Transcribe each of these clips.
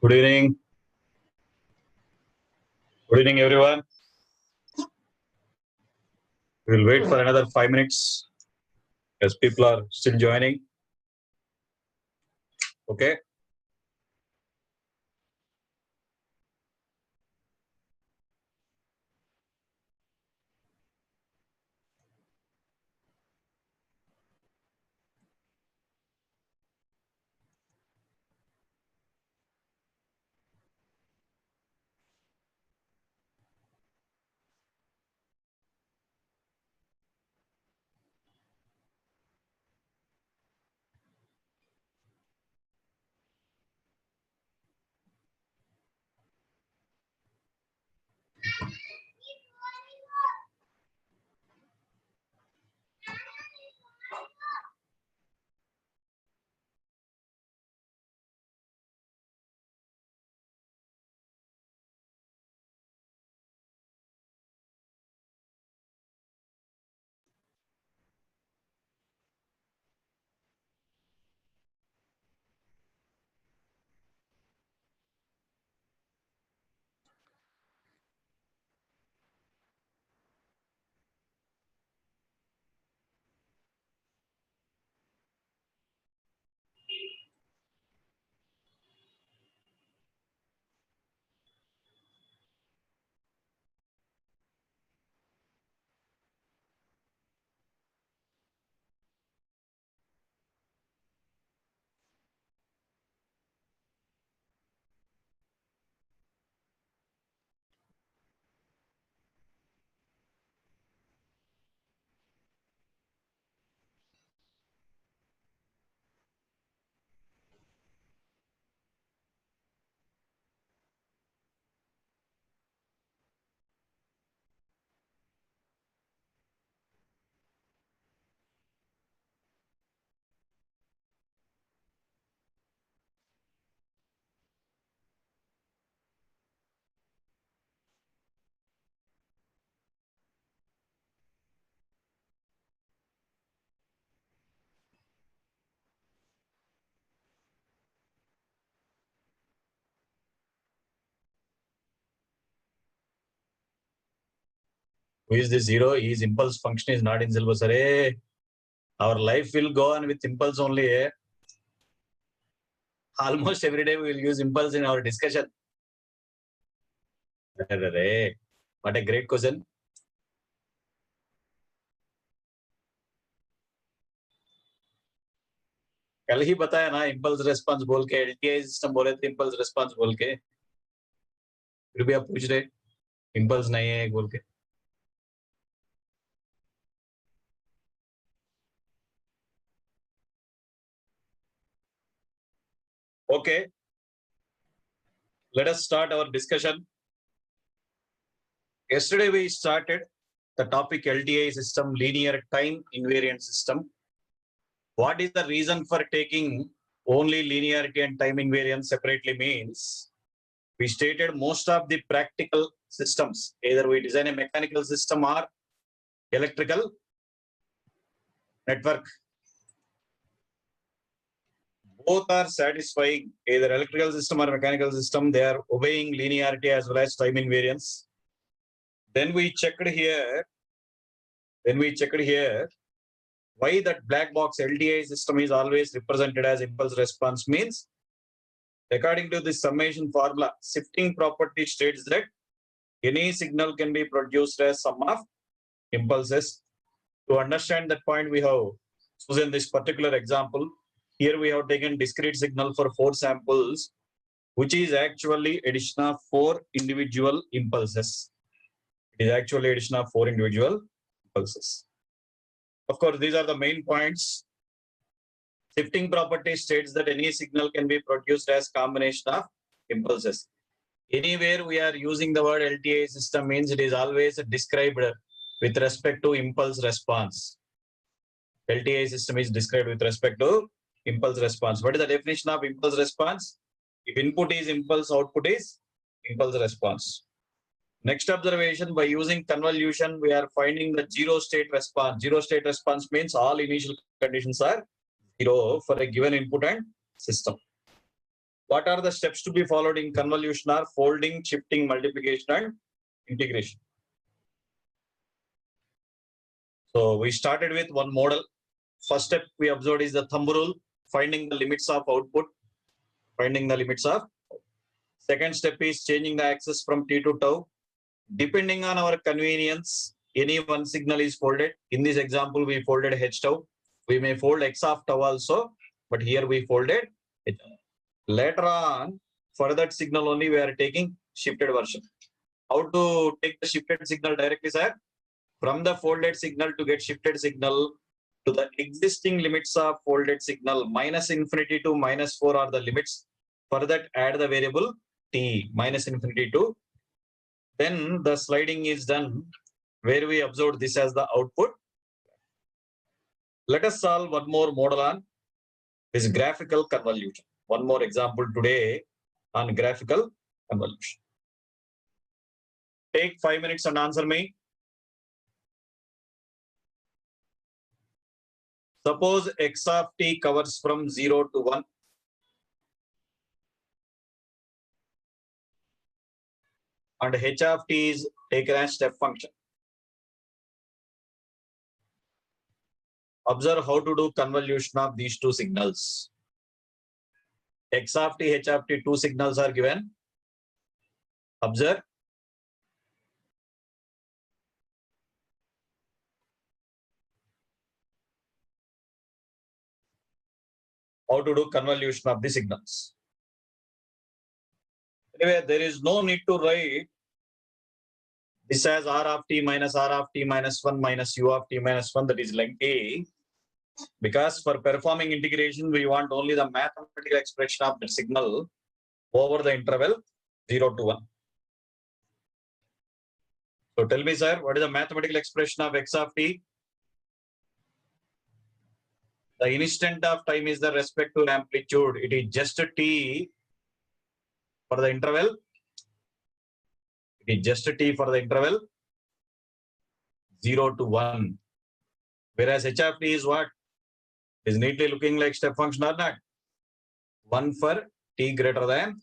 Good evening. Good evening, everyone. We'll wait for another 5 minutes as people are still joining. Okay. Who is this zero? His impulse function is not in syllabus. Arey, our life will go on with impulse only. Almost every day we will use impulse in our discussion. Arey, what a great question. कल ही बताया ना impulse response बोल के LTI system बोले थे impulse response बोल के फिर भी आप पूछ रहे इम्पल्स नहीं है बोल के Okay, let us start our discussion. Yesterday we started the topic LTI system, linear time invariant system. What is the reason for taking only linearity and time invariance separately means we stated most of the practical systems, either we design a mechanical system or electrical network. Both are satisfying either electrical system or mechanical system. They are obeying linearity as well as time invariance. Then we checked here why that black box LTI system is always represented as impulse response means according to this summation formula, shifting property states that any signal can be produced as sum of impulses. To understand that point, we have chosen this particular example. Here we have taken discrete signal for 4 samples, which is actually addition of 4 individual impulses. It is actually addition of 4 individual impulses. Of course, these are the main points. Shifting property states that any signal can be produced as combination of impulses. Anywhere we are using the word LTI system means it is always described with respect to impulse response. LTI system is described with respect to impulse response. What is the definition of impulse response? If input is impulse, output is impulse response. Next observation, by using convolution, we are finding the zero state response. Zero state response means all initial conditions are zero for a given input and system. What are the steps to be followed in convolution are folding, shifting, multiplication, and integration. So we started with one model. First step we observed is the thumb rule, finding the limits of output, finding the limits of. Second step is changing the axis from T to tau. Depending on our convenience, any one signal is folded. In this example, we folded H tau. We may fold X of tau also, but here we folded H. Later on, for that signal only we are taking shifted version. How to take the shifted signal directly, sir? From the folded signal to get shifted signal to the existing limits of folded signal, minus infinity to minus 4 are the limits. For that, add the variable t, minus infinity to. Then the sliding is done where we observe this as the output. Let us solve one more model on this graphical convolution. One more example today on graphical convolution. Take 5 minutes and answer me. Suppose x of t covers from 0 to 1. And h of t is taken as step function. Observe how to do convolution of these two signals. X of t, h of t, two signals are given. Observe. How to do convolution of the signals. Anyway, there is no need to write this as r of t minus 1 minus u of t minus 1, that is lengthy. Because for performing integration, we want only the mathematical expression of the signal over the interval 0 to 1. So tell me, sir, what is the mathematical expression of x of t? The instant of time is the respective amplitude. It is just t for the interval. It is just t for the interval 0 to 1. Whereas h of t is what? Is neatly looking like step function or not? 1 for t greater than.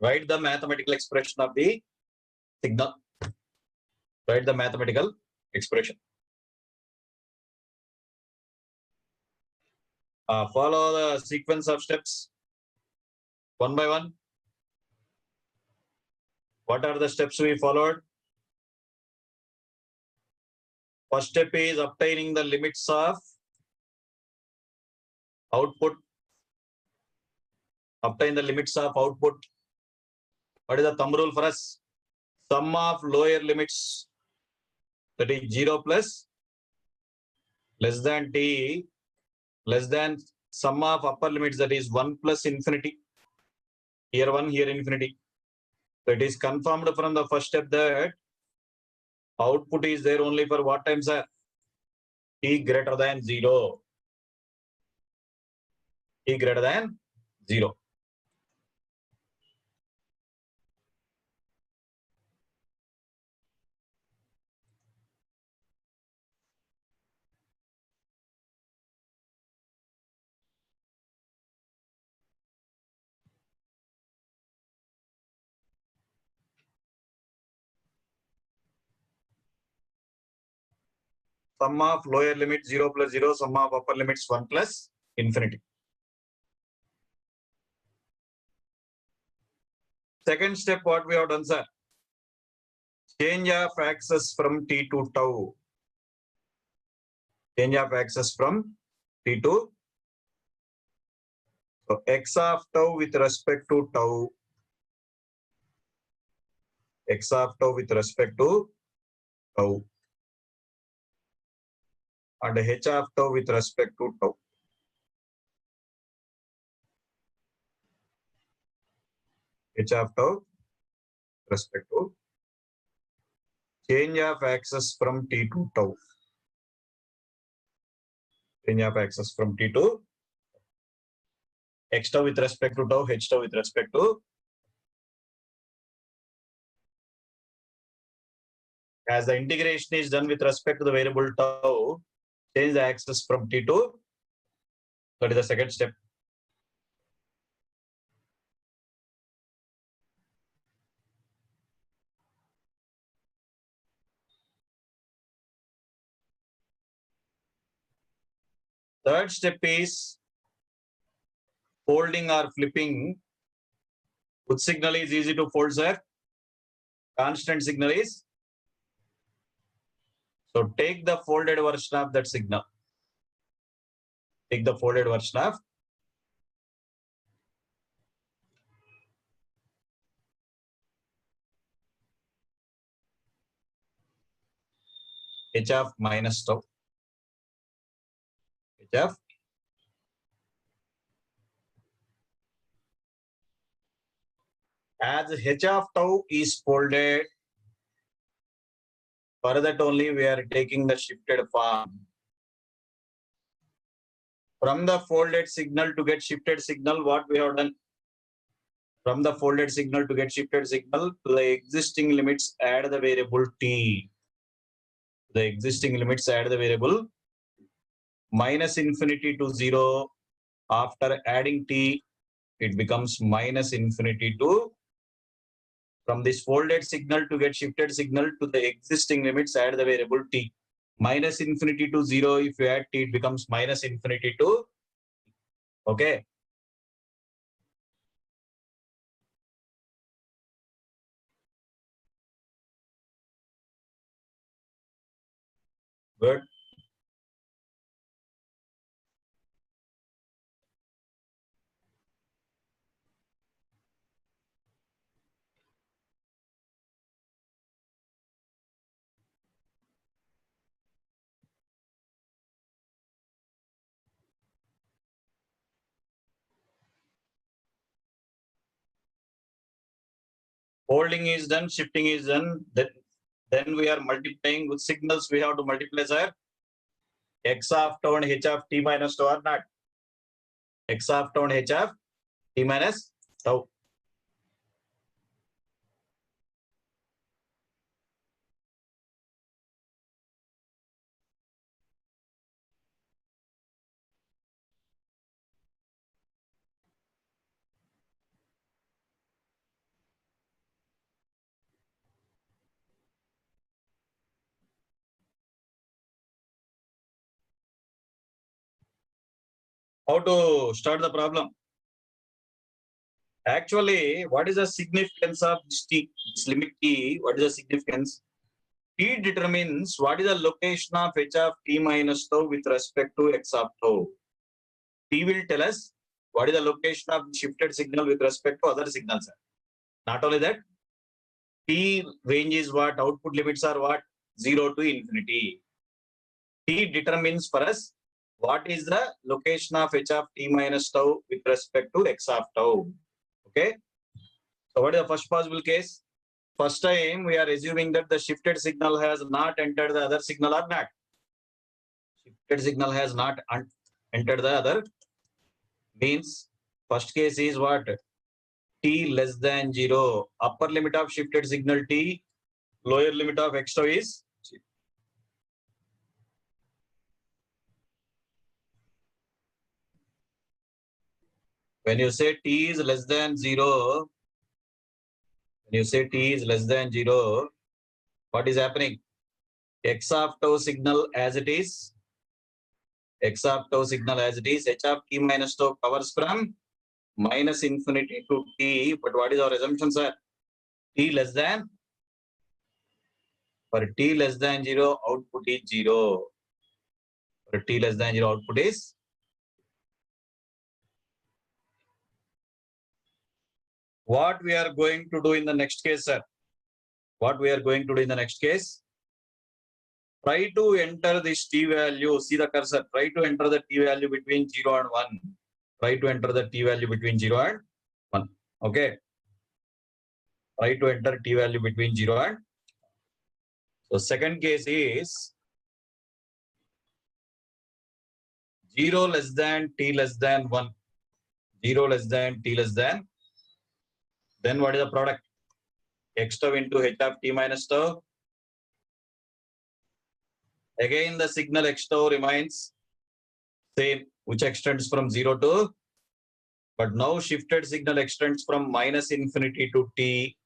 Write the mathematical expression of the signal. Write the mathematical expression. Follow the sequence of steps one by one. What are the steps we followed? First step is obtaining the limits of output. Obtain the limits of output. What is the thumb rule for us? Sum of lower limits, that is 0 plus less than t, less than sum of upper limits, that is 1 plus infinity. Here 1, here infinity. So it is confirmed from the first step that output is there only for what time, sir? T greater than 0. T greater than 0. Sum of lower limit 0 plus 0, sum of upper limits 1 plus infinity. Second step, what we have done, sir? Change of axis from t to tau. Change of axis from t to. So x of tau with respect to tau. X of tau with respect to tau. And h of tau with respect to tau. H of tau respect to change of axis from t to tau. Change of axis from t to x tau with respect to tau, h tau with respect to. As the integration is done with respect to the variable tau, change the axis from t to. That is the second step. Third step is folding or flipping. Which signal is easy to fold, sir? Constant signal is. So take the folded version of that signal. Take the folded version of h of minus tau. H of as h of tau is folded, for that only we are taking the shifted form. From the folded signal to get shifted signal, what we have done? From the folded signal to get shifted signal, to the existing limits add the variable t. The existing limits add the variable minus infinity to 0. After adding t, it becomes minus infinity to. From this folded signal to get shifted signal to the existing limits, add the variable t. Minus infinity to 0, if you add t, it becomes minus infinity to. Okay. Good. Folding is done, shifting is done. Then we are multiplying with signals. We have to multiply, sir. X of tau and h of t minus tau or not? X of tau and h of t minus tau. How to start the problem? Actually, what is the significance of this t? This limit t, what is the significance? T determines what is the location of h of t minus tau with respect to x of tau. T will tell us what is the location of shifted signal with respect to other signals. Not only that, T range is what? Output limits are what? 0 to infinity. T determines for us what is the location of h of t minus tau with respect to x of tau. Okay. So what is the first possible case? First time we are assuming that the shifted signal has not entered the other signal or not. Shifted signal has not entered the other. Means first case is what? T less than 0. Upper limit of shifted signal t, lower limit of x tau is. When you say t is less than 0, when you say t is less than 0, what is happening? X of tau signal as it is. X of tau signal as it is. H of t minus tau covers from minus infinity to t. But what is our assumption, sir? T less than. For t less than 0, output is 0. For t less than 0, output is. What we are going to do in the next case, sir? What we are going to do in the next case? Try to enter this t value. See the cursor. Try to enter the t value between 0 and 1. Try to enter the t value between 0 and 1. Okay. Try to enter t value between 0 and. So second case is 0 less than t less than 1. 0 less than t less than. Then what is the product? X tau into h of t minus tau. Again, the signal x tau remains same, which extends from 0 to. But now shifted signal extends from minus infinity to t,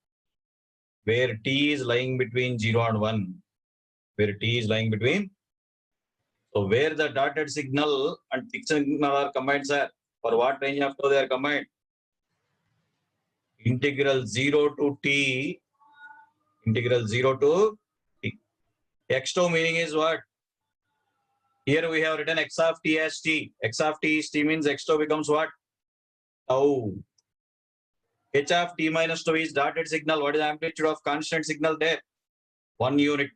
where t is lying between 0 and 1. Where t is lying between. So where the dotted signal and thick signal are combined, sir? For what range of tau they are combined? Integral 0 to t. Integral 0 to t. X tau meaning is what? Here we have written x of t as t. X of t is t means x tau becomes what? Tau. H of t minus tau is dotted signal. What is the amplitude of constant signal there? 1 unit.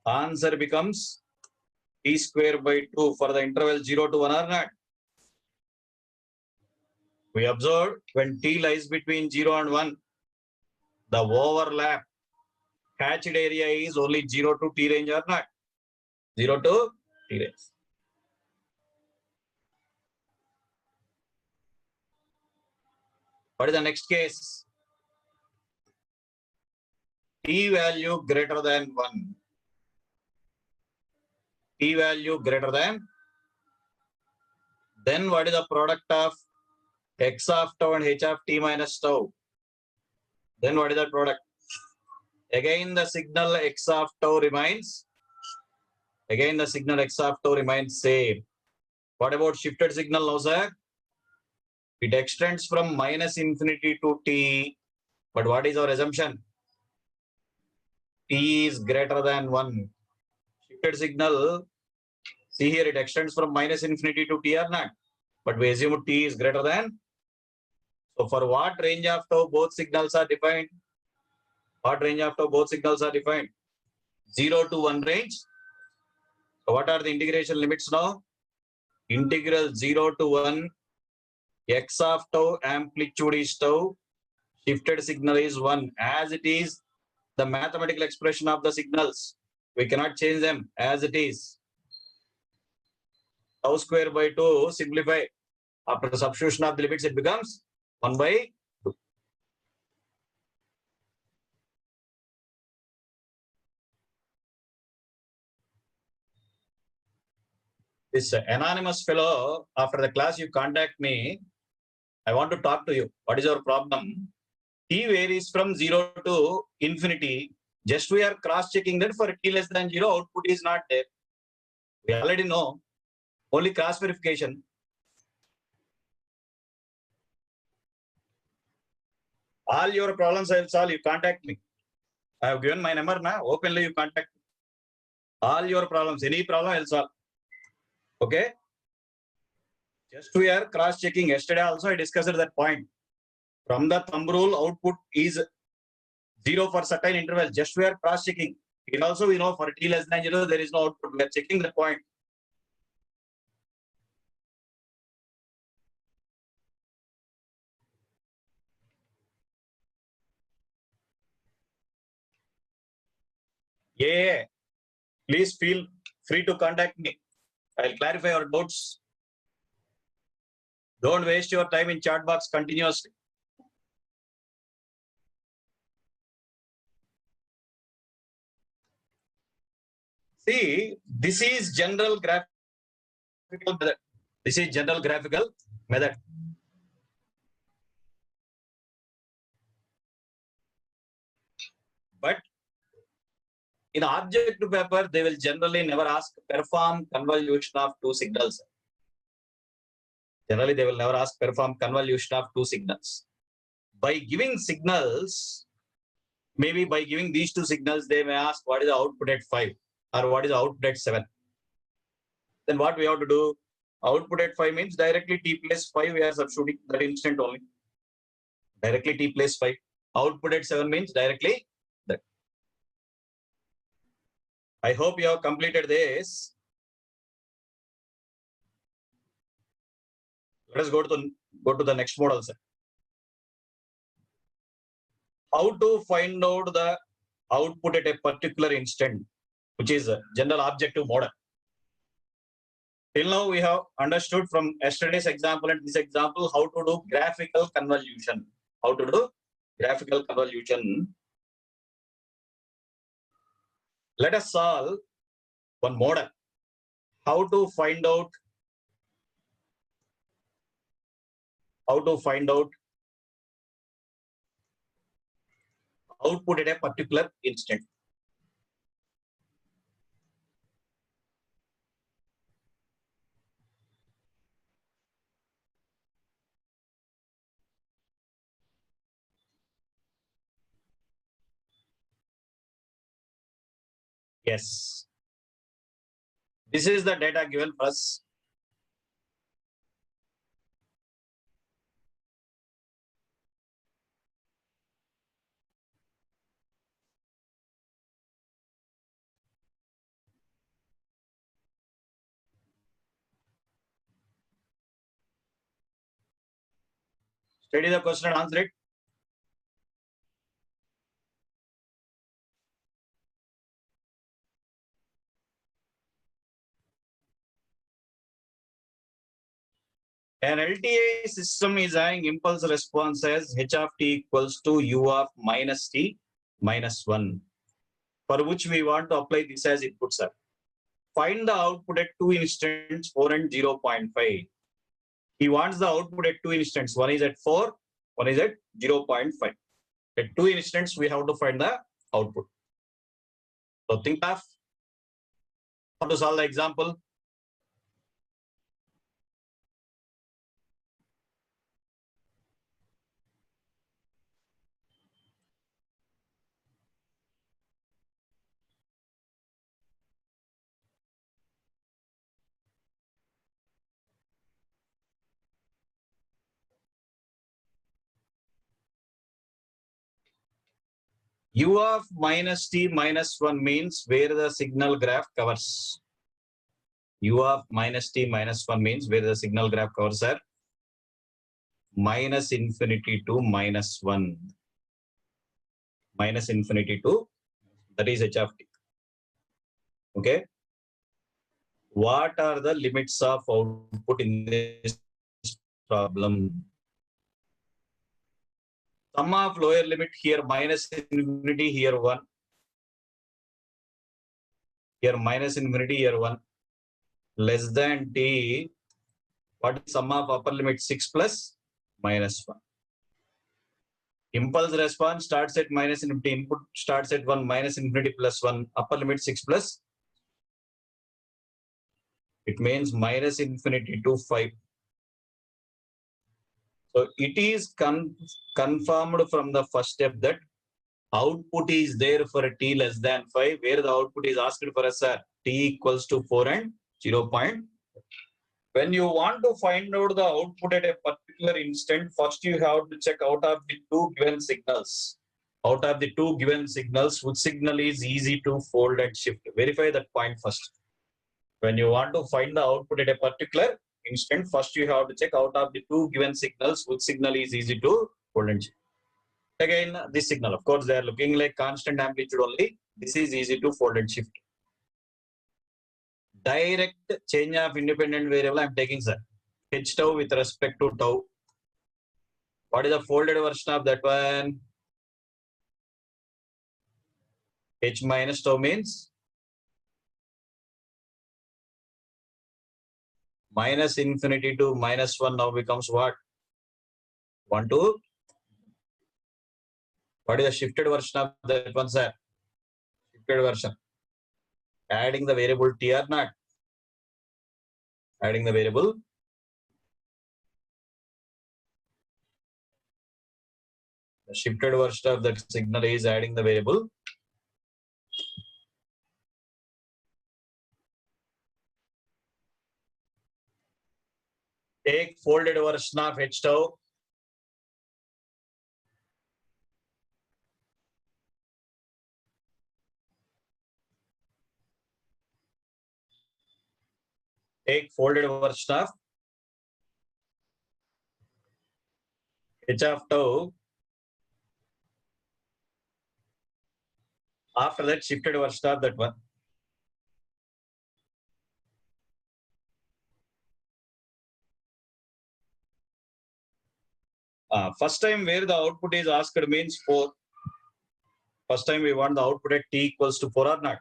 Answer becomes t square by 2 for the interval 0 to 1 or not. We observe when t lies between 0 and 1, the overlap hatched area is only 0 to t range or not? 0 to t range. What is the next case? T value greater than 1. T value greater than. Then what is the product of x of tau and h of t minus tau? Then what is the product? Again the signal x of tau remains. Again the signal x of tau remains same. What about shifted signal now, sir? It extends from minus infinity to t. But what is our assumption? T is greater than 1. Shifted signal, see here it extends from minus infinity to t or not? But we assume t is greater than. So for what range of tau both signals are defined? What range of tau both signals are defined? 0 to 1 range. So what are the integration limits now? Integral 0 to 1, x of tau amplitude is tau, shifted signal is 1. As it is, the mathematical expression of the signals, we cannot change them as it is. Tau square by 2, simplify. After substitution of the limits, it becomes 1 by 2. This anonymous fellow, after the class, you contact me. I want to talk to you. What is your problem? T varies from 0 to infinity. Just we are cross-checking that for t less than 0, output is not there. We already know. Only cross-verification. All your problems I will solve. You contact me. I have given my number now. Openly you contact me. All your problems, any problem I will solve. Okay? Just we are cross-checking. Yesterday also I discussed that point. From the thumb rule, output is 0 for certain interval. Just we are cross-checking. It also we know for t less than 0, there is no output. We are checking the point. Yeah. Please feel free to contact me. I'll clarify your doubts. Don't waste your time in chat box continuously. See, this is general graphical method. This is general graphical method. But in objective paper, they will generally never ask perform convolution of two signals. Generally, they will never ask perform convolution of two signals. By giving signals, maybe by giving these two signals, they may ask what is the output at 5 or what is the output at 7. Then what we have to do? Output at 5 means directly t plus 5 we are substituting that instant only. Directly t plus 5. Output at 7 means directly that. I hope you have completed this. Let us go to the next model, sir. How to find out the output at a particular instant, which is a general objective model. Till now, we have understood from yesterday's example and this example how to do graphical convolution. How to do graphical convolution. Let us solve one model. How to find out output at a particular instant. Yes. This is the data given for us. Study the question and answer it. An LTI system is having impulse response as h of t equals to u of minus t minus 1, for which we want to apply this as input, sir. Find the output at two instants, 4 and 0.5. He wants the output at two instants. One is at 4, one is at 0.5. At two instants, we have to find the output. So think of how to solve the example. U of minus t minus 1 means where the signal graph covers. U of minus t minus 1 means where the signal graph covers are minus infinity to minus 1. Minus infinity to, that is h of t. Okay. What are the limits of output in this problem? Sum of lower limit here minus infinity, here 1. Here minus infinity, here 1. Less than t. What is sum of upper limit? 6 plus minus 1. Impulse response starts at minus infinity. Input starts at 1, minus infinity plus 1. Upper limit 6 plus. It means minus infinity to 5. So it is confirmed from the first step that output is there for a t less than 5, where the output is asked for us at t equals to 4 and 0. When you want to find out the output at a particular instant, first you have to check out of the two given signals. Out of the two given signals, which signal is easy to fold and shift. Verify that point first. When you want to find the output at a particular instant, first you have to check out of the two given signals, which signal is easy to fold and shift. Again, this signal, of course, they are looking like constant amplitude only. This is easy to fold and shift. Direct change of independent variable I am taking, sir. H tau with respect to tau. What is the folded version of that one? H minus tau means minus infinity to minus 1 now becomes what? 1 to. What is the shifted version of that one, sir? Shifted version. Adding the variable t or not? Adding the variable. The shifted version of that signal is adding the variable. Take folded version of h tau. Take folded version of h of tau. After that, shifted version of that one. First time where the output is asked means 4. First time we want the output at t equals to 4 or not.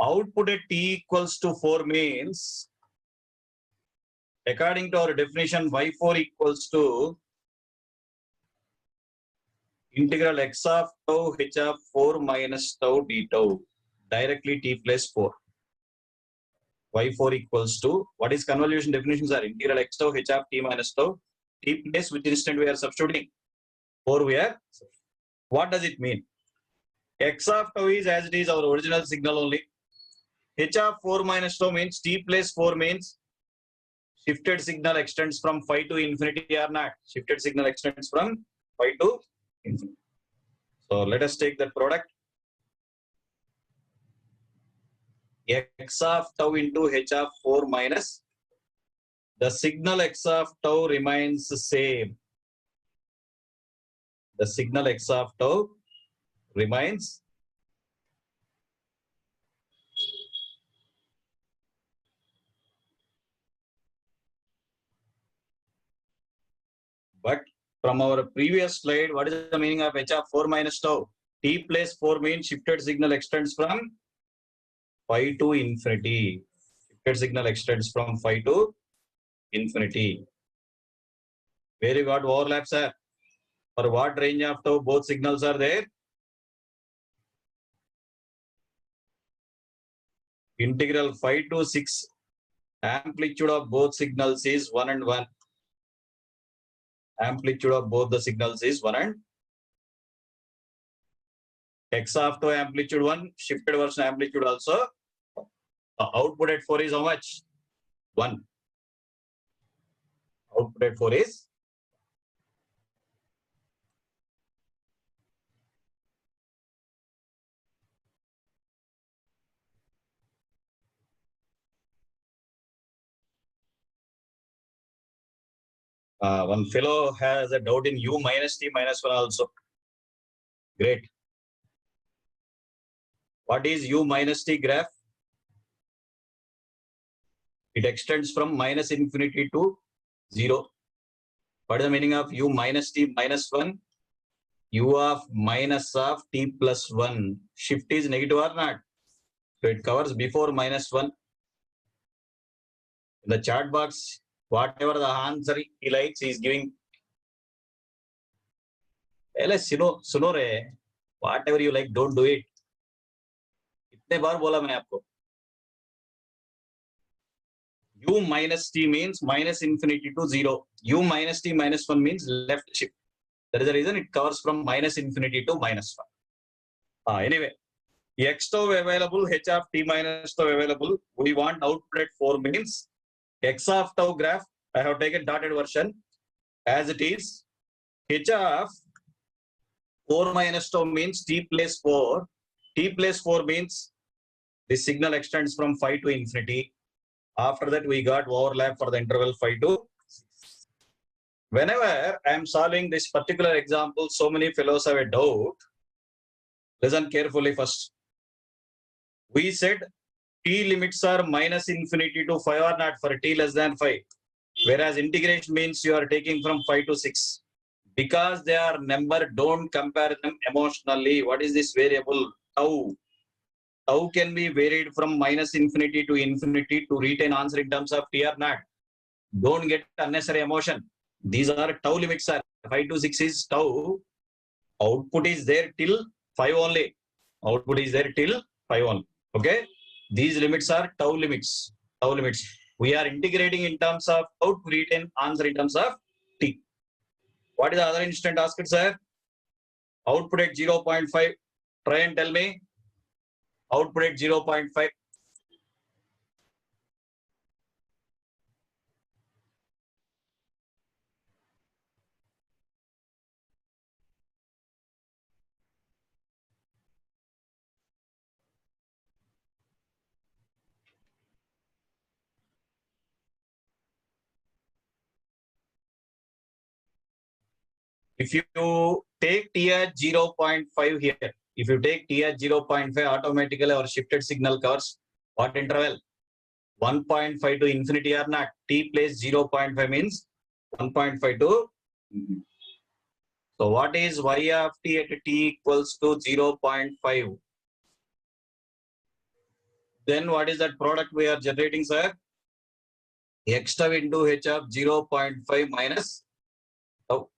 Output at t equals to 4 means, according to our definition, y4 equals to integral x of tau h of 4 minus tau d tau. Directly t plus 4. Y4 equals to, what is convolution definitions are? Integral x tau h of t minus tau. T place which instant we are substituting? 4 we are. What does it mean? X of tau is as it is our original signal only. H of 4 minus tau means t plus 4 means shifted signal extends from phi to infinity or not. Shifted signal extends from phi to infinity. So let us take that product. X of tau into H of 4 minus the signal X of tau remains the same. The signal X of tau remains but from our previous slide, what is the meaning of H of 4 minus tau? T plus 4 means shifted signal extends from phi to infinity. Shifted signal extends from phi to infinity. Where you got overlaps, sir? For what range of tau both signals are there? Integral phi to 6. Amplitude of both signals is 1 and 1. Amplitude of both the signals is 1 and X of tau amplitude 1, shifted version amplitude also. The output at 4 is how much? 1. Output at 4 is one fellow has a doubt in U minus T minus 1 also. Great. What is U minus T graph? It extends from minus infinity to 0. What is the meaning of U minus T minus 1? U of minus of T plus 1. Shift is negative or not? So it covers before minus 1. In the chat box, whatever the answer he likes, he is giving. सुनो रे, whatever you like, don't do it. कितने बार बोला मैंने आपको? U minus T means minus infinity to 0. U minus T minus 1 means left shift. That is the reason it covers from minus infinity to minus 1. Anyway, X tau available, H of T minus tau available. We want output at 4 means X of tau graph. I have taken dotted version as it is. H of 4 minus tau means T plus 4. T plus 4 means the signal extends from phi to infinity. After that, we got overlap for the interval phi to 6. Whenever I am solving this particular example, so many fellows have a doubt. Listen carefully first. We said T limits are minus infinity to 5 or not for T less than 5. Whereas integration means you are taking from 5 to 6. Because they are number, don't compare them emotionally. What is this variable? Tau. Tau can be varied from minus infinity to infinity to retain answer in terms of T or not. Don't get unnecessary emotion. These are tau limits. 5 to 6 is tau. Output is there till 5 only. Output is there till 5 only. Okay. These limits are tau limits. Tau limits. We are integrating in terms of tau to retain answer in terms of T. What is the other instant asked, sir? Output at 0.5. Try and tell me. Output at 0.5. If you take T at 0.5 here, if you take T at 0.5, automatically our shifted signal covers what interval? 1.5 to infinity or not? T plus 0.5 means 1.5 to. So what is y of t at t equals to 0.5? Then what is that product we are generating, sir? X tau into h of 0.5 minus tau.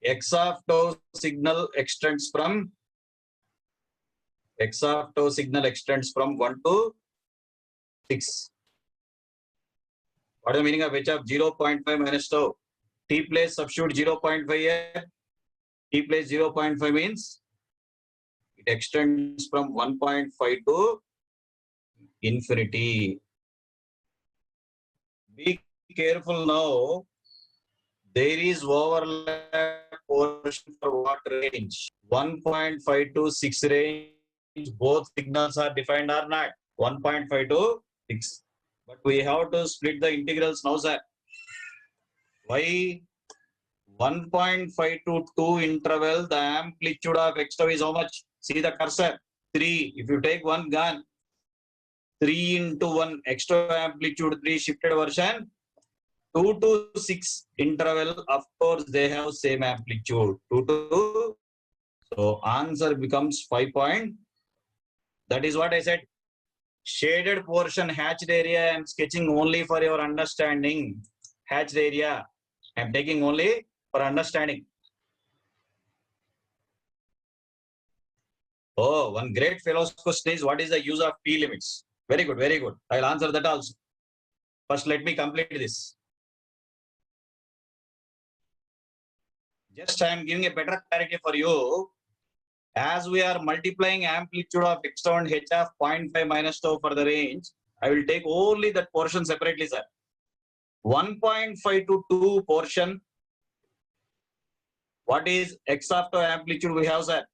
X of tau signal extends from 1 to 6. What is the meaning of h of 0.5 minus tau? T place substitute 0.5 here. T place 0.5 means it extends from 1.5 to infinity. Be careful now. There is overlap portion for what range? 1.5 to 6 range. Both signals are defined or not? 1.5 to 6. But we have to split the integrals now, sir. Why? 1.5 to 2 interval, the amplitude of x tau is how much? See the cursor? 3. If you take one gun, 3 into 1 extra amplitude 3 shifted version, 2 to 6 interval, of course, they have same amplitude. 2 to, so answer becomes 5 point. That is what I said. Shaded portion, hatched area, I am sketching only for your understanding. Hatched area, I am taking only for understanding. Oh, one great fellow's question is, what is the use of T limits? Very good, very good. I'll answer that also. First, let me complete this. Just I am giving a better clarity for you. As we are multiplying amplitude of x tau and h of 0.5 minus tau for the range, I will take only that portion separately, sir. 1.5 to 2 portion. What is x of tau amplitude we have, sir?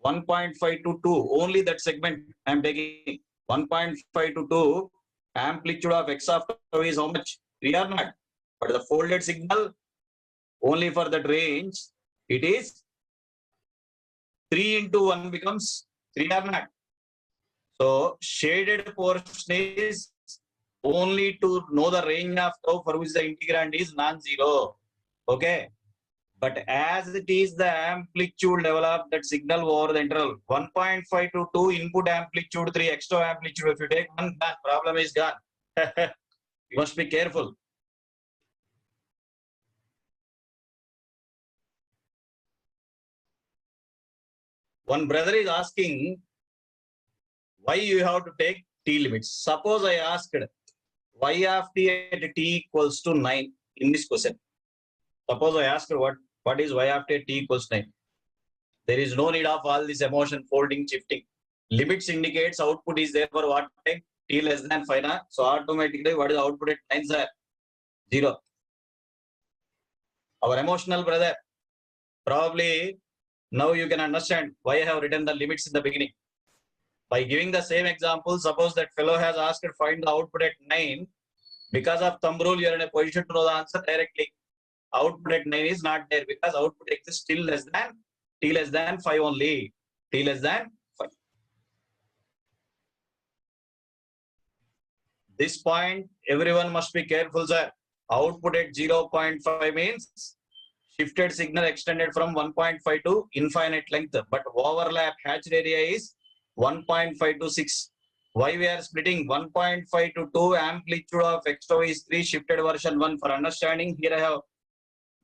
1.5 to 2. Only that segment I am taking. 1.5 to 2. Amplitude of x of tau is how much? 3 or not? But the folded signal, only for that range, it is 3 into 1 becomes 3 or not. So shaded portion is only to know the range of tau for which the integrand is non-zero. Okay. But as it is the amplitude level of that signal over the interval, 1.5 to 2 input amplitude, 3 extra amplitude. If you take one, that problem is gone. You must be careful. One brother is asking why you have to take T limits. Suppose I asked y of t at t equals to 9 in this question. Suppose I asked what is y of t at t equals 9. There is no need of all this emotion, folding, shifting. Limits indicates output is there for what time? T less than 5. Na? So automatically what is the output at 9, sir? 0. Our emotional brother, probably now you can understand why I have written the limits in the beginning. By giving the same example, suppose that fellow has asked to find the output at 9. Because of thumb rule, you are in a position to know the answer directly. Output at 9 is not there because output exists still less than t less than 5 only. T less than 5. This point, everyone must be careful, sir. Output at 0.5 means shifted signal extended from 1.5 to infinite length, but overlap hatched area is 1.5 to 6. Why we are splitting 1.5 to 2? Amplitude of x tau is 3, shifted version 1. For understanding, here I have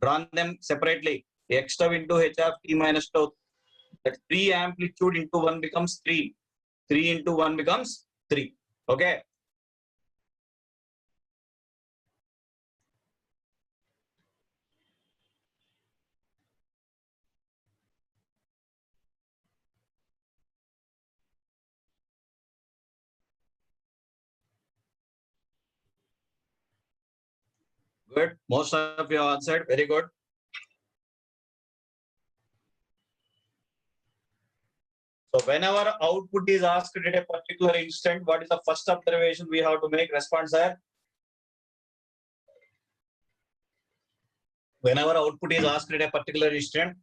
drawn them separately. X tau into h of t minus tau. That 3 amplitude into 1 becomes 3. 3 into 1 becomes 3. Okay. Good. Most of you answered. Very good. So whenever output is asked at a particular instant, what is the first observation we have to make? Response, sir. Whenever output is asked at a particular instant,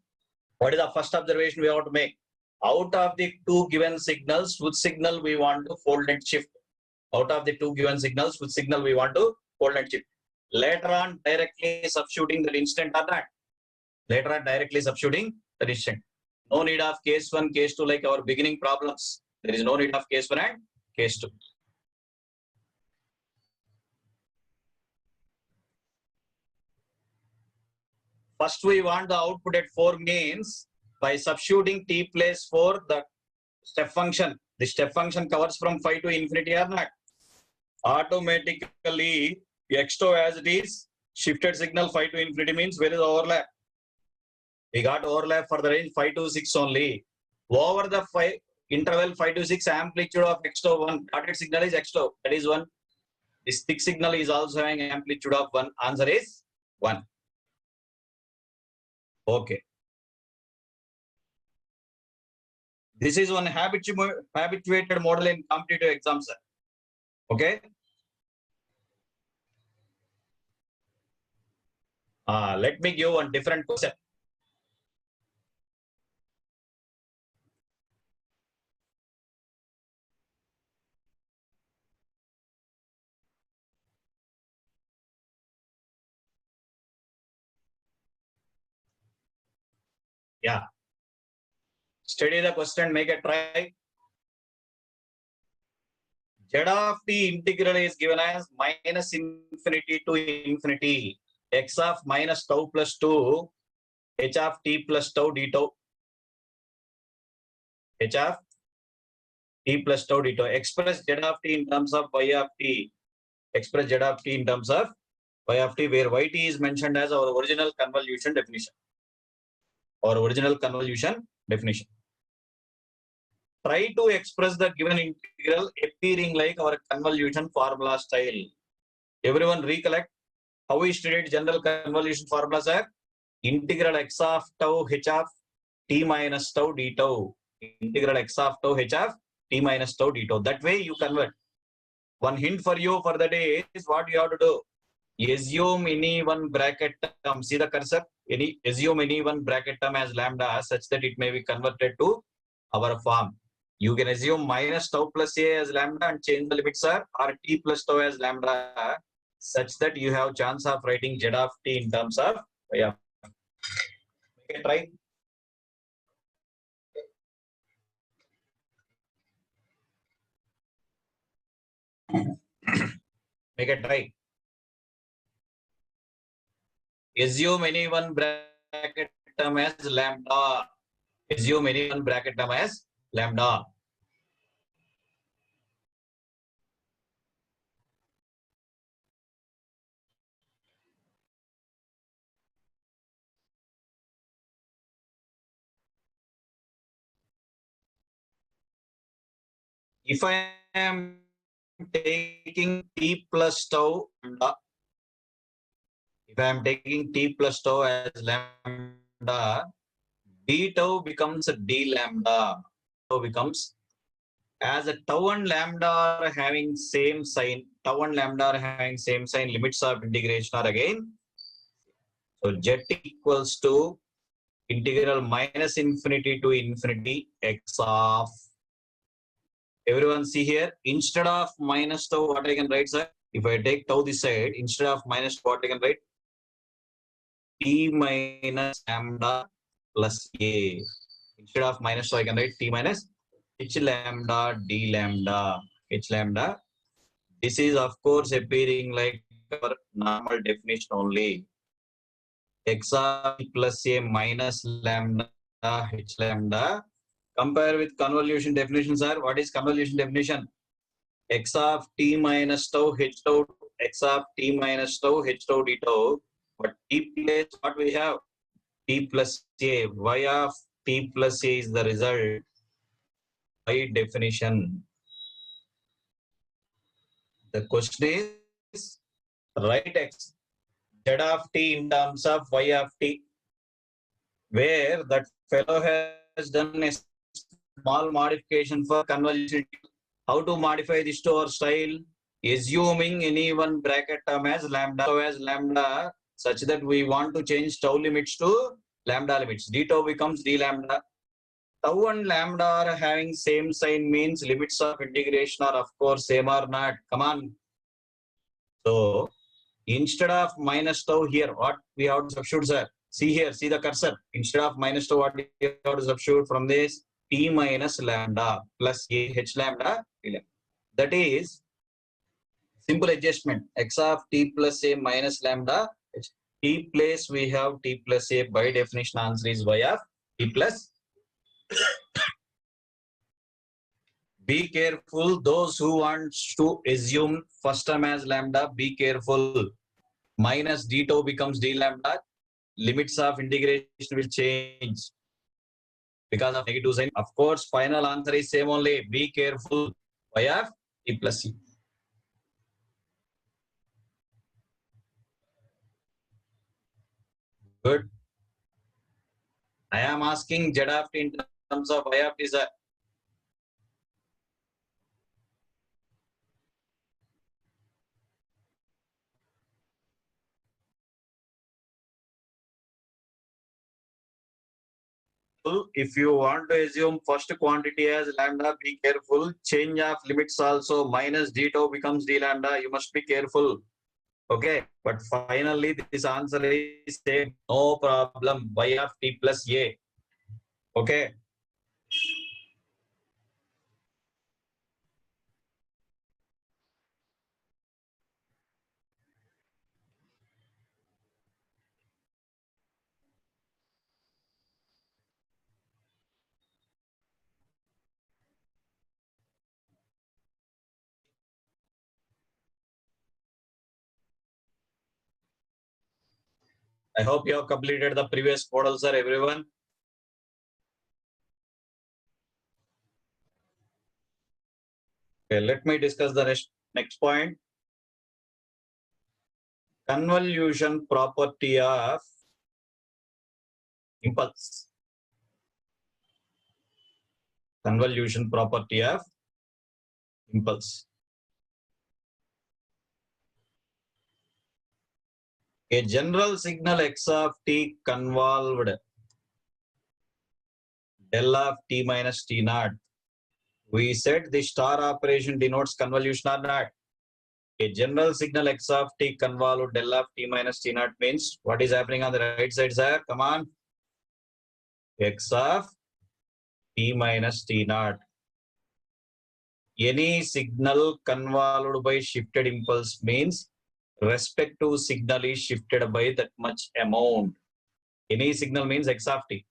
what is the first observation we have to make? Out of the two given signals, which signal we want to fold and shift? Out of the two given signals, which signal we want to fold and shift? Later on, directly substituting that instant or not? Later on, directly substituting that instant. No need of case 1, case 2 like our beginning problems. There is no need of case 1 and case 2. First, we want the output at 4 means by substituting t place 4, the step function. The step function covers from 5 to infinity or not. Automatically, x tau as it is, 1.5 to 2 infinity. T less than 5 means Shifted signal 5 to infinity means where is overlap? We got overlap for the range 5 to 6 only. Over the 5 interval 5 to 6, amplitude of x to 1. Dotted signal is x to. That is 1. This thick signal is also having amplitude of 1. Answer is 1. Okay. This is one habituated model in competitive exams, sir. Okay. Let me give one different question. Yeah. Study the question, make a try. Z of t integral is given as minus infinity to infinity. X of minus tau plus 2, h of t plus tau d tau. H of t plus tau d tau. Express Z of t in terms of y of t. Express Z of t in terms of y of t, where yt is mentioned as our original convolution definition. Our original convolution definition. Try to express the given integral appearing like our convolution formula style. Everyone recollect how we studied general convolution formulas are integral x of tau h of t minus tau d tau. Integral x of tau h of t minus tau d tau. That way you convert. One hint for you for the day is what you have to do. Assume any one bracket term. See the cursor? Assume any one bracket term as lambda such that it may be converted to our form. You can assume minus tau plus a as lambda and change the limits are or t plus tau as lambda such that you have chance of writing z of t in terms of y of t. Make a try. Make a try. Assume any one bracket term as lambda. Assume any one bracket term as lambda. If I am taking t plus tau lambda, if I am taking t plus tau as lambda, d tau becomes a d lambda. Tau becomes as a tau and lambda are having same sign. Tau and lambda are having same sign. Limits of integration are again. So z equals to integral minus infinity to infinity x of. Everyone see here, instead of minus tau, what I can write, sir? If I take tau this side, instead of minus what I can write? T minus lambda plus a. Instead of minus tau, I can write T minus h lambda d lambda. H lambda. This is of course appearing like our normal definition only. X of t plus a minus lambda h lambda. Compare with convolution definitions, sir. What is convolution definition? X of t minus tau h tau, x of t minus tau h tau d tau. But t place what we have? T plus a. Y of t plus a is the result by definition. The question is write x z of t in terms of y of t, where that fellow has done a small modification for convolution. How to modify this to our style? Assuming any one bracket term as lambda, such that we want to change tau limits to lambda limits. D tau becomes d lambda. Tau and lambda are having same sign means limits of integration are of course same or not. Come on. So instead of minus tau here, what we have to substitute, sir? See here, see the cursor. Instead of minus tau, what we have to substitute from this? T minus lambda plus a h lambda. That is simple adjustment. X of t plus a minus lambda. T place we have t plus a. By definition, answer is y of t plus. Be careful. Those who want to assume first term as lambda, be careful. minus d tau becomes d lambda. Limits of integration will change because of negative sign. Of course, final answer is same only. Be careful. Y of t plus c. Good. I am asking Z of t in terms of Y of t, sir. If you want to assume first quantity as lambda, be careful. Change of limits also minus d tau becomes d lambda. You must be careful. Okay. But finally, this answer is same. No problem. Y of t plus a. Okay. I hope you have completed the previous model, sir, everyone. Okay, let me discuss the next point. Convolution property of impulse. Convolution property of impulse. A general signal x of t convolved del of t minus t naught. We said the star operation denotes convolution or not. A general signal x of t convolved del of t minus t naught means what is happening on the right side, sir? Come on. X of t minus t naught. Any signal convolved by shifted impulse means respective signal is shifted by that much amount. Any signal means x of t.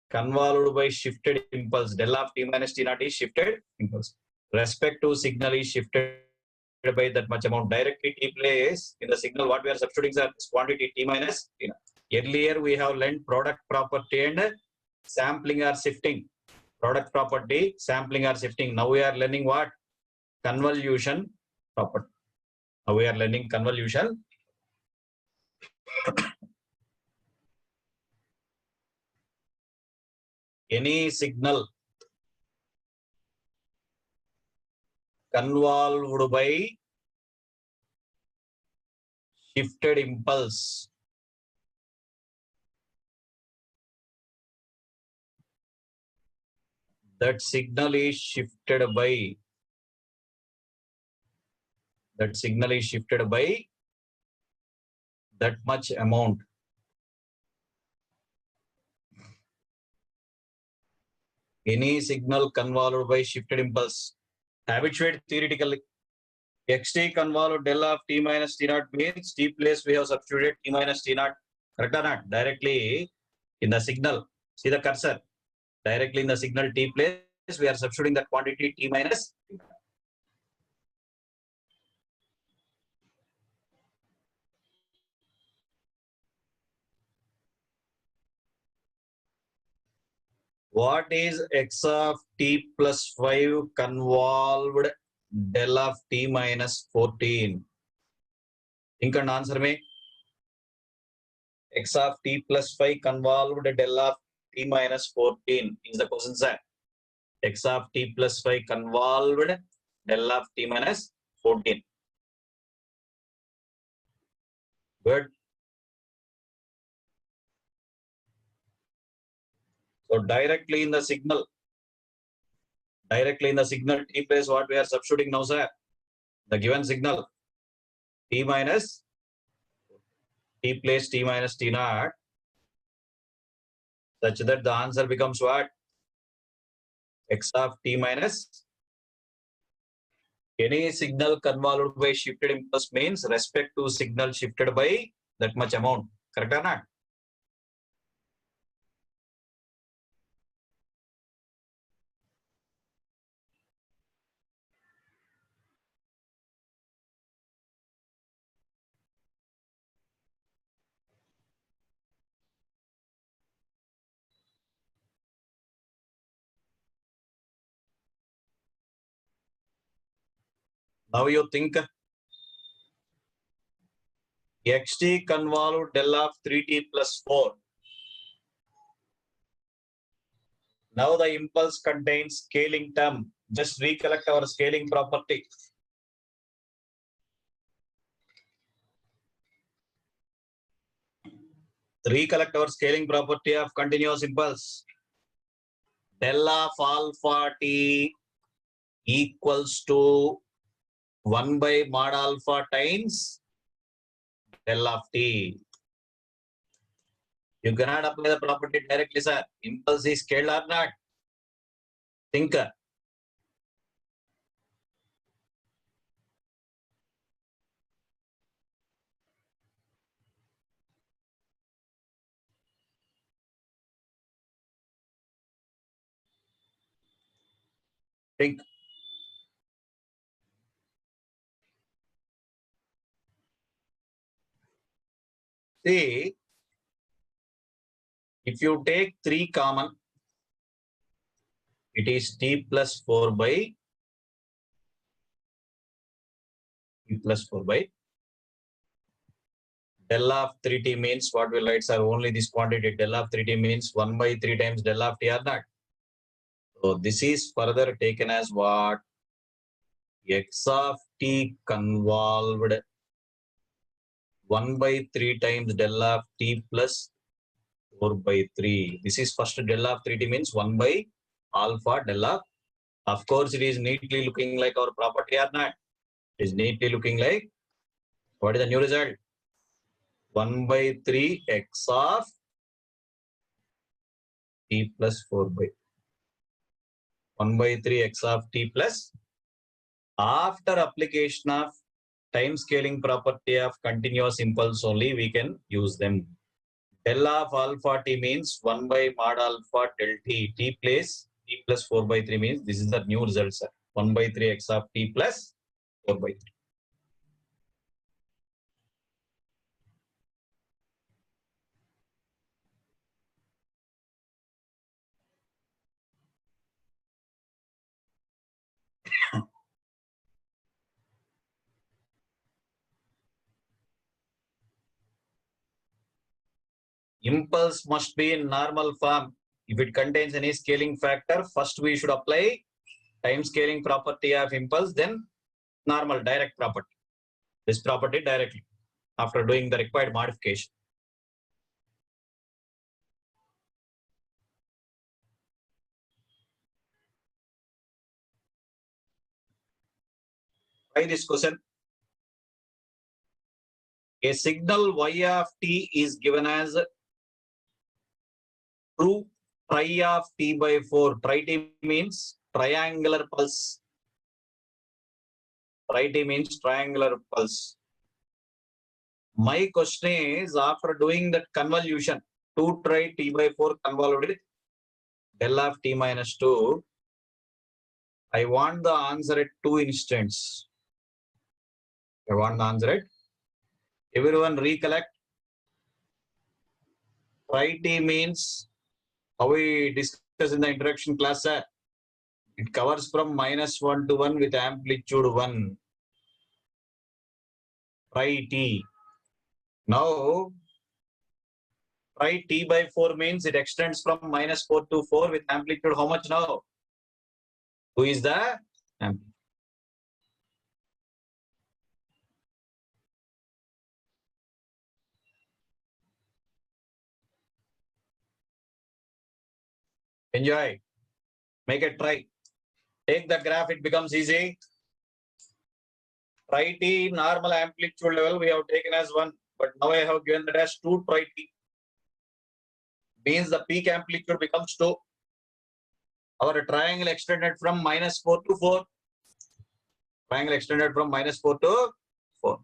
Convolved by shifted impulse. Del of t minus t naught is shifted impulse. Respective signal is shifted by that much amount. Directly t place in the signal what we are substituting is quantity t minus t naught. Earlier we have learned product property and sampling or shifting. Product property, sampling or shifting. Now we are learning what? Convolution property. Now we are learning convolution. Any signal convolved by shifted impulse. That signal is shifted by that much amount. Any signal convolved by shifted impulse. Habituate theoretically. Xt convolved del of t minus t naught means t place we have substituted t minus t naught. Correct or not? Directly in the signal. See the cursor. Directly in the signal t place we are substituting that quantity t minus t naught. What is x of t plus 5 convolved del of t minus 14? Think and answer me. X of t plus 5 convolved del of t minus 14 is the question, sir. X of t plus 5 convolved del of t minus 14. Good. So directly in the signal t place what we are substituting now, sir? The given signal t minus t place t minus t naught, such that the answer becomes what? X of t minus any signal convolved by shifted impulse means respect to signal shifted by that much amount. Correct or not? Now you think xt convolve del of 3t plus 4. Now the impulse contains scaling term. Just recollect our scaling property. Recollect our scaling property of continuous impulse. Del of alpha t equals to 1 by mod alpha times del of t. You cannot apply the property directly, sir. Impulse is scaled or not? Think. Think. See, if you take 3 common, it is t plus 4 by t plus 4 by del of 3t means what we write, sir? Only this quantity. Del of 3t means 1 by 3 times del of t or not. So this is further taken as what? X of t convolved 1 by 3 times del of t plus 4 by 3. This is first del of 3t means 1 by alpha del of course, it is neatly looking like our property or not. It is neatly looking like, what is the new result? 1 by 3 x of t plus 4 by 1 by 3 x of t plus, after application of time scaling property of continuous impulse only we can use them. Del of alpha t means 1 by mod alpha del t. T place t plus 4 by 3 means this is the new result, sir. 1 by 3 x of t plus 4 by 3. Impulse must be in normal form. If it contains any scaling factor, first we should apply time scaling property of impulse, then normal direct property. This property directly after doing the required modification. Try this question. A signal y of t is given as true tri of t by 4. Tri t means triangular pulse. Tri t means triangular pulse. My question is, after doing that convolution, 2 tri t by 4 convolved del of t minus 2, I want the answer at 2 instants. I want the answer at. Everyone recollect. Tri t means how we discussed in the introduction class, sir. It covers from -1 to 1 with amplitude 1. Tri t. Now, tri t by 4 means it extends from -4 to 4 with amplitude how much now? Who is the amplitude? Enjoy. Make it try. Take the graph, it becomes easy. Tri t normal amplitude level we have taken as 1, but now I have given that as 2 tri t. Means the peak amplitude becomes 2. Our triangle extended from -4 to 4. Triangle extended from -4 to 4.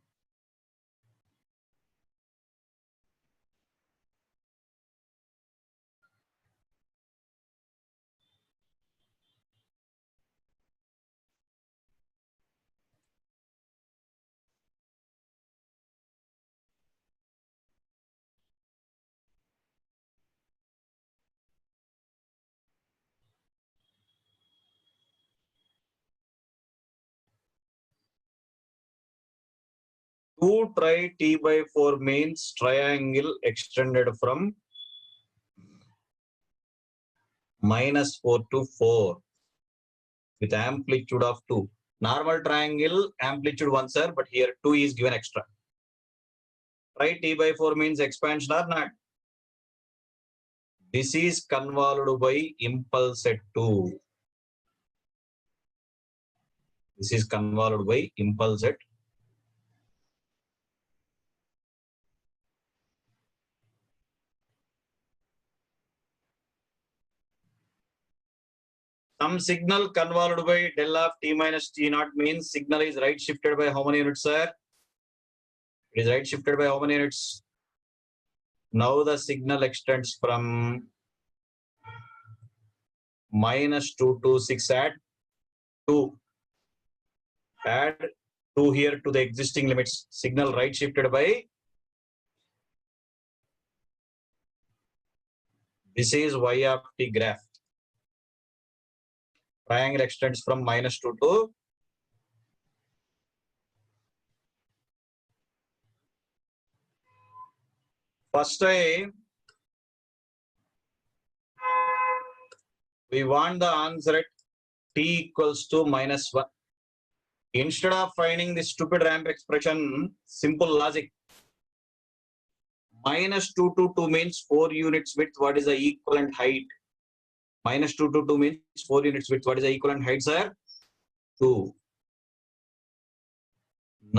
2 try t by 4 means triangle extended from -4 to 4 with amplitude of 2. Normal triangle amplitude 1, sir, but here 2 is given extra. Try t by 4 means expansion or not? This is convolved by impulse at 2. This is convolved by impulse at some signal convolved by del of t minus t naught means signal is right shifted by how many units, sir? It is right shifted by how many units? Now the signal extends from -2 to 6 at 2. Add 2 here to the existing limits. Signal right shifted by, this is y of t graph. Triangle extends from -2 to first time we want the answer at t equals to -1. Instead of finding this stupid ramp expression, simple logic. -2 to 2 means 4 units width. What is the equivalent height? -2 to 2 means 4 units width. What is the equivalent height, sir? 2.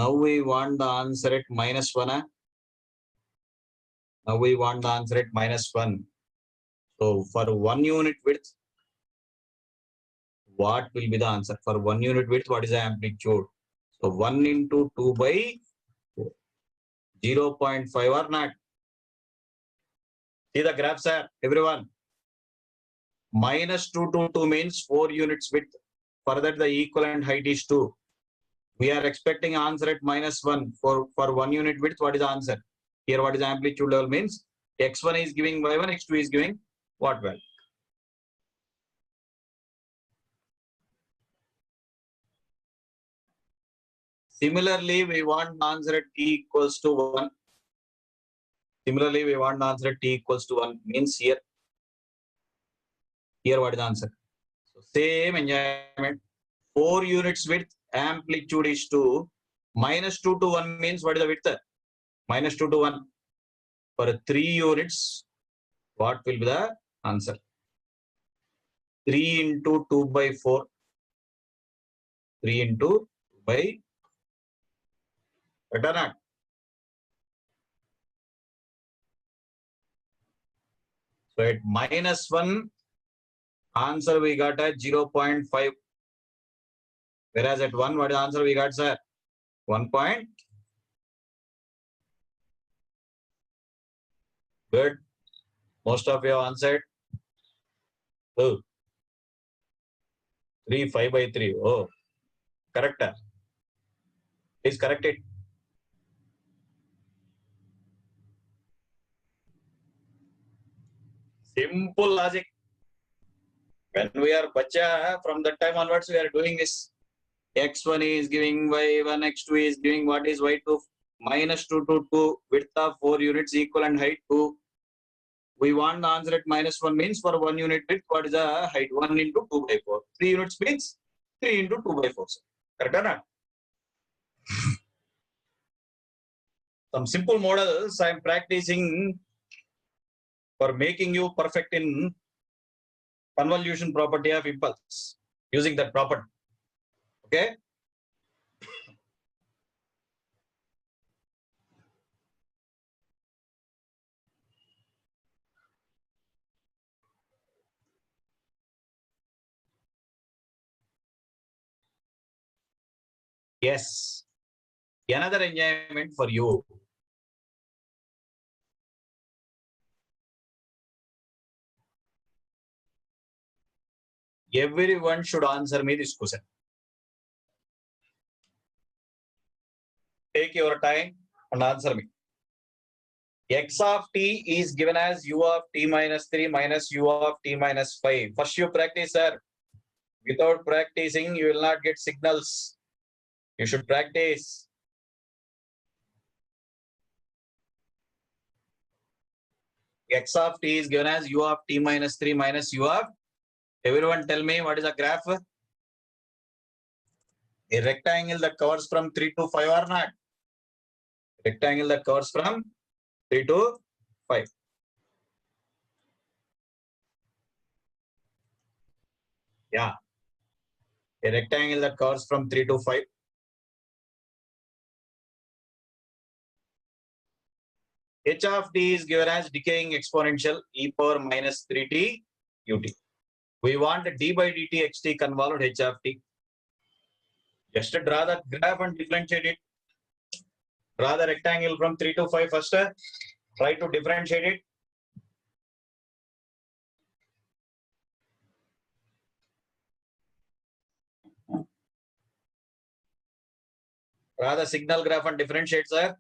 Now we want the answer at -1. Now we want the answer at -1. So for 1 unit width, what will be the answer? For 1 unit width, what is the amplitude? So 1 into 2 by 0.5 or not? See the graph, sir, everyone. -2 to 2 means 4 units width. For that, the equivalent height is 2. We are expecting answer at -1 for 1 unit width. What is the answer? Here, what is the amplitude level means? X1 is giving y1, X2 is giving what value? Similarly, we want the answer at t equals to 1. Similarly, we want the answer at t equals to 1 means here what is the answer? So same enjoyment. 4 units width, amplitude is 2. -2 to 1 means what is the width? -2 to 1. For 3 units, what will be the answer? 3 into 2 by 4. 3 into 2 by, right or not? So at -1, answer we got at 0.5. Whereas at 1, what is the answer we got, sir? 1 point. Good. Most of you have answered. Oh. 3, 5 by 3. Oh, correct. Please correct it. Simple logic. When we are bacha, from that time onwards, we are doing this. X1 is giving y1, X2 is giving what is y2. -2 to 2, width of 4 units, equal and height 2. We want the answer at -1 means for 1 unit width, what is the height? 1 into 2 by 4. 3 units means 3 into 2 by 4. Correct or not? Some simple models I am practicing for making you perfect in convolution property of impulse using that property. Okay. Yes. Another enjoyment for you. Everyone should answer me this question. Take your time and answer me. X of t is given as u of t minus 3 minus u of t minus 5. First you practice, sir. Without practicing, you will not get signals. You should practice. x of t is given as u of t minus 3 minus u of. Everyone tell me what is a graph? A rectangle that covers from 3 to 5 or not? Rectangle that covers from 3 to 5. Yeah. A rectangle that covers from 3 to 5. H of t is given as decaying exponential e power minus 3t ut. We want d by dt xt convolved h of t. Just draw the graph and differentiate it. Draw the rectangle from 3 to 5 first. Try to differentiate it. Draw the signal graph and differentiate, sir.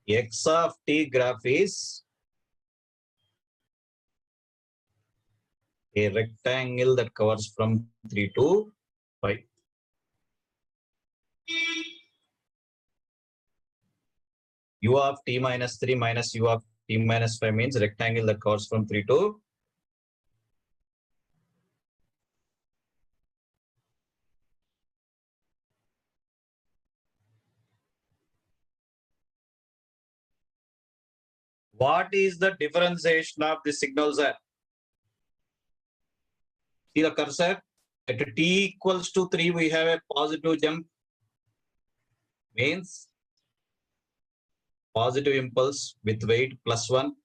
X of t graph is a rectangle that covers from 3 to 5. U of t minus 3 minus u of t minus 5 means rectangle that covers from 3 to. What is the differentiation of the signals, sir? See the cursor? At t equals to 3, we have a positive jump. Means positive impulse with weight plus 1.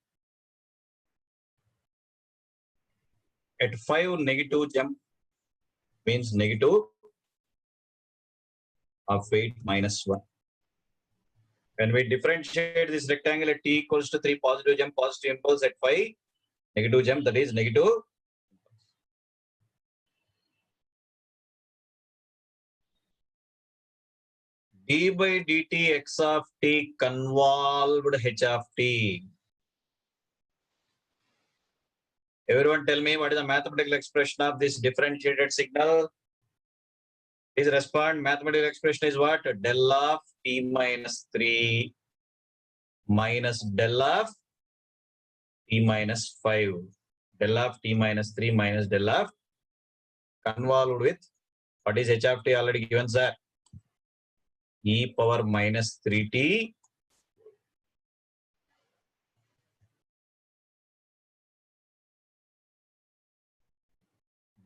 At 5, negative jump means negative of weight minus 1. When we differentiate this rectangle at t equals to 3, positive jump, positive impulse. At 5, negative jump, that is negative. D by dt x of t convolved h of t. Everyone tell me what is the mathematical expression of this differentiated signal? Please respond. Mathematical expression is what? Del of t minus 3 minus del of t minus 5. Del of t minus 3 minus del of convolved with what is h of t already given, sir? E power minus 3t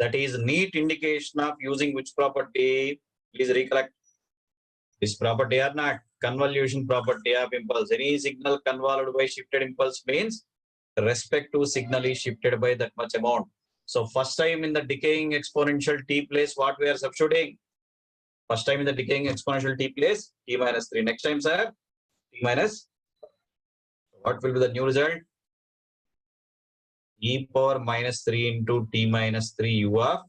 that is neat indication of using which property? Please recollect this property or not? Convolution property of impulse. Any signal convolved by shifted impulse means respective signal is shifted by that much amount. So first time in the decaying exponential t place, what we are substituting? First time in the decaying exponential t place, t minus 3. Next time, sir, t minus. What will be the new result? E power minus 3 into t minus 3 u of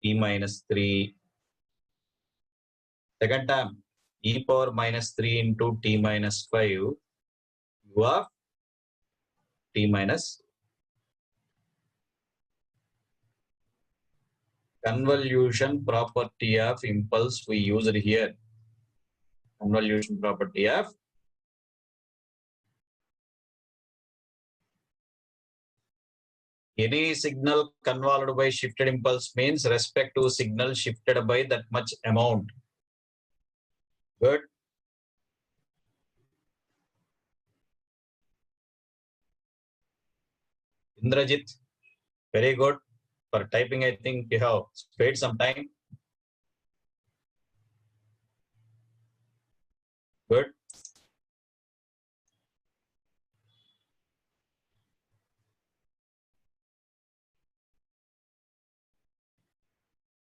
t minus 3. Second term, e power minus 3 into t minus 5 u of t minus. Convolution property of impulse we used here. Convolution property of any signal convolved by shifted impulse means respective signal shifted by that much amount. Good. Indrajit, very good. For typing, I think you have spared some time. Good.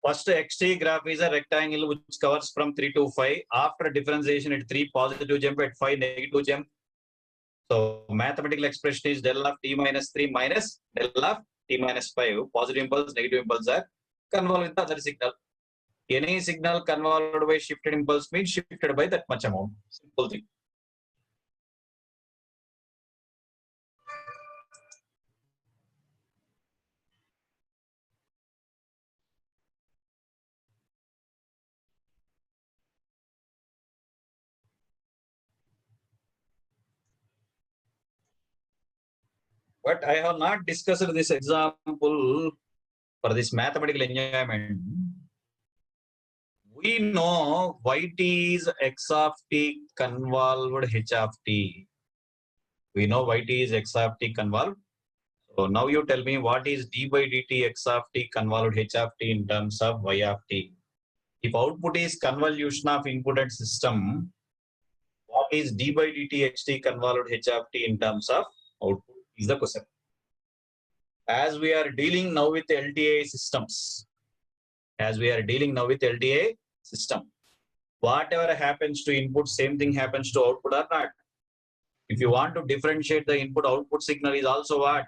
First xt graph is a rectangle which covers from 3 to 5. After differentiation at 3, positive jump, at 5, negative jump. So mathematical expression is del of t minus 3 minus del of t minus 5. Positive impulse, negative impulse are convolved with the other signal. Any signal convolved by shifted impulse means shifted by that much amount. Simple thing. But I have not discussed this example for this mathematical enjoyment. We know yt is x of t convolved h of t. We know yt is x of t convolved. So now you tell me what is d by dt x of t convolved h of t in terms of y of t. If output is convolution of input and system, what is d by dt xt convolved h of t in terms of output is the question. As we are dealing now with LTI systems, whatever happens to input, same thing happens to output or not. If you want to differentiate the input, output signal is also what?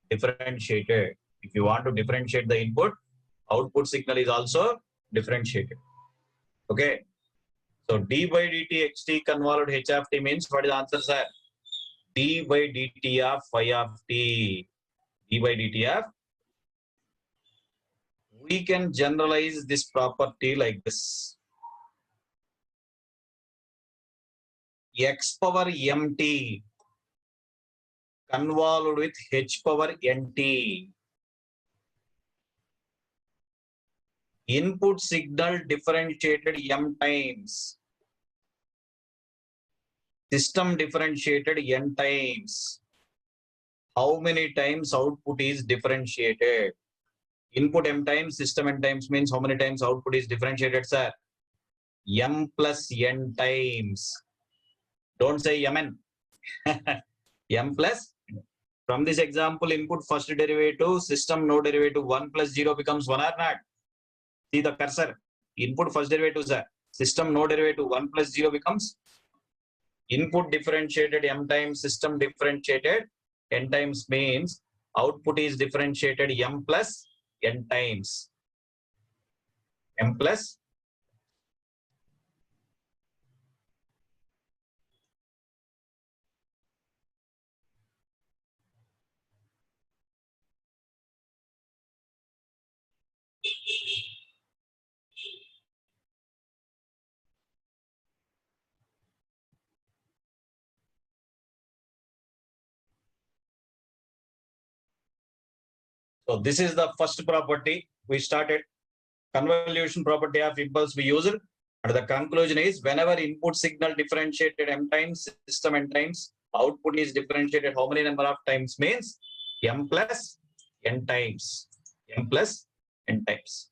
Differentiated. If you want to differentiate the input, output signal is also differentiated. Okay. So d by dt xt convolved h of t means what is the answer, sir? D by dt of phi of t. D by dt of. We can generalize this property like this. X power mt convolved with h power nt. Input signal differentiated m times. System differentiated n times. How many times output is differentiated? Input m times, system n times means how many times output is differentiated, sir? M plus n times. Don't say mn. M plus. From this example, input first derivative, system no derivative, 1 plus 0 becomes 1 or not? See the cursor. Input first derivative, sir. System no derivative, 1 plus 0 becomes input differentiated m times, system differentiated n times means output is differentiated m plus n times. M plus. So this is the first property we started. Convolution property of impulse we used. And the conclusion is whenever input signal differentiated m times, system n times, output is differentiated how many number of times means m plus n times. M plus n times.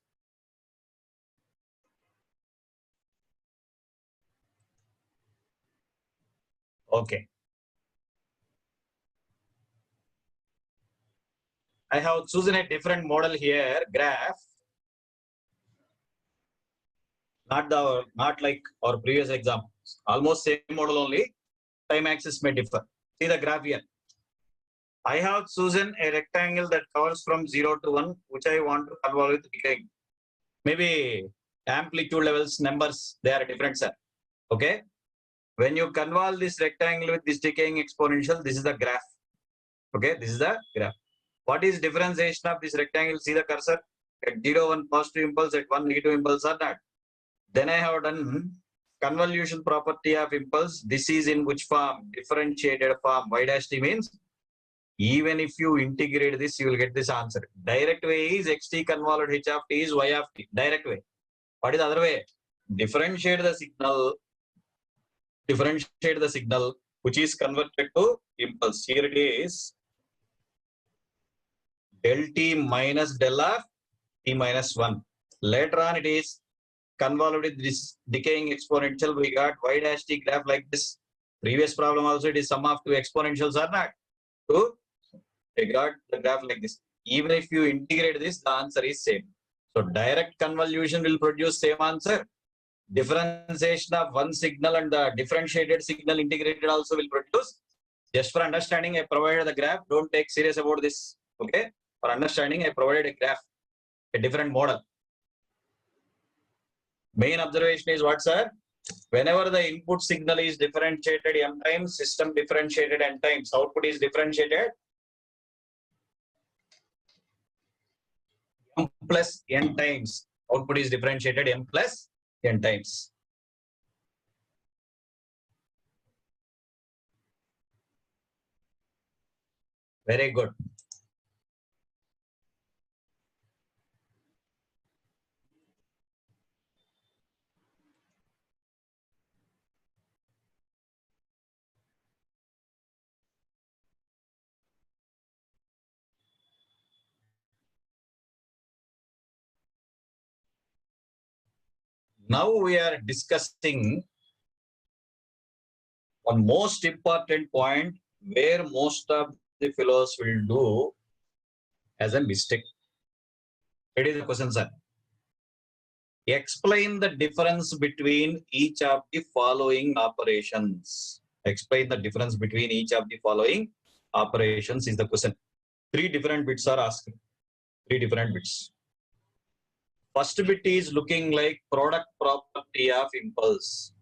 Okay. I have chosen a different model here, graph. Not like our previous examples. Almost same model only. Time axis may differ. See the graph here. I have chosen a rectangle that covers from 0 to 1, which I want to convolve with decaying. Maybe amplitude levels, numbers, they are different, sir. Okay. When you convolve this rectangle with this decaying exponential, this is the graph. Okay, this is the graph. What is differentiation of this rectangle? See the cursor. At 0, 1 positive impulse, at 1 negative impulse or not. Then I have done convolution property of impulse. This is in which form? Differentiated form. Y dash t means even if you integrate this, you will get this answer. Direct way is xt convolved h of t is y of t. Direct way. What is the other way? Differentiate the signal which is converted to impulse. Here it is del t minus del of t minus 1. Later on it is convolved with this decaying exponential. We got y dash t graph like this. Previous problem also it is sum of two exponentials or not. So we got the graph like this. Even if you integrate this, the answer is same. So direct convolution will produce same answer. Differentiation of one signal and the differentiated signal integrated also will produce. Just for understanding, I provided the graph. Don't take serious about this. Okay. For understanding, I provided a graph, a different model. Main observation is what, sir? Whenever the input signal is differentiated m times, system differentiated n times, output is differentiated m plus n times. Output is differentiated m plus n times. Very good. Now we are discussing one most important point where most of the fellows will do as a mistake. It is the question, sir. Explain the difference between each of the following operations. Explain the difference between each of the following operations is the question. 3 different bits are asked. 3 different bits. First bit is looking like product property of impulse.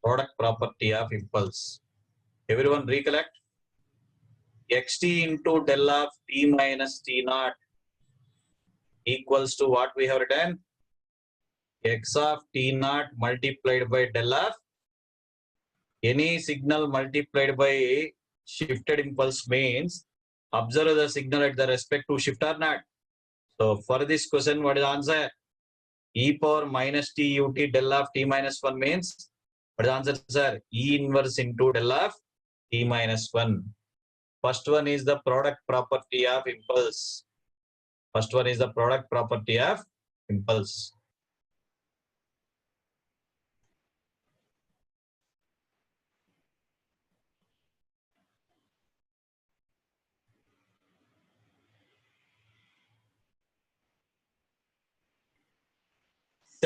Product property of impulse. Everyone recollect? Xt into del of t minus t naught equals to what we have written? X of t naught multiplied by del of any signal multiplied by shifted impulse means observe the signal at the respect to shift or not. So for this question, what is the answer? E power minus t ut del of t minus 1 means what is the answer, sir? E inverse into del of t minus 1. First one is the product property of impulse. First one is the product property of impulse.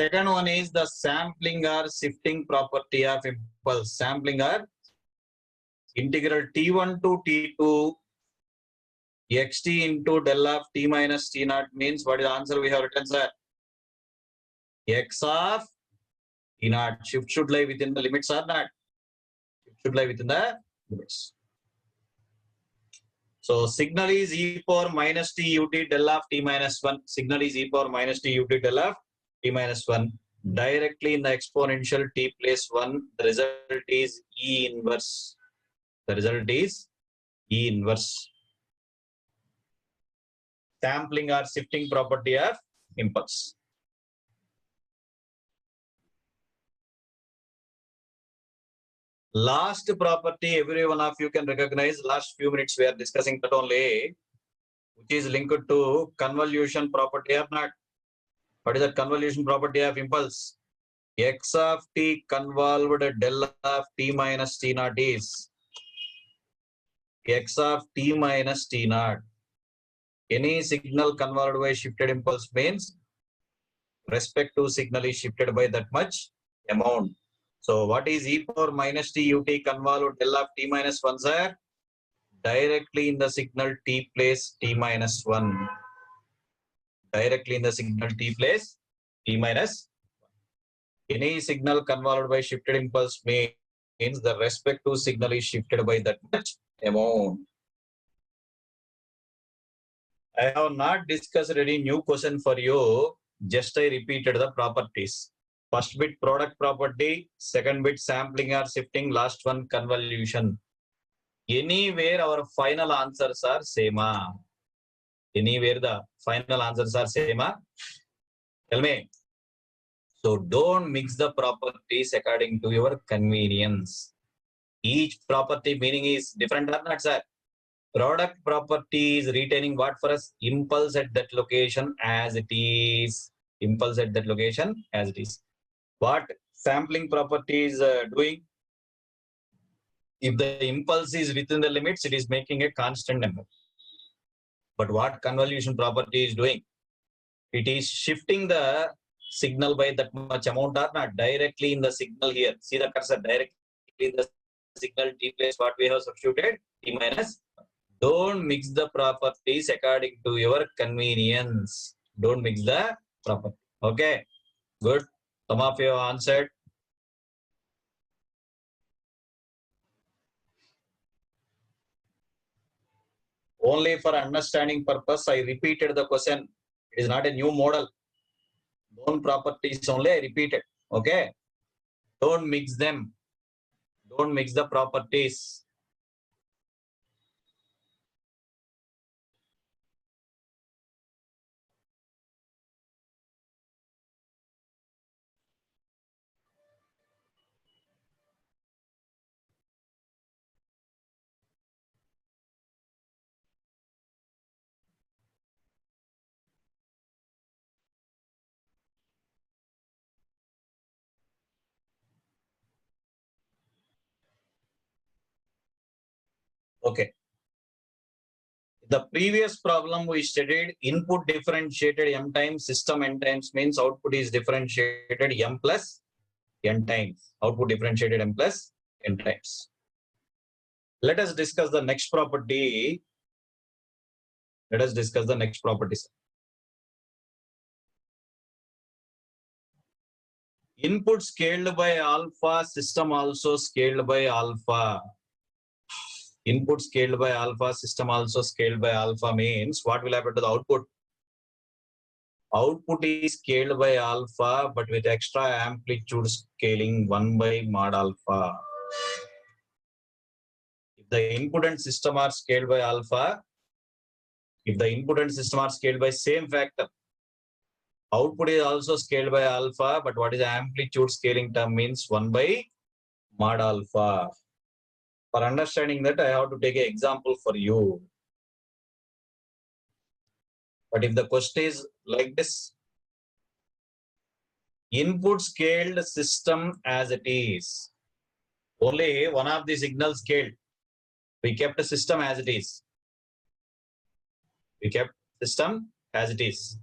Second one is the sampling or shifting property of impulse. Sampling or integral t1 to t2 xt into del of t minus t naught means what is the answer we have written, sir? X of t naught. Shift should lie within the limits or not? Shift should lie within the limits. So signal is e power minus t ut del of t minus 1. Signal is e power minus t ut del of t minus 1. Directly in the exponential t place 1, the result is E inverse. The result is E inverse. Sampling or shifting property of impulse. Last property, every one of you can recognize. Last few minutes we are discussing that only, which is linked to convolution property or not. What is the convolution property of impulse? X of t convolved del of t minus t naught is X of t minus t naught. Any signal convolved by shifted impulse means respective signal is shifted by that much amount. So what is e power minus t ut convolved del of t minus 1, sir? Directly in the signal t place t minus 1. Directly in the signal t place t minus 1. Any signal convolved by shifted impulse means the respective signal is shifted by that much amount. I have not discussed any new question for you. Just I repeated the properties. First bit product property, second bit sampling or shifting, last one convolution. Anywhere our final answers are same. Anywhere the final answers are same. Tell me. So don't mix the properties according to your convenience. Each property meaning is different or not, sir? Product property is retaining what for us? Impulse at that location as it is. Impulse at that location as it is. What sampling property is doing? If the impulse is within the limits, it is making a constant number. But what convolution property is doing? It is shifting the signal by that much amount or not directly in the signal here. See the cursor directly in the signal t place what we have substituted t minus. Don't mix the properties according to your convenience. Don't mix the property. Okay, good. Some of you have answered. Only for understanding purpose, I repeated the question. It is not a new model. Known properties only I repeated. Okay. Don't mix them. Don't mix the properties. Okay. The previous problem we studied input differentiated m times, system n times means output is differentiated m plus n times. Output differentiated m plus n times. Let us discuss the next property. Let us discuss the next properties. Input scaled by alpha, system also scaled by alpha. Input scaled by alpha, system also scaled by alpha means what will happen to the output? Output is scaled by alpha, but with extra amplitude scaling 1 by mod alpha. If the input and system are scaled by alpha, if the input and system are scaled by same factor, output is also scaled by alpha, but what is the amplitude scaling term means 1 by mod alpha. For understanding that, I have to take an example for you. But if the question is like this, input scaled system as it is, only one of the signals scaled. We kept the system as it is. We kept system as it is.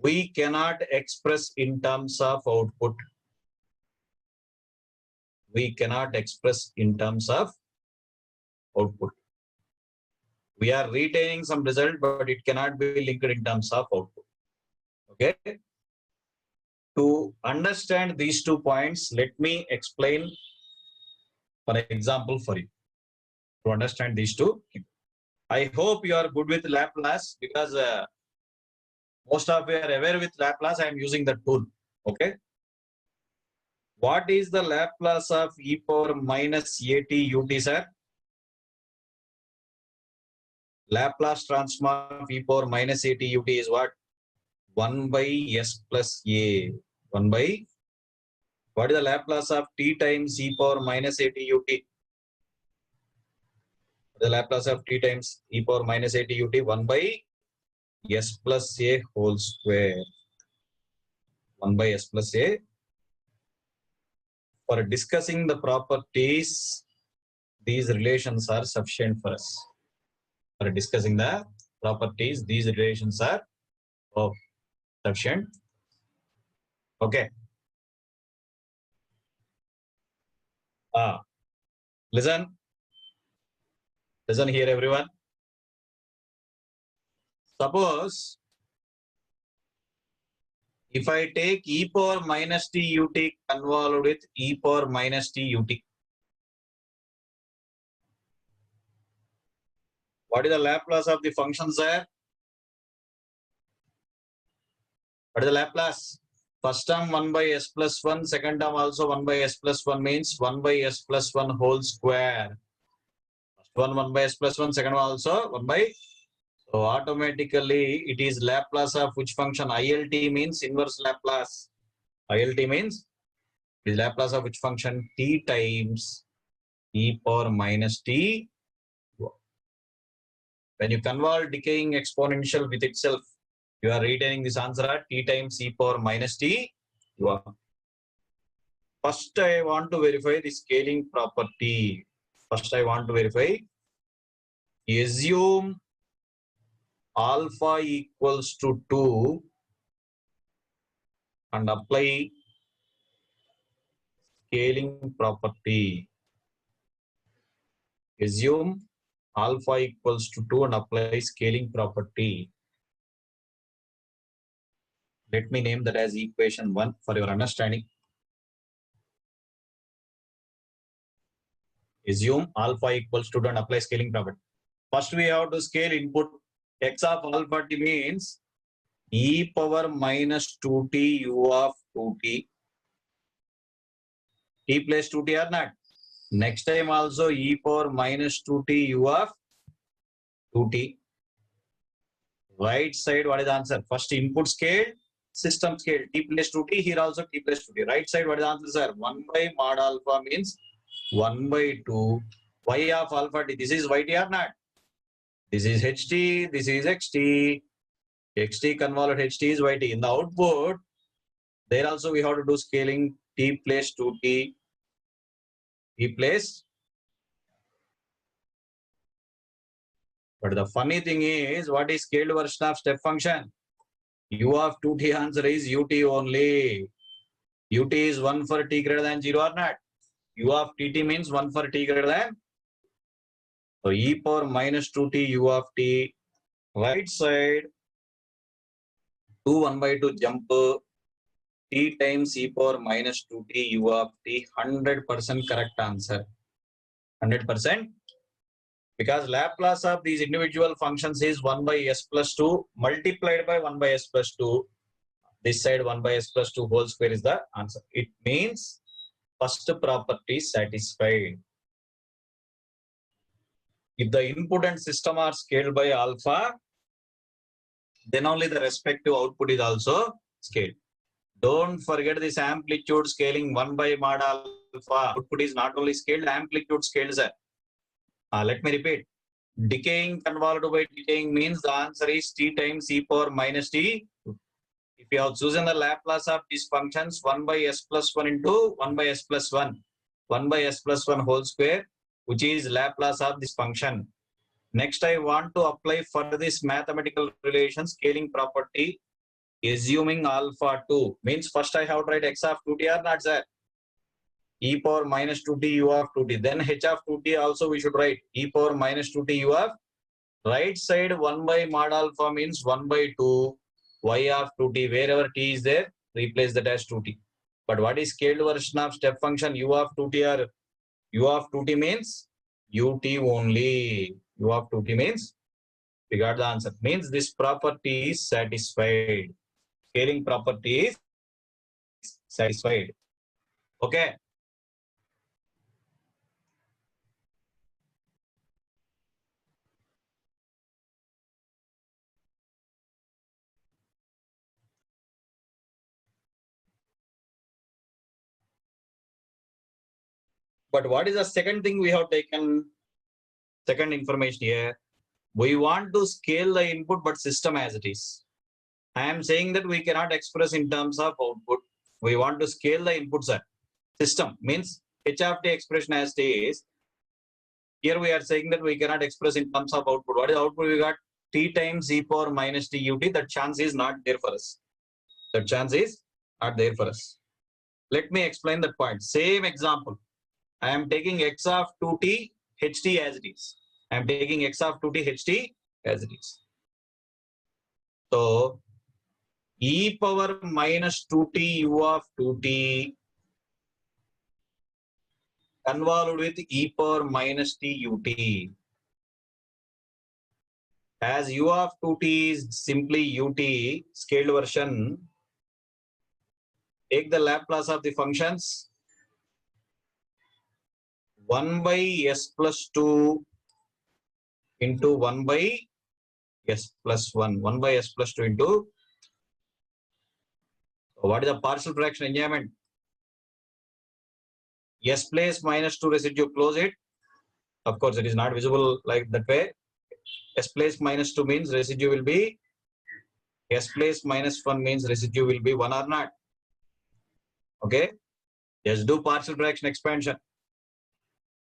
We cannot express in terms of output. We cannot express in terms of output. We are retaining some result, but it cannot be linked in terms of output. Okay. To understand these 2 points, let me explain for example for you. To understand these two, I hope you are good with Laplace because most of you are aware with Laplace. I am using the tool. Okay. What is the Laplace of e power minus at ut, sir? Laplace transform of e power minus at ut is what? 1 by s plus a. 1 by, what is the Laplace of t times e power minus at ut? The Laplace of t times e power minus at ut 1 by s plus a whole square. 1 by s plus a. For discussing the properties, these relations are sufficient for us. For discussing the properties, these relations are sufficient. Okay. Listen here, everyone. Suppose if I take e power minus t ut convolved with e power minus t ut, what is the Laplace of the function, sir? What is the Laplace? First term 1 by s plus 1, second term also 1 by s plus 1 means 1 by s plus 1 whole square. First one 1 by s plus 1, second one also 1 by. So automatically it is Laplace of which function? ILT means inverse Laplace. ILT means it is Laplace of which function? T times e power minus t. When you convolve decaying exponential with itself, you are retaining this answer at t times e power minus t. First, I want to verify the scaling property. First, I want to verify. Assume alpha equals to 2 and apply scaling property. Assume alpha equals to 2 and apply scaling property. Let me name that as equation 1 for your understanding. Assume alpha equals to 2 and apply scaling property. First, we have to scale input. X of alpha t means e power minus 2t u of 2t. T plus 2t or not. Next time also e power minus 2t u of 2t. Right side, what is the answer? First input scale, system scale. T plus 2t, here also t plus 2t. Right side, what is the answer, sir? 1 by mod alpha means 1 by 2. Y of alpha t. This is yt or not? This is ht, this is xt. xt convolute ht is yt. In the output, there also we have to do scaling t plus 2t. T plus. But the funny thing is, what is scaled version of step function? U of 2t answer is ut only. Ut is 1 for t greater than 0 or not? U of tt means 1 for t greater than. So e power minus 2t u of t. Right side, 2 1 by 2 jump t times e power minus 2t u of t. 100% correct answer. 100%. Because Laplace of these individual functions is 1 by s plus 2 multiplied by 1 by s plus 2. This side 1 by s plus 2 whole square is the answer. It means first property satisfied. If the input and system are scaled by alpha, then only the respective output is also scaled. Don't forget this amplitude scaling 1 by mod alpha. Output is not only scaled, amplitude scaled, sir. Let me repeat. Decaying convoluted by decaying means the answer is t times e power minus t. If you have chosen the Laplace of these functions, 1 by s plus 1 into 1 by s plus 1. 1 by s plus 1 whole square, which is Laplace of this function. Next, I want to apply for this mathematical relation scaling property, assuming alpha 2. Means first I have to write x of 2t or not, sir? E power minus 2t u of 2t. Then h of 2t also we should write e power minus 2t u of. Right side 1 by mod alpha means 1 by 2 y of 2t. Wherever t is there, replace that as 2t. But what is scaled version of step function u of 2t or u of 2t means ut only. U of 2t means we got the answer. Means this property is satisfied. Scaling property is satisfied. Okay. But what is the second thing we have taken? Second information here. We want to scale the input but system as it is. I am saying that we cannot express in terms of output. We want to scale the inputs at system means h of t expression as t is. Here we are saying that we cannot express in terms of output. What is the output? We got t times e power minus t ut. That chance is not there for us. That chance is not there for us. Let me explain that point. Same example. I am taking x of 2t ht as it is. I am taking x of 2t ht as it is. So e power minus 2t u of 2t convolved with e power minus t ut. As u of 2t is simply ut, scaled version, take the Laplace of the functions 1 by s plus 2 into 1 by s plus 1. 1 by s plus 2 into. So what is the partial fraction enjoyment? S place minus 2 residue, close it. Of course, it is not visible like that way. S place minus 2 means residue will be. S place minus 1 means residue will be 1 or not. Okay. Just do partial fraction expansion.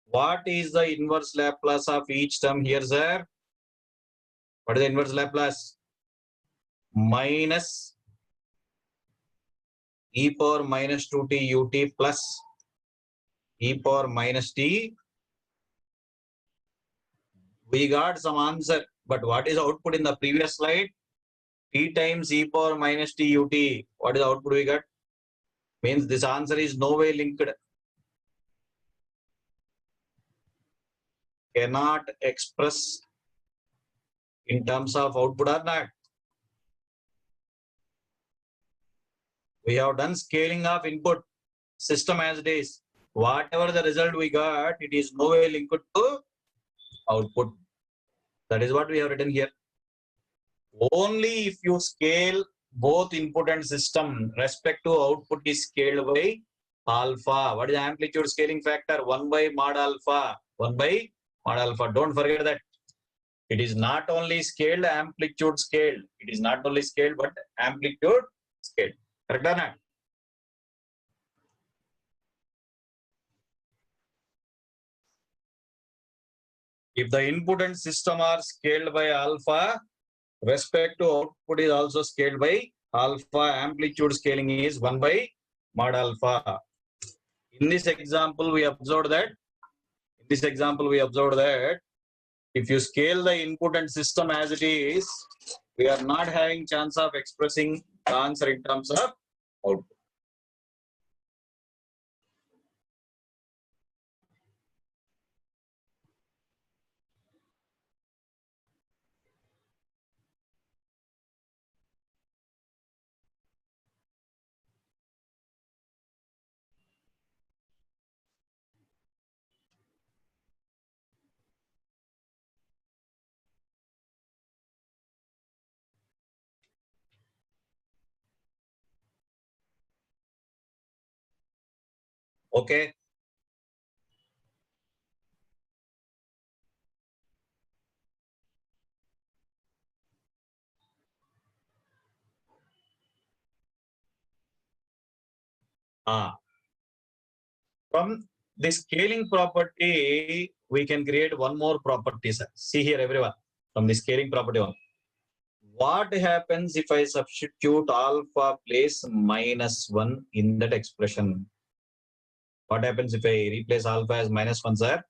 What is the inverse Laplace of each term here, sir? What is the inverse Laplace? Minus e power minus 2t ut plus e power minus t. We got some answer, but what is output in the previous slide? T times e power minus t ut. What is the output we got? Means this answer is no way linked. Cannot express in terms of output or not. We have done scaling of input system as it is. Whatever the result we got, it is no way linked to output. That is what we have written here. Only if you scale both input and system, respect to output is scaled by alpha. What is the amplitude scaling factor? 1 by mod alpha. 1 by mod alpha. Don't forget that. It is not only scaled, amplitude scaled. It is not only scaled, but amplitude scaled. Correct or not? If the input and system are scaled by alpha, respect to output is also scaled by alpha. Amplitude scaling is 1 by mod alpha. In this example, we observed that. If you scale the input and system as it is, we are not having chance of expressing the answer in terms of output. Okay. From the scaling property, we can create one more property, sir. See here, everyone. From the scaling property one. What happens if I substitute alpha place minus 1 in that expression? What happens if I replace alpha as minus 1, sir?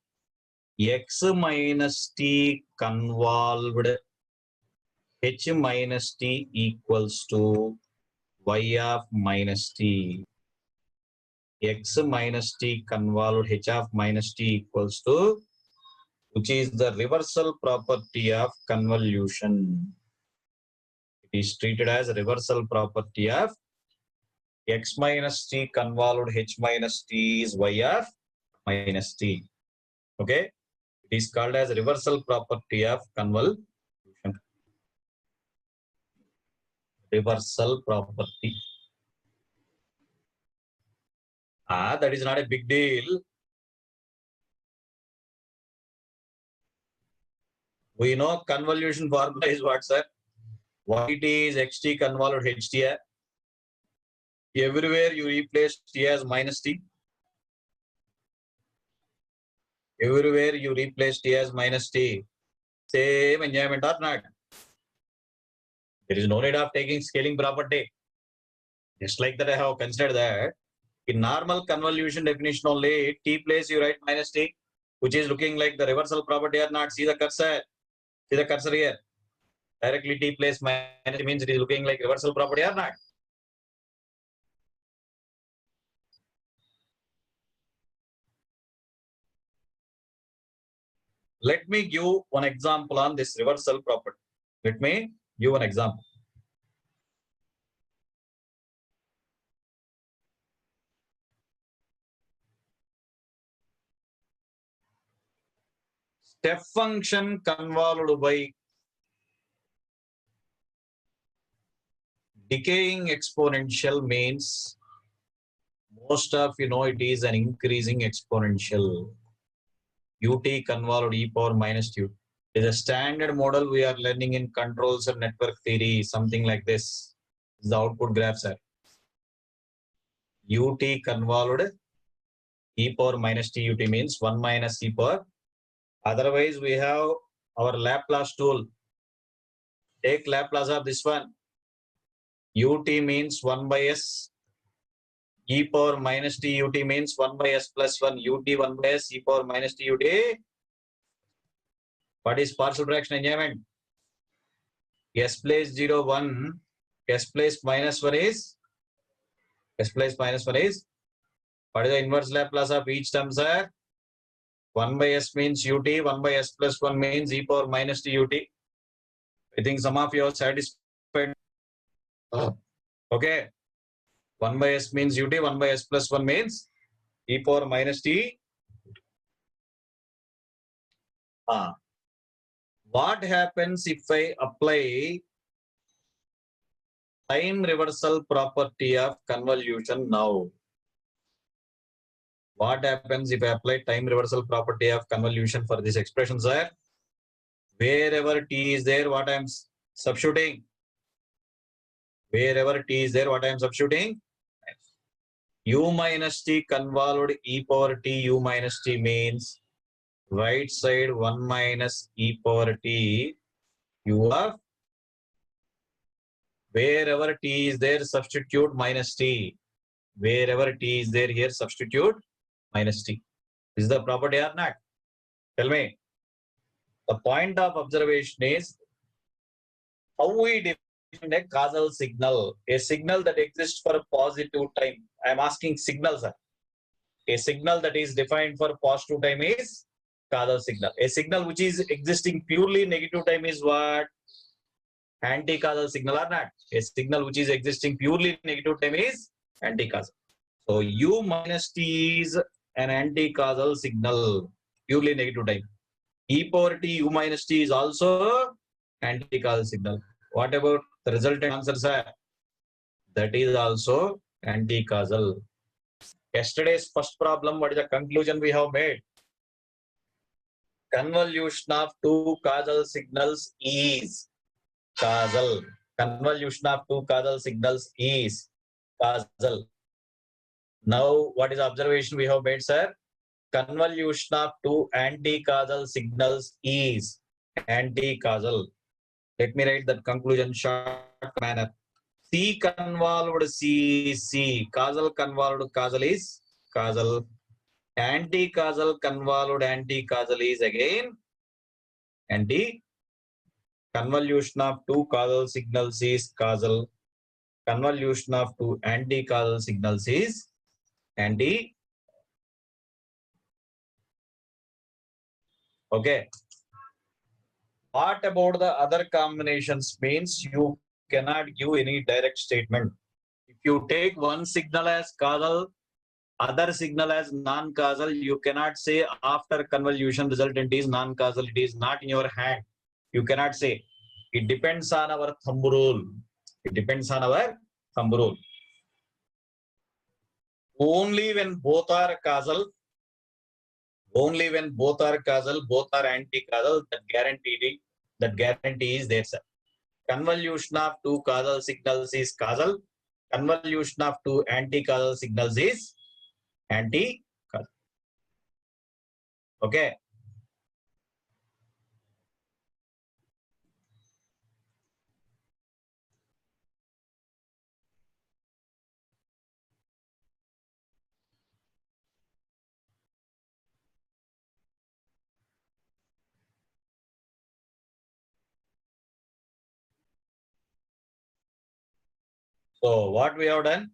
X minus t convolved h minus t equals to y of minus t. X minus t convolved h of minus t equals to, which is the reversal property of convolution. It is treated as a reversal property of x minus t convolved h minus t is y of minus t. Okay, it is called as a reversal property of convolution. Reversal property. That is not a big deal. We know convolution formula is what, sir? Yt is xt convolved ht. Everywhere you replace t as minus t. Everywhere you replace t as minus t. Same enjoyment or not? There is no need of taking scaling property. Just like that, I have considered that in normal convolution definition only, t place you write minus t, which is looking like the reversal property or not. See the cursor. See the cursor here. Directly t place minus t means it is looking like reversal property or not. Let me give one example on this reversal property. Let me give an example. Step function convolved by decaying exponential means most of you know it is an increasing exponential. Ut convolved e power minus t. It is a standard model we are learning in controls and network theory, something like this. This is the output graph, sir. Ut convolved e power minus t ut means 1 minus e power. Otherwise, we have our Laplace tool. Take Laplace of this one. Ut means 1 by s. E power minus t ut means 1 by s plus 1. Ut 1 by s e power minus t ut. What is partial fraction enjoyment? S place 0, 1. S place minus 1 is? S place minus 1 is? What is the inverse Laplace of each term, sir? 1 by s means ut, 1 by s plus 1 means e power minus t ut. I think some of you are satisfied. Okay. 1 by s means ut, 1 by s plus 1 means e power minus t. What happens if I apply time reversal property of convolution now? What happens if I apply time reversal property of convolution for this expression, sir? Wherever t is there, what I am substituting? Wherever t is there, what I am substituting? U minus t convolved e power t u minus t means right side 1 minus e power t u of wherever t is there, substitute minus t. Wherever t is there, here substitute minus t. Is the property or not? Tell me. The point of observation is how we define a causal signal. A signal that exists for a positive time. I am asking signals. A signal that is defined for positive time is causal signal. A signal which is existing purely negative time is what? Anti-causal signal or not? A signal which is existing purely negative time is anti-causal. So U minus T is an anti-causal signal, purely negative time. E power T U minus T is also anti-causal signal. What about the resultant answer, sir? That is also anti-causal. Yesterday's first problem, what is the conclusion we have made? Convolution of two causal signals is causal. Convolution of two causal signals is causal. Now, what is the observation we have made, sir? Convolution of two anti-causal signals is anti-causal. Let me write that conclusion short manner. C convolved C is C. Causal convolved causal is causal. Anti-causal convolved anti-causal is again anti. Convolution of two causal signals is causal. Convolution of two anti-causal signals is anti. Okay. What about the other combinations means you cannot give any direct statement. If you take one signal as causal, other signal as non-causal, you cannot say after convolution resultant is non-causal. It is not in your hand. You cannot say. It depends on our thumb rule. It depends on our thumb rule. Only when both are causal, both are anti-causal, that guarantee is there, sir. Convolution of two causal signals is causal. Convolution of two anti-causal signals is anti-causal. Okay. So what we have done?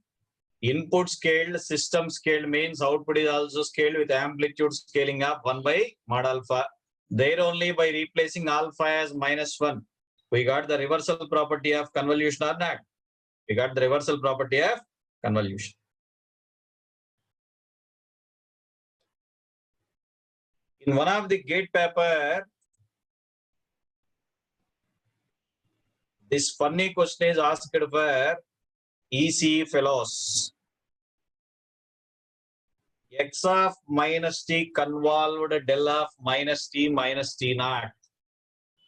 Input scaled, system scaled means output is also scaled with amplitude scaling up 1 by mod alpha. There only by replacing alpha as -1, we got the reversal property of convolution or not? We got the reversal property of convolution. In one of the gate paper, this funny question is asked for EC fellows. X of minus t convolved del of minus t naught.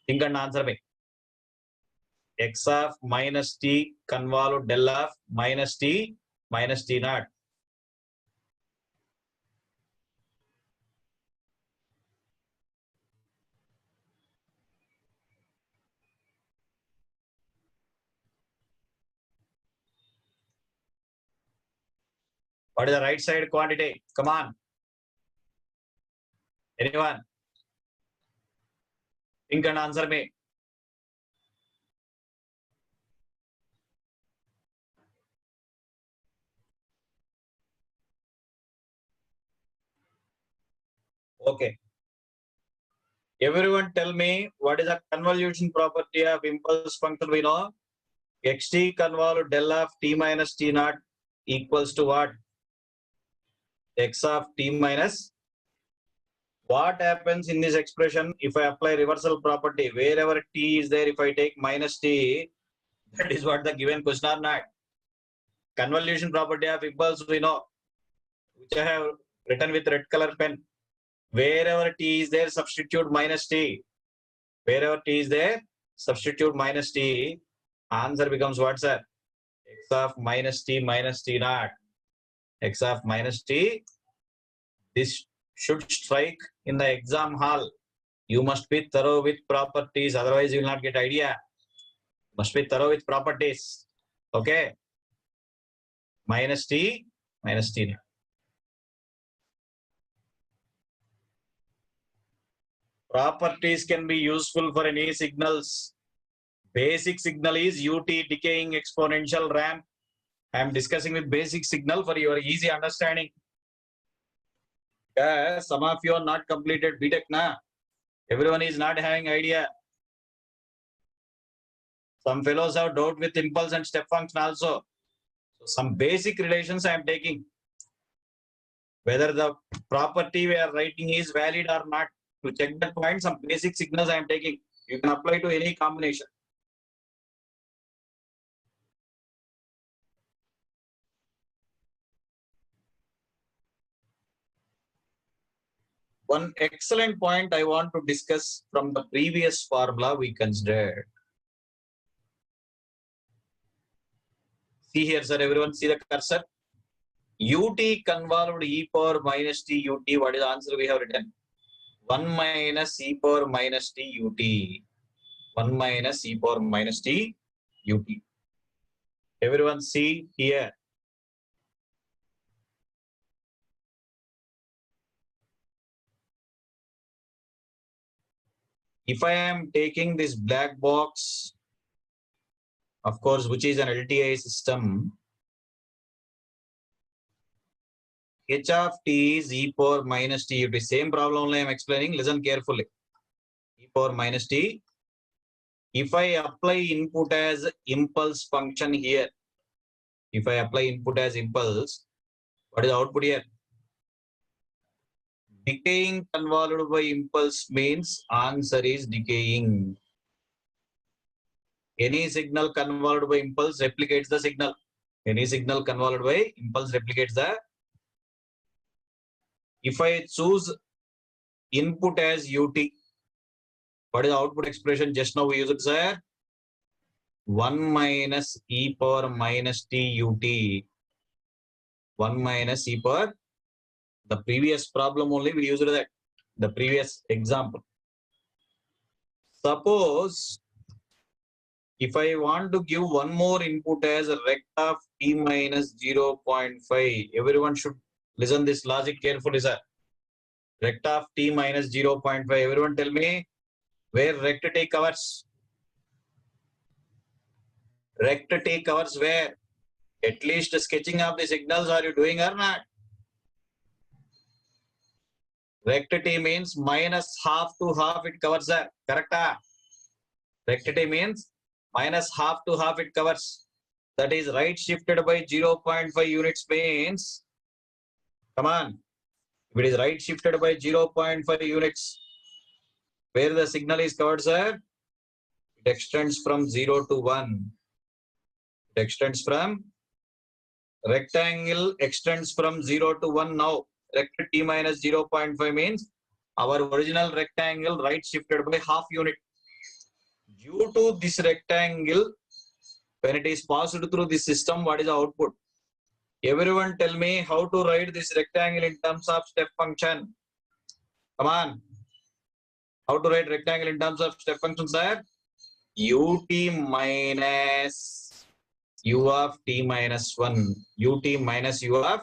Think and answer me. X of minus t convolved del of minus t naught. What is the right side quantity? Come on. Anyone? Think and answer me. Okay. Everyone tell me what is the convolution property of impulse function we know? Xt convolve del of t minus t naught equals to what? X of t minus. What happens in this expression if I apply reversal property? Wherever t is there, if I take minus t, that is what the given question or not. Convolution property of impulse we know, which I have written with red color pen. Wherever t is there, substitute minus t. Wherever t is there, substitute minus t. Answer becomes what, sir? X of minus t naught. X of minus t. This should strike in the exam hall. You must be thorough with properties, otherwise you will not get idea. Must be thorough with properties. Okay. Minus t naught. Properties can be useful for any signals. Basic signal is UT, decaying exponential ramp. I am discussing with basic signal for your easy understanding. Some of you are not completed BTech na. Everyone is not having idea. Some fellows have doubt with impulse and step function also. So some basic relations I am taking. Whether the property we are writing is valid or not. To check that point, some basic signals I am taking. You can apply to any combination. One excellent point I want to discuss from the previous formula we considered. See here, sir, everyone see the cursor. Ut convolved e power minus t ut. What is the answer we have written? 1 minus e power minus t ut. 1 minus e power minus t ut. Everyone see here. If I am taking this black box, of course, which is an LTI system, h of t is e power minus t ut. Same problem only I am explaining. Listen carefully. E power minus t. If I apply input as impulse function here, if I apply input as impulse, what is the output here? Decaying convolved by impulse means answer is decaying. Any signal convolved by impulse replicates the signal. Any signal convolved by impulse replicates the. If I choose input as ut, what is the output expression? Just now we used, sir. 1 minus e power minus t ut. 1 minus e power. The previous problem only we used that. The previous example. Suppose if I want to give one more input as a rect of t minus 0.5, everyone should listen this logic carefully, sir. Rect of t minus 0.5. Everyone tell me where rect t covers. Rect t covers where? At least sketching of the signals are you doing or not? Rect t means minus half to half it covers, sir. Correct? Rect t means minus half to half it covers. That is right shifted by 0.5 units means, come on, if it is right shifted by 0.5 units, where the signal is covered, sir, it extends from 0 to 1. It extends from, rectangle extends from 0 to 1 now. Rect t minus 0.5 means our original rectangle right shifted by half unit. Due to this rectangle, when it is passed through the system, what is the output? Everyone tell me how to write this rectangle in terms of step function. Come on. How to write rectangle in terms of step function, sir? ut minus u of t minus 1. ut minus u of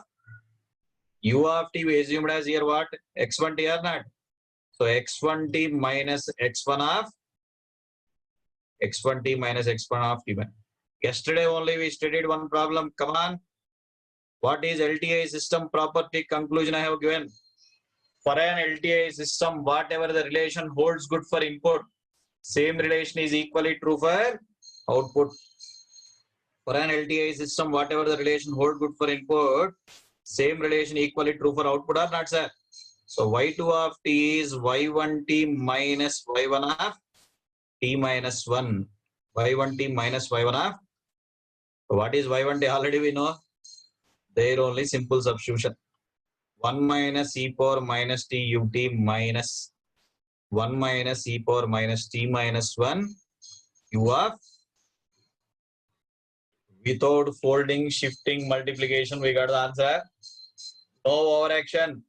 U of t we assumed as here what? X1 t or not? So x1 t minus x1 of x1 t minus x1 of t1. Yesterday only we studied one problem. Come on. What is LTI system property conclusion I have given? For an LTI system, whatever the relation holds good for input, same relation is equally true for output. For an LTI system, whatever the relation holds good for input, same relation equally true for output or not, sir? So y2 of t is y1t minus y1 of t minus 1. y1t minus y1 of. What is y1t? Already we know. There only simple substitution. 1 minus e power minus t ut minus 1 minus e power minus t minus 1 u of, without folding, shifting, multiplication, we got the answer. No overaction.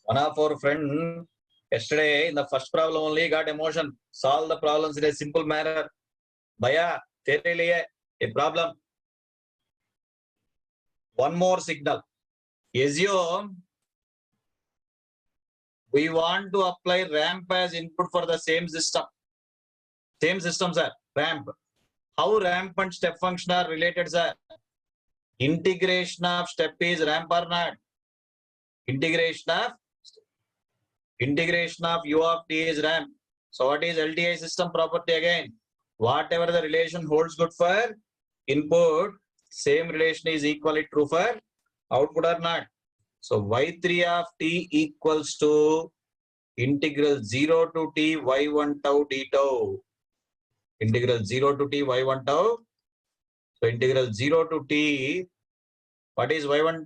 One of our friend yesterday in the first problem only got emotion. Solve the problems in a simple manner. Bhaiya, tere liye a problem. One more signal. Assume we want to apply ramp as input for the same system. Same system, sir. Ramp. How ramp and step function are related, sir? Integration of step is ramp or not? Integration of u of t is ramp. So what is LTI system property again? Whatever the relation holds good for input, same relation is equally true for output or not? So y3 of t equals to integral 0 to t y1 tau d tau. Integral 0 to t y1 tau. So integral 0 to t, what is y1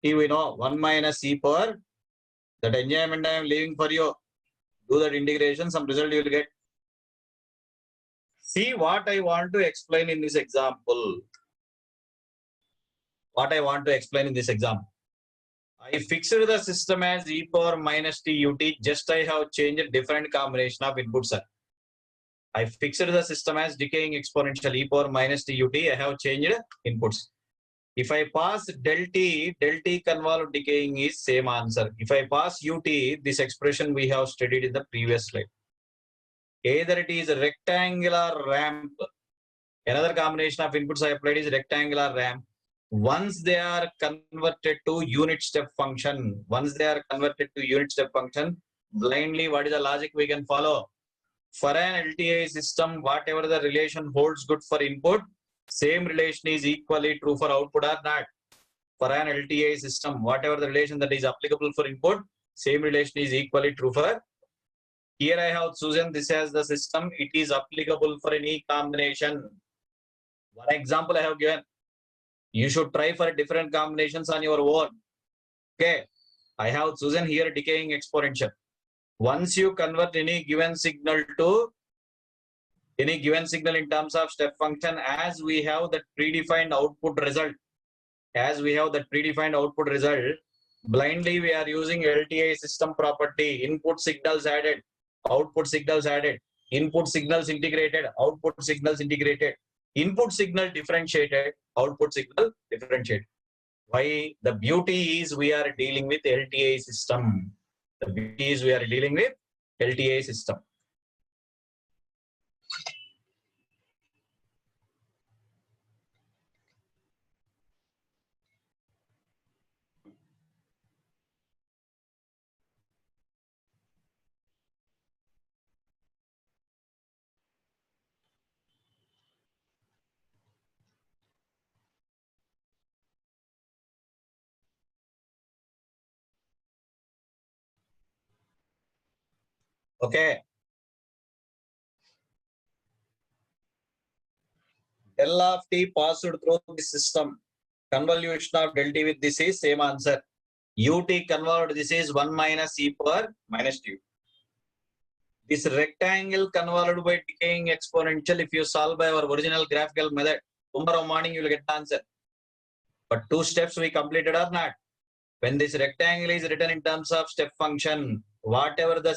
t? We know 1 minus e power. That enjoyment I am leaving for you. Do that integration, some result you will get. See what I want to explain in this example. What I want to explain in this example. I fixed the system as e power minus t ut. Just I have changed a different combination of inputs. I fixed the system as decaying exponential e power minus t ut. I have changed inputs. If I pass del t convolved decaying is same answer. If I pass ut, this expression we have studied in the previous slide. Either it is a rectangular ramp. Another combination of inputs I applied is rectangular ramp. Once they are converted to unit step function, blindly, what is the logic we can follow? For an LTI system, whatever the relation holds good for input, same relation is equally true for output or not? For an LTI system, whatever the relation that is applicable for input, same relation is equally true for. Here I have chosen this as the system. It is applicable for any combination. One example I have given. You should try for different combinations on your own. Okay. I have chosen here decaying exponential. Once you convert any given signal in terms of step function, as we have that predefined output result, blindly we are using LTI system property. Input signals added, output signals added, input signals integrated, output signals integrated, input signal differentiated, output signal differentiated. Why? The beauty is we are dealing with LTI system. Okay. Del of t passed through the system. Convolution of del t with this is same answer. Ut convolved, this is 1 minus e power minus t. This rectangle convolved by decaying exponential, if you solve by our original graphical method, tomorrow morning you will get the answer. But 2 steps we completed or not? When this rectangle is written in terms of step function, whatever the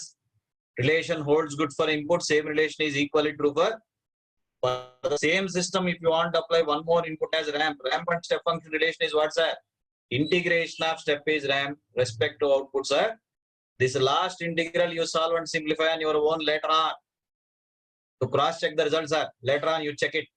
relation holds good for input, same relation is equally true for the same system. If you want to apply one more input as ramp and step function relation is what, sir? Integration of step is RAM respect to output, sir. This last integral you solve and simplify on your own later on. To cross check the results, sir. Later on you check it.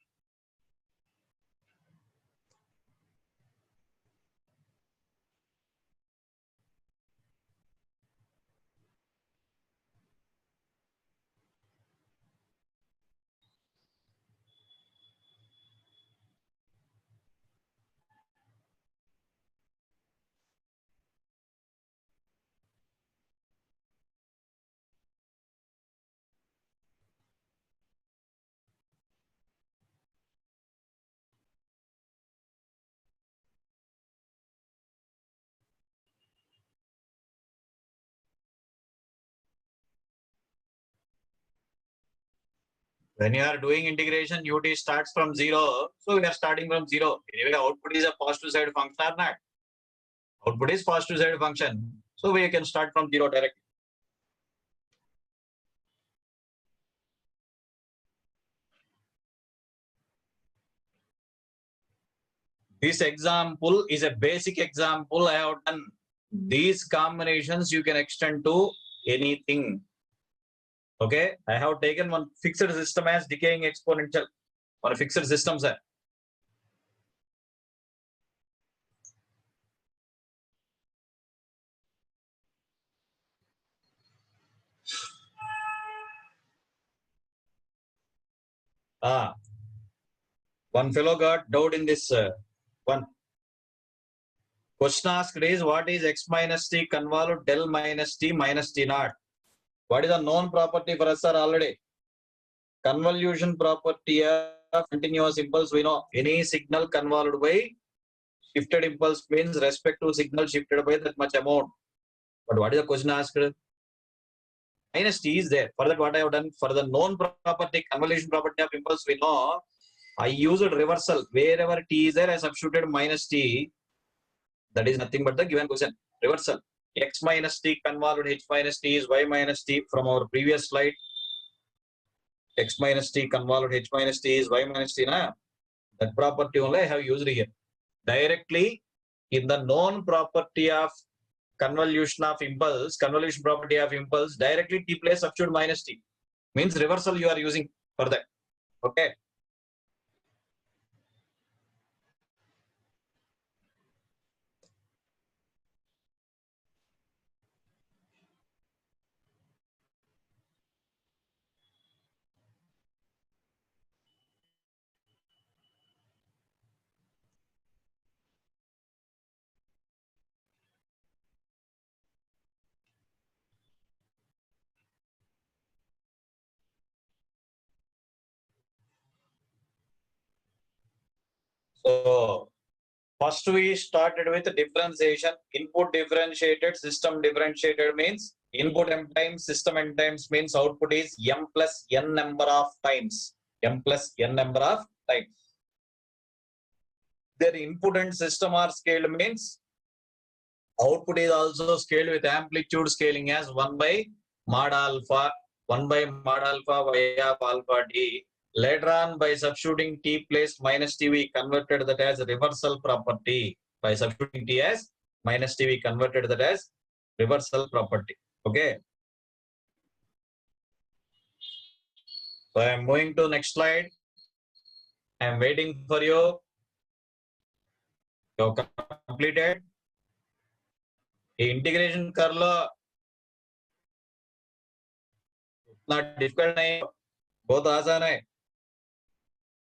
When you are doing integration, UT starts from 0. So we are starting from 0. Anyway, output is a positive side function or not? Output is positive side function. So we can start from 0 directly. This example is a basic example I have done. These combinations you can extend to anything. Okay, I have taken one fixed system as decaying exponential. One fixed system, sir. One fellow got doubt in this one. Question asked is what is x minus t convolute del minus t naught? What is a known property for us, sir, already? Convolution property of continuous impulse, we know any signal convolved by shifted impulse means respect to signal shifted by that much amount. But what is the question asked? Minus t is there. For that, what I have done for the known property, convolution property of impulse, we know I used reversal. Wherever t is there, I substituted minus t. That is nothing but the given question. Reversal. X minus t convolved h minus t is y minus t from our previous slide. X minus t convolved h minus t is y minus t. Na? That property only I have used here. Directly in the known property of convolution of impulse, convolution property of impulse, directly t place substitute minus t. Means reversal you are using for that. Okay. So first we started with differentiation. Input differentiated, system differentiated means input m times, system n times means output is m plus n number of times. M plus n number of times. Their input and system are scaled means output is also scaled with amplitude scaling as 1 by mod alpha, 1 by mod alpha y of alpha d. Later on, by substituting t place minus t, we converted that as reversal property. By substituting t as minus t, we converted that as reversal property. Okay. So I am moving to next slide. I am waiting for you. You completed. Integration कर लो. Not difficult नहीं. बहुत आसान है.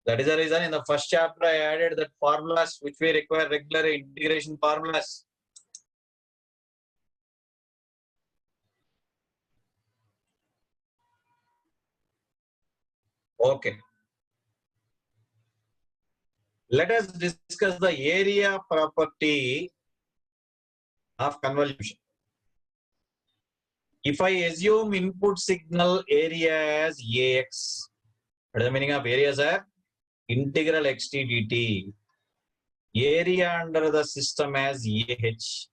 That is the reason in the first chapter I added that formulas which we require regular integration formulas. Okay. Let us discuss the area property of convolution. If I assume input signal area as AX, what is the meaning of area, sir? Integral xt dt. Area under the system as AH.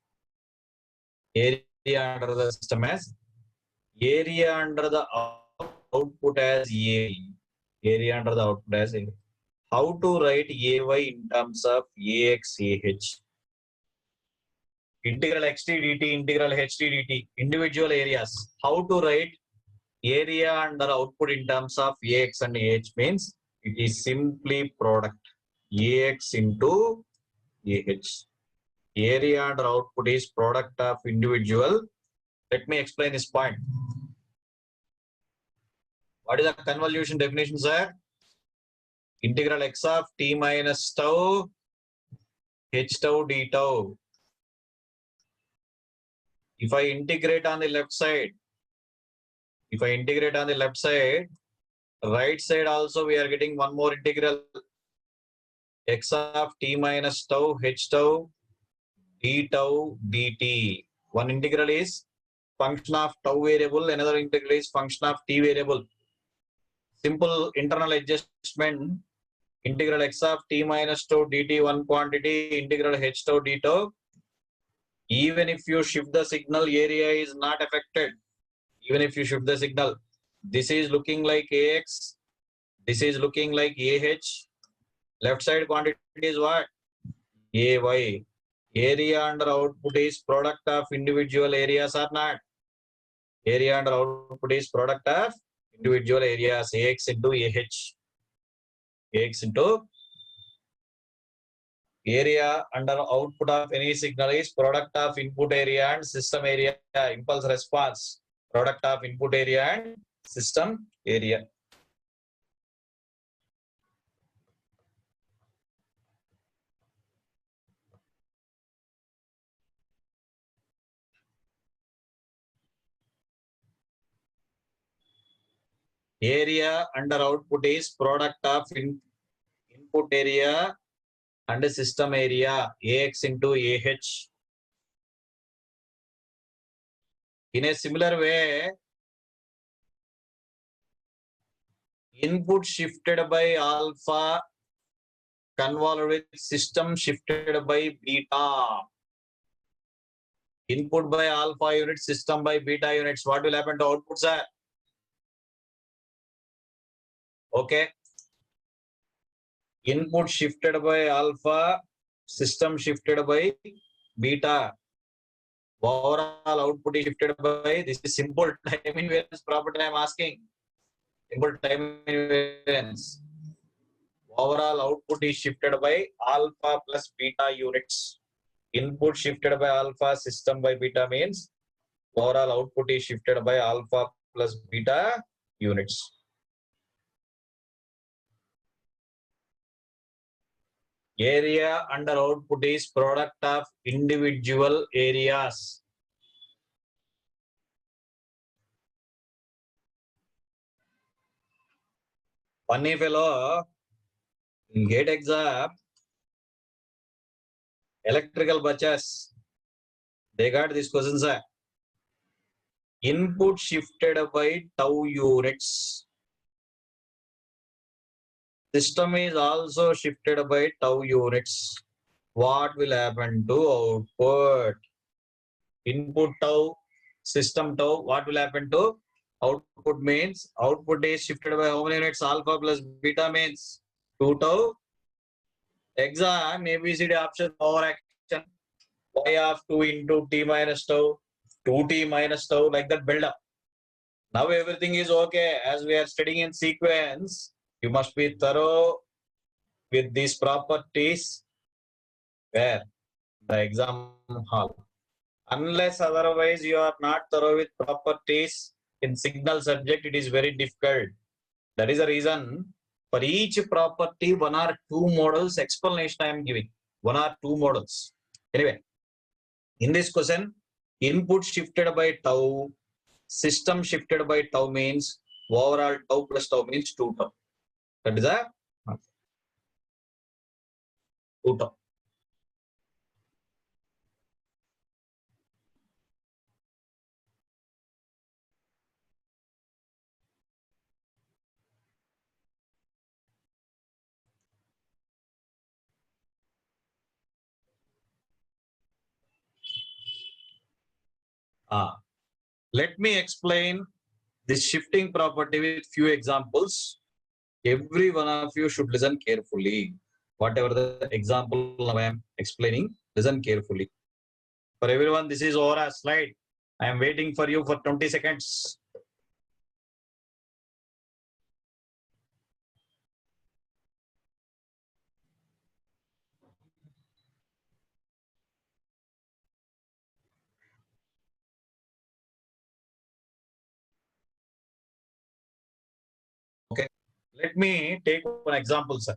Area under the system as area under the output as A. Area under the output as A. How to write AY in terms of AX, AH? integral xt dt, integral ht dt, individual areas. How to write area under output in terms of ax and ah means it is simply product ax into ah. Area under output is product of individual. Let me explain this point. What is the convolution definition, sir? Integral x of t minus tau h tau d tau. If I integrate on the left side, right side also we are getting one more integral x of t minus tau h tau d tau dt. One integral is function of tau variable, another integral is function of t variable. Simple internal adjustment, integral x of t minus tau dt one quantity, integral h tau d tau. Even if you shift the signal, area is not affected. Even if you shift the signal, this is looking like ax, this is looking like ah. Left side quantity is what? Ay. Area under output is product of individual areas or not? Area under output is product of individual areas, ax into ah. Ax into area under output of any signal is product of input area and system area, impulse response. Product of input area and system area. Area under output is product of input area and system area, ax into ah. In a similar way, input shifted by alpha convolved with system shifted by beta. Input by alpha units, system by beta units. What will happen to outputs, sir? Okay. Input shifted by alpha, system shifted by beta. Overall output is shifted by, this is simple time invariance property I am asking. Simple time invariance. Overall output is shifted by alpha plus beta units. Input shifted by alpha, system by beta means overall output is shifted by alpha plus beta units. Area under output is product of individual areas. Funny fellow, in GATE exam, electrical batches, they got this question, sir. Input shifted by tau units. System is also shifted by tau units. What will happen to output? Input tau, system tau, what will happen to output means output is shifted by how many units? Alpha plus beta means 2 tau. Exam ABCD option overaction. Y of 2 into t minus tau, 2t minus tau, like that build up. Now everything is okay. As we are studying in sequence, you must be thorough with these properties. Where? The exam hall. Unless otherwise you are not thorough with properties in signal subject, it is very difficult. That is the reason for each property, one or two models explanation I am giving. One or two models. Anyway, in this question, input shifted by tau, system shifted by tau means overall tau plus tau means 2 tau. That is a 2 tau. Let me explain this shifting property with few examples. Every one of you should listen carefully. Whatever the example I am explaining, listen carefully. For everyone, this is Aura slide. I am waiting for you for 20 seconds. Okay. Let me take one example, sir.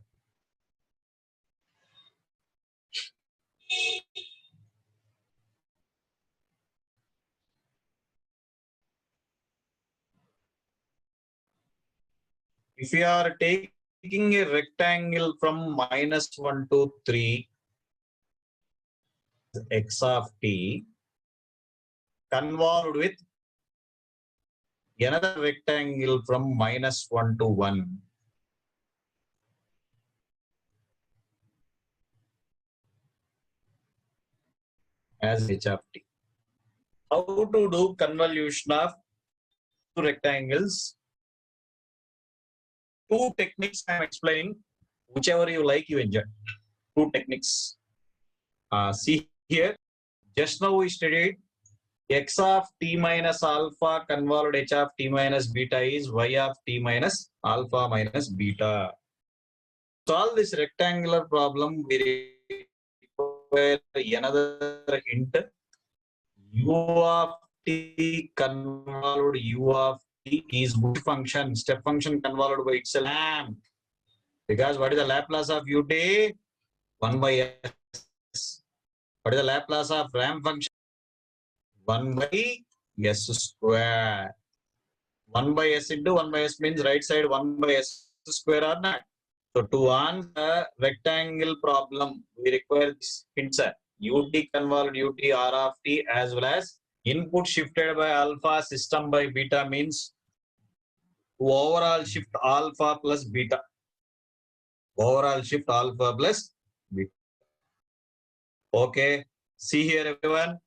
If you are taking a rectangle from -1 to 3 x of t convolved with another rectangle from -1 to 1 as h of t. How to do convolution of two rectangles? Two techniques I am explaining. Whichever you like, you enjoy. Two techniques. See here. Just now we studied x of t minus alpha convolved h of t minus beta is y of t minus alpha minus beta. To solve this rectangular problem, we require another hint. U of t convolved u of t is which function? Step function convolved by itself. Because what is the Laplace of ut? 1 by s. What is the Laplace of ramp function? 1 by s square. 1 by s into 1 by s means right side 1 by s square or not. So to answer rectangle problem, we require this hint, ut convolved ut r of t as well as input shifted by alpha system by beta means overall shift alpha plus beta. Overall shift alpha plus beta. Okay. See here everyone.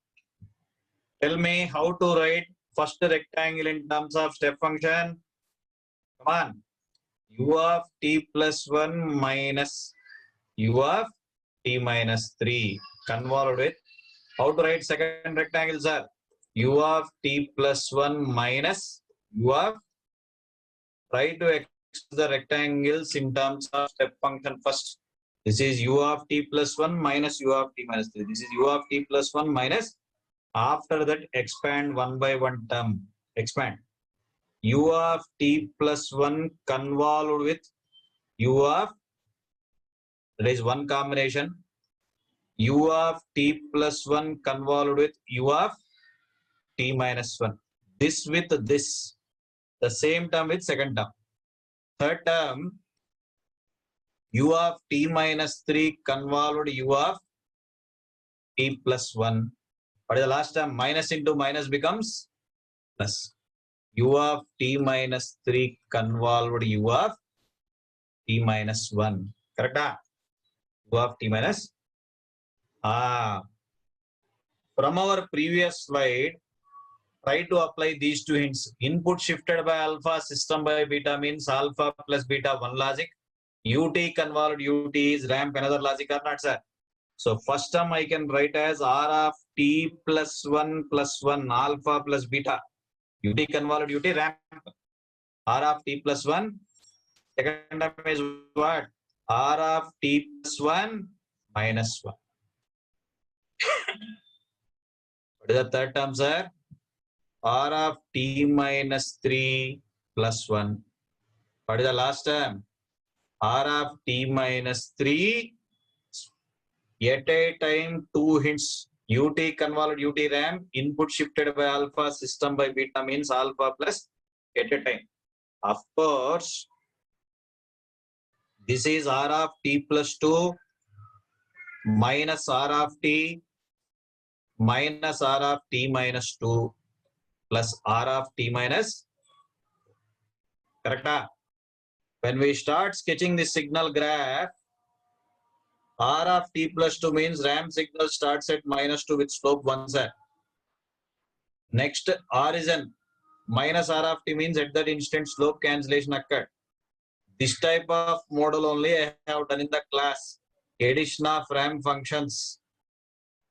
Tell me how to write first rectangle in terms of step function. Come on. U of t plus 1 minus u of t minus 3 convolved with. How to write second rectangle, sir? U of t plus 1 minus u of. Try to express the rectangles in terms of step function first. This is u of t plus 1 minus u of t minus 3. This is u of t plus 1 minus. After that, expand 1 by 1 term. Expand. U of t plus 1 convolved with u of. There is one combination. U of t plus 1 convolved with u of t minus 1. This with this. The same term with second term. Third term, u of t minus 3 convolved u of t plus 1. What is the last term? Minus into minus becomes plus. U of t minus 3 convolved u of t minus 1. Correct? U of t minus. From our previous slide, try to apply these two hints. Input shifted by alpha, system by beta means alpha plus beta, one logic. Ut convolved ut is ramp, another logic or not, sir? So first term I can write as r of t plus 1 alpha plus beta. Ut convolved ut ramp. R of t plus 1. Second term is what? R of t plus 1 minus 1. What is the third term, sir? R of t minus 3 plus 1. What is the last term? R of t minus 3. At a time, two hints. Ut convolved ut ramp. Input shifted by alpha, system by beta means alpha plus at a time. Of course, this is R of t plus 2 minus R of t minus R of t minus 2 plus R of t minus. Correct? When we start sketching the signal graph, R of t plus 2 means ramp signal starts at -2 with slope 1, sir. Next, origin minus R of t means at that instant slope cancellation occurred. This type of model only I have done in the class. Addition of ramp functions.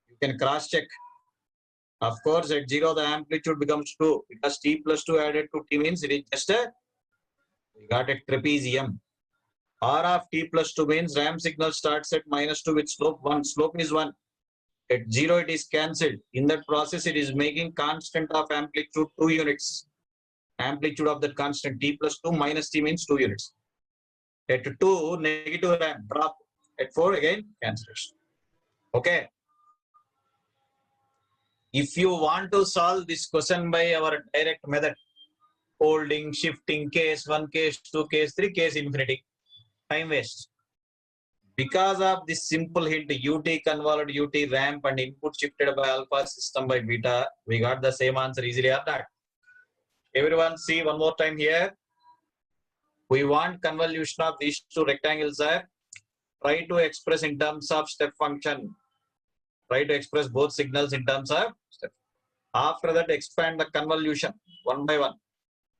You can cross check. Of course, at 0, the amplitude becomes 2 because t plus 2 added to t means it is just a, we got a trapezium. R of t plus 2 means ramp signal starts at -2 with slope 1. Slope is 1. At 0, it is cancelled. In that process, it is making constant of amplitude 2 units. Amplitude of that constant t plus 2 minus t means 2 units. At 2, negative ramp drop. At 4, again, cancellation. Okay. If you want to solve this question by our direct method, holding, shifting, case 1, case 2, case 3, case infinity, time waste. Because of this simple hint, ut convolved ut ramp and input shifted by alpha system by beta, we got the same answer easily or not. Everyone see one more time here. We want convolution of these two rectangles are. Try to express in terms of step function. Try to express both signals in terms of step. After that, expand the convolution one by one.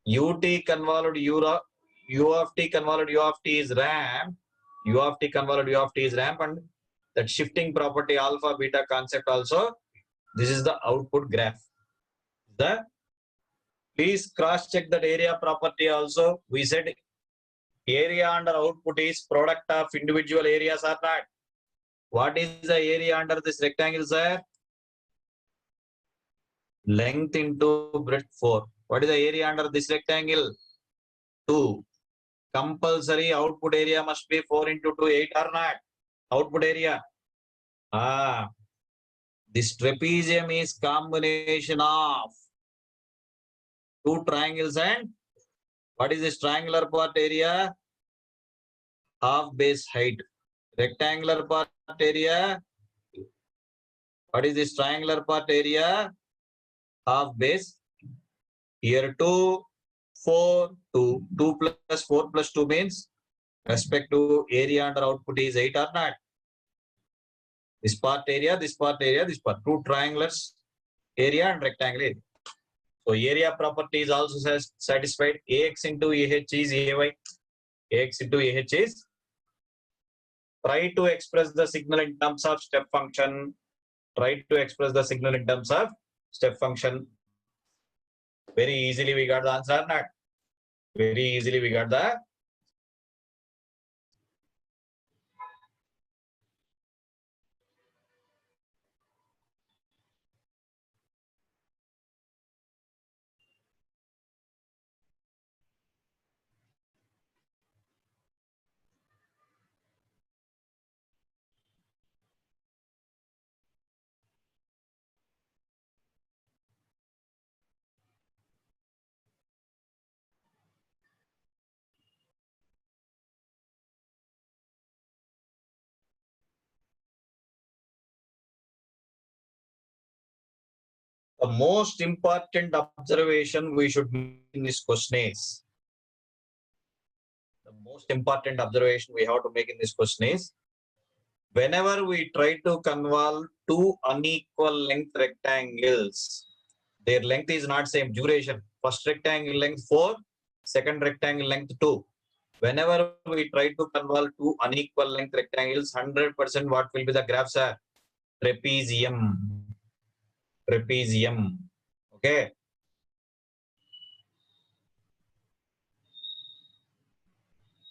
Ut convolved u of t convolved u of t is ramp. U of t convolved u of t is ramp, and that shifting property alpha beta concept also. This is the output graph. Please cross check that area property also. We said area under output is product of individual areas or not. What is the area under this rectangle, sir? Length into breadth 4. What is the area under this rectangle? 2. Compulsory output area must be 4 into 2, 8 or not? Output area. This trapezium is combination of two triangles and what is this triangular part area? Half base height. Rectangular part area. What is this triangular part area? Half base. Here 2, 4, 2. 2 plus 4 plus 2 means respect to area under output is 8 or not? This part area, this part area, this part. Two triangulars, area and rectangle area. So area property is also satisfied. Ax into AH is AY. Ax into AH is. Try to express the signal in terms of step function. Try to express the signal in terms of step function. Very easily we got the answer or not? Very easily we got the. The most important observation we should make in this question is, the most important observation we have to make in this question is, whenever we try to convolve two unequal length rectangles, their length is not same duration. First rectangle length 4, second rectangle length 2. Whenever we try to convolve two unequal length rectangles, 100% what will be the graphs are? Trapezium. Trapezium. Okay.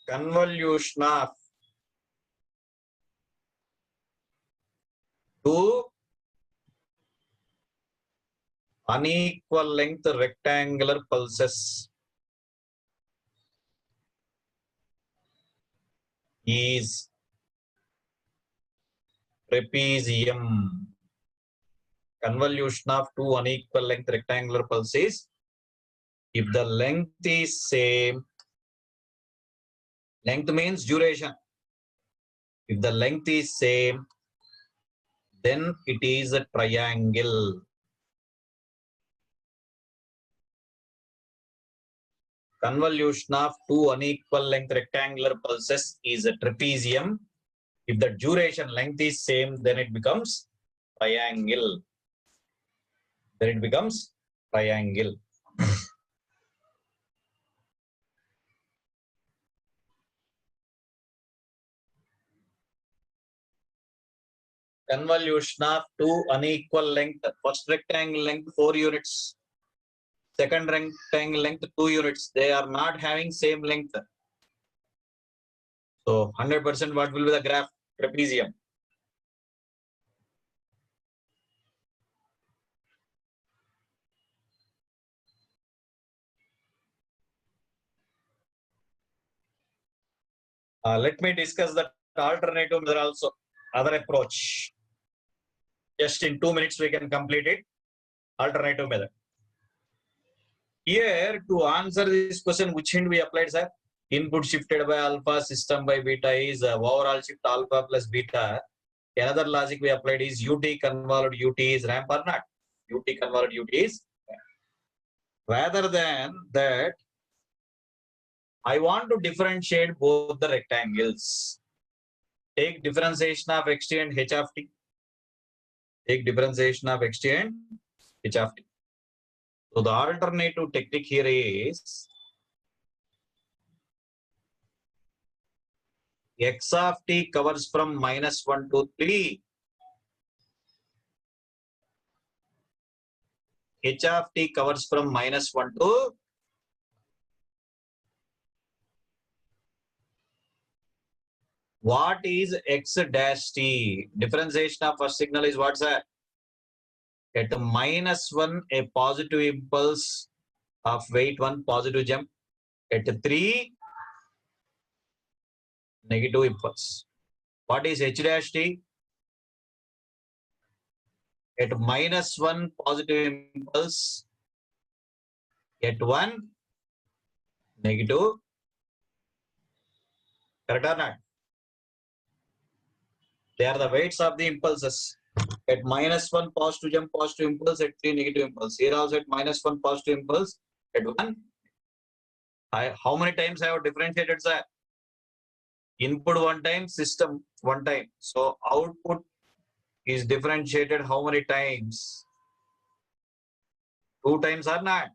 Convolution of two unequal length rectangular pulses is trapezium. Convolution of two unequal length rectangular pulses, if the length is same, length means duration. If the length is same, then it is a triangle. Convolution of two unequal length rectangular pulses is a trapezium. If the duration length is same, then it becomes triangle. Then it becomes triangle. convolution of two unequal length. First rectangle length 4 units. Second rectangle length 2 units. They are not having same length. So 100% what will be the graph? Trapezium. Let me discuss the alternative method also. Other approach. Just in 2 minutes we can complete it. Alternative method. Here to answer this question, which hint we applied, sir? Input shifted by alpha, system by beta is overall shift alpha plus beta. Another logic we applied is ut convolved ut is ramp or not? Ut convolved ut is ramp. Rather than that, I want to differentiate both the rectangles. Take differentiation of xt and h of t. Take differentiation of xt and h of t. So the alternative technique here is x of t covers from -1 to 3. H of t covers from -1 to what is x dash t? Differentiation of first signal is what's that? At -1, a positive impulse of weight 1 positive jump. At 3, negative impulse. What is h dash t? At -1 positive impulse. At 1 negative. Correct or not? They are the weights of the impulses. At -1 positive jump, positive impulse. At 3 negative impulse. Here also at -1 positive impulse. At 1. How many times I have differentiated, sir? Input 1 time, system 1 time. So output is differentiated how many times? 2 times or not?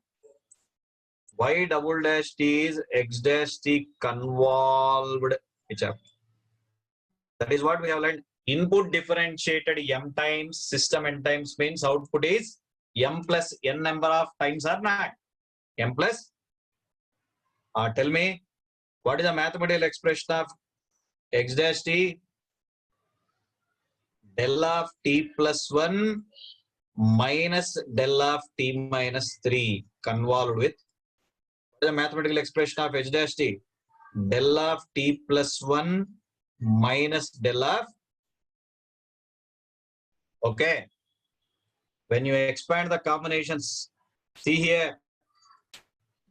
Y double dash t is x dash t convolved HF. That is what we have learned. Input differentiated m times, system n times means output is m plus n number of times or not? M plus? Tell me, what is the mathematical expression of x dash t? Del of t plus 1 minus del of t minus 3 convolved with the mathematical expression of h dash t. Del of t plus 1 minus del of. Okay. When you expand the combinations, see here.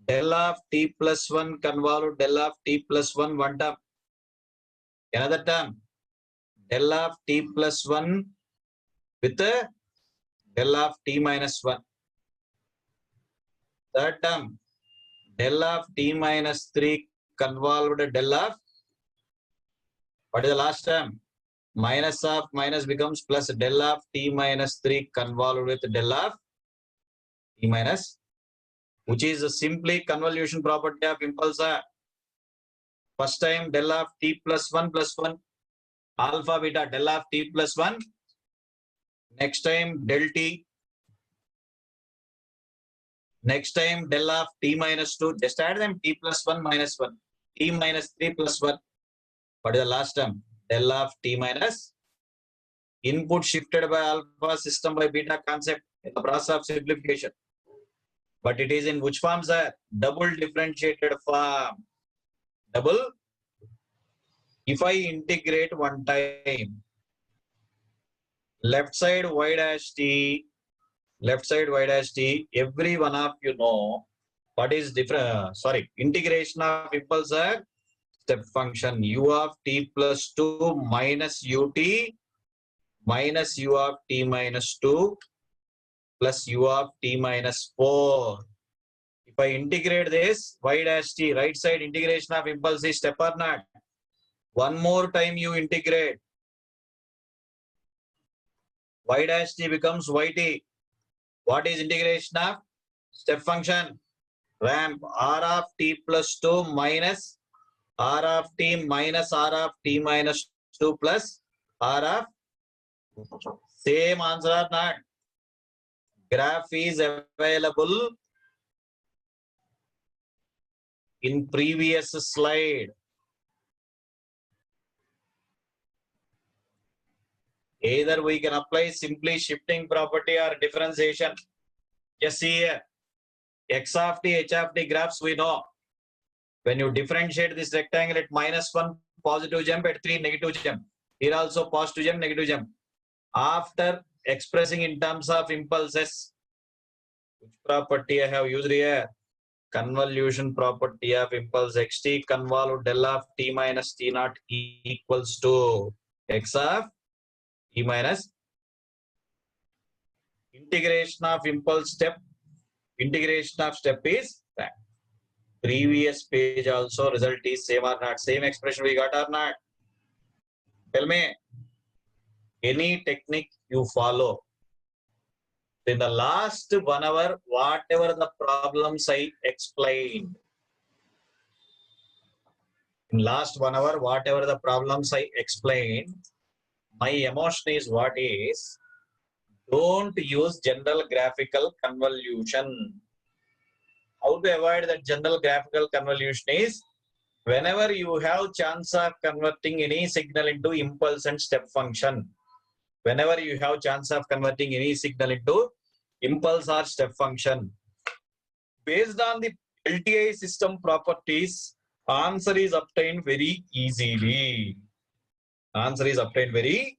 Del of t plus 1 convolved del of t plus 1 one term. Another term. Del of t plus 1 with a del of t minus 1. Third term. Del of t minus 3 convolved del of. What is the last term? Minus of minus becomes plus del of t minus 3 convolved with del of t minus, which is simply convolution property of impulse. First time del of t plus 1 alpha beta del of t plus 1. Next time del t. Next time del of t minus 2. Just add them t plus 1 minus 1. T minus 3 plus 1. What is the last term? Del of t minus. Input shifted by alpha, system by beta concept in the process of simplification. But it is in which form, sir? Double differentiated form. Double. If I integrate one time, left side y dash t, every one of you know what is different. Integration of impulse step function u of t plus 2 minus ut minus u of t minus 2 plus u of t minus 4. If I integrate this, y dash t, right side integration of impulse is step or not? One more time you integrate. Y dash t becomes yt. What is integration of? Step function. Ramp r of t plus 2 minus r of t minus r of t minus 2 plus r of Same answer or not? Graph is available in previous slide. Either we can apply simply shifting property or differentiation. Just see here, x of t, h of t graphs we know. When you differentiate this rectangle at -1 positive jump, at 3 negative jump. Here also positive jump, negative jump. After expressing in terms of impulses, which property I have used here? Convolution property of impulse xt convolve del of t minus t naught equals to x of t minus integration of impulse step. Integration of step is that. Previous page also result is same or not? Same expression we got or not? Tell me. Any technique you follow. In the last 1 hour, whatever the problems I explained. In last 1 hour, whatever the problems I explained, my emotion is what is, don't use general graphical convolution. How to avoid that general graphical convolution is, whenever you have chance of converting any signal into impulse and step function, whenever you have chance of converting any signal into impulse or step function, based on the LTI system properties, answer is obtained very easily. Answer is obtained very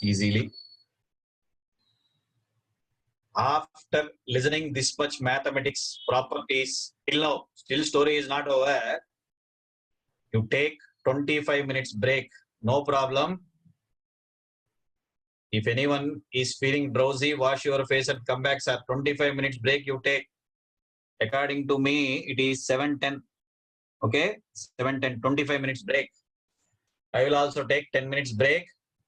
easily. After listening this much mathematics properties, till now, still story is not over. You take 25 minutes break, no problem. If anyone is feeling drowsy, wash your face and come back, sir. 25 minutes break you take. According to me, it is 7:10. Okay, 7:10, 25 minutes break. I will also take 10 minutes break.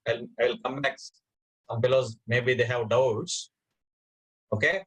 I will come back. Some fellows, maybe they have doubts. Okay.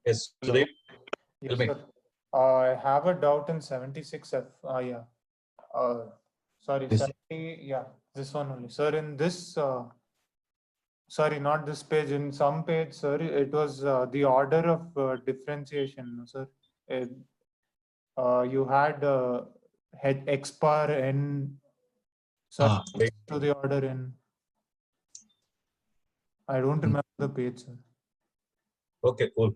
Yes, Hello. Sudeep. Yes, Tell me. sir. I have a doubt in 76F. Yeah. Sorry, This- 70. Yeah, this one only. Sir, in this, sorry, not this page. In some page, sir, it was the order of differentiation, sir. It, you had X bar N, sir, wait. to the order N. I don't remember the page, sir. Okay, cool.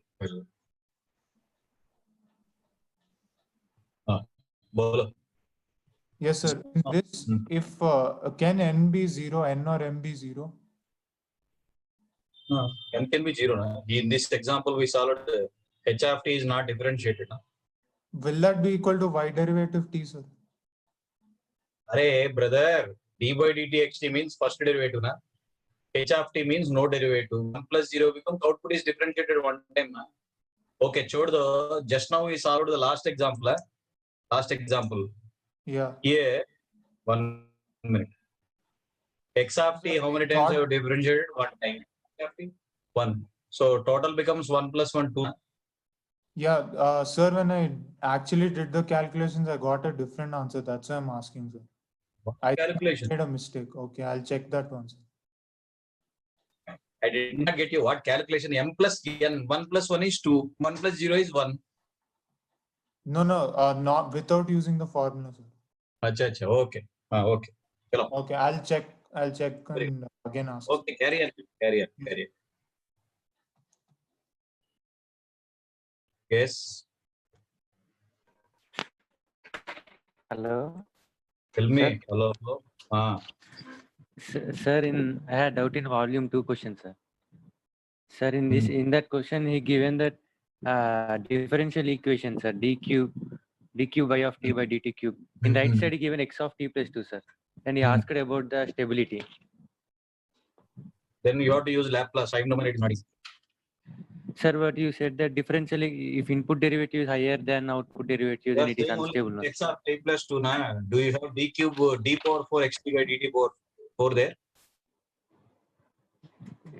Bolo. Yes, sir. In this, Hmm. if can N be 0, N or M be 0? N can be 0. Na? In this example, we solved h of t is not differentiated. Na? Will that be equal to y derivative t, sir? Arey, brother, d by dt xt means first derivative. Na? H of t means no derivative. 1 plus 0 becomes output is differentiated one time. Na? Okay, chod just now we solved the last example. Last example. Yeah. Here, 1 minute. X of t, how many times have differentiated? One time. X of t? 1. So total becomes 1 plus 1, 2. Yeah, sir, when I actually did the calculations, I got a different answer. That's why I'm asking, sir. I Calculation. made a mistake. Okay, I'll check that one, sir. I did not get you what calculation. M plus n. 1 plus 1 is 2. 1 plus 0 is 1. No, not without using the formula, sir. Acha. Okay. Okay. Chalo. Okay, I'll check Very and again ask. Okay, carry on. Yes. Hello. Tell me. Sir? Hello. Sir, I had doubt in volume 2 question, sir. Sir, in that question, he given that differential equation, sir, d cube y of t by dt cube. In right side, he given x of t plus 2, sir. And he asked about the stability. Then you have to use Laplace. Time domain it is not easy. Sir, what you said that differentially, if input derivative is higher than output derivative, then it is unstable. No? X of t plus 2. Na? Do you have d cube d power 4 xt by dt power 4 there?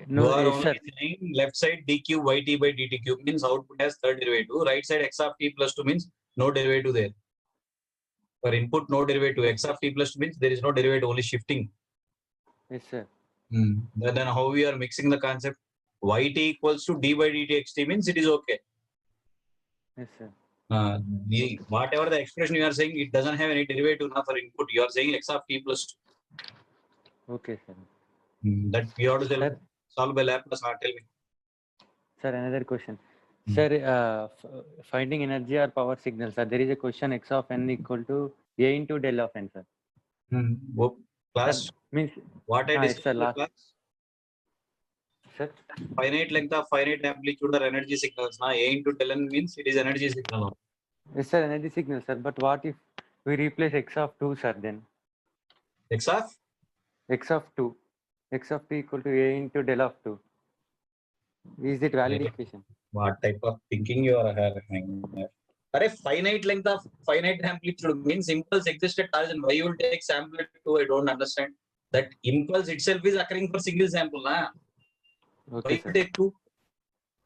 No, You are yes, only sir. saying left side d cube yt by dt cube means output has third derivative. Right side x of t plus 2 means no derivative there. For input, no derivative. X of t plus 2 means there is no derivative, only shifting. Yes, sir. Then how we are mixing the concept? Yt equals to d by dt xt means it is okay. Yes, sir. Whatever the expression you are saying, it doesn't have any derivative now for input. You are saying x of t plus 2. Okay, sir. That we have to Sir, solve by Laplace. Tell me. Sir, another question. Sir, finding energy or power signal, sir, there is a question x of n equal to a into del of n, sir. Class, Sir, means, what I yes, discussed sir, in the last, class? sir. Finite length of finite amplitude or energy signals. Na? A into del n means it is energy signal. Yes, sir, energy signal, sir. But what if we replace x of 2, sir, then? X of? X of 2. X of 2 equal to a into del of 2. Is it valid equation? What type of thinking you are having? A finite length of finite amplitude means impulse exists at origin. Why you will take sample at 2? I don't understand. That impulse itself is occurring for single sample. Na? Okay, Why sir. you take 2?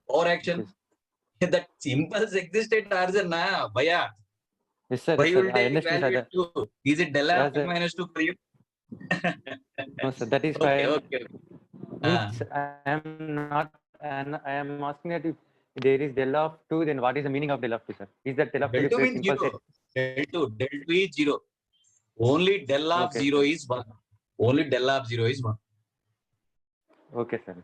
Or action? Yes. That impulse exists at origin. Na? Bhaiya. Yes, sir. Why Yes, you sir. will I take understood, value sir. at 2? Is it del Yes, f sir. minus 2 for you? No, sir. That is Okay. fine. Means I am asking that if there is del of 2, then what is the meaning of del of 2, sir? Is that del of 2 Del 2 replace means impulse? 0. Del 2 is 0. Only del of Okay, 0 sir. is 1. Only del of 0 is 1. Okay, sir.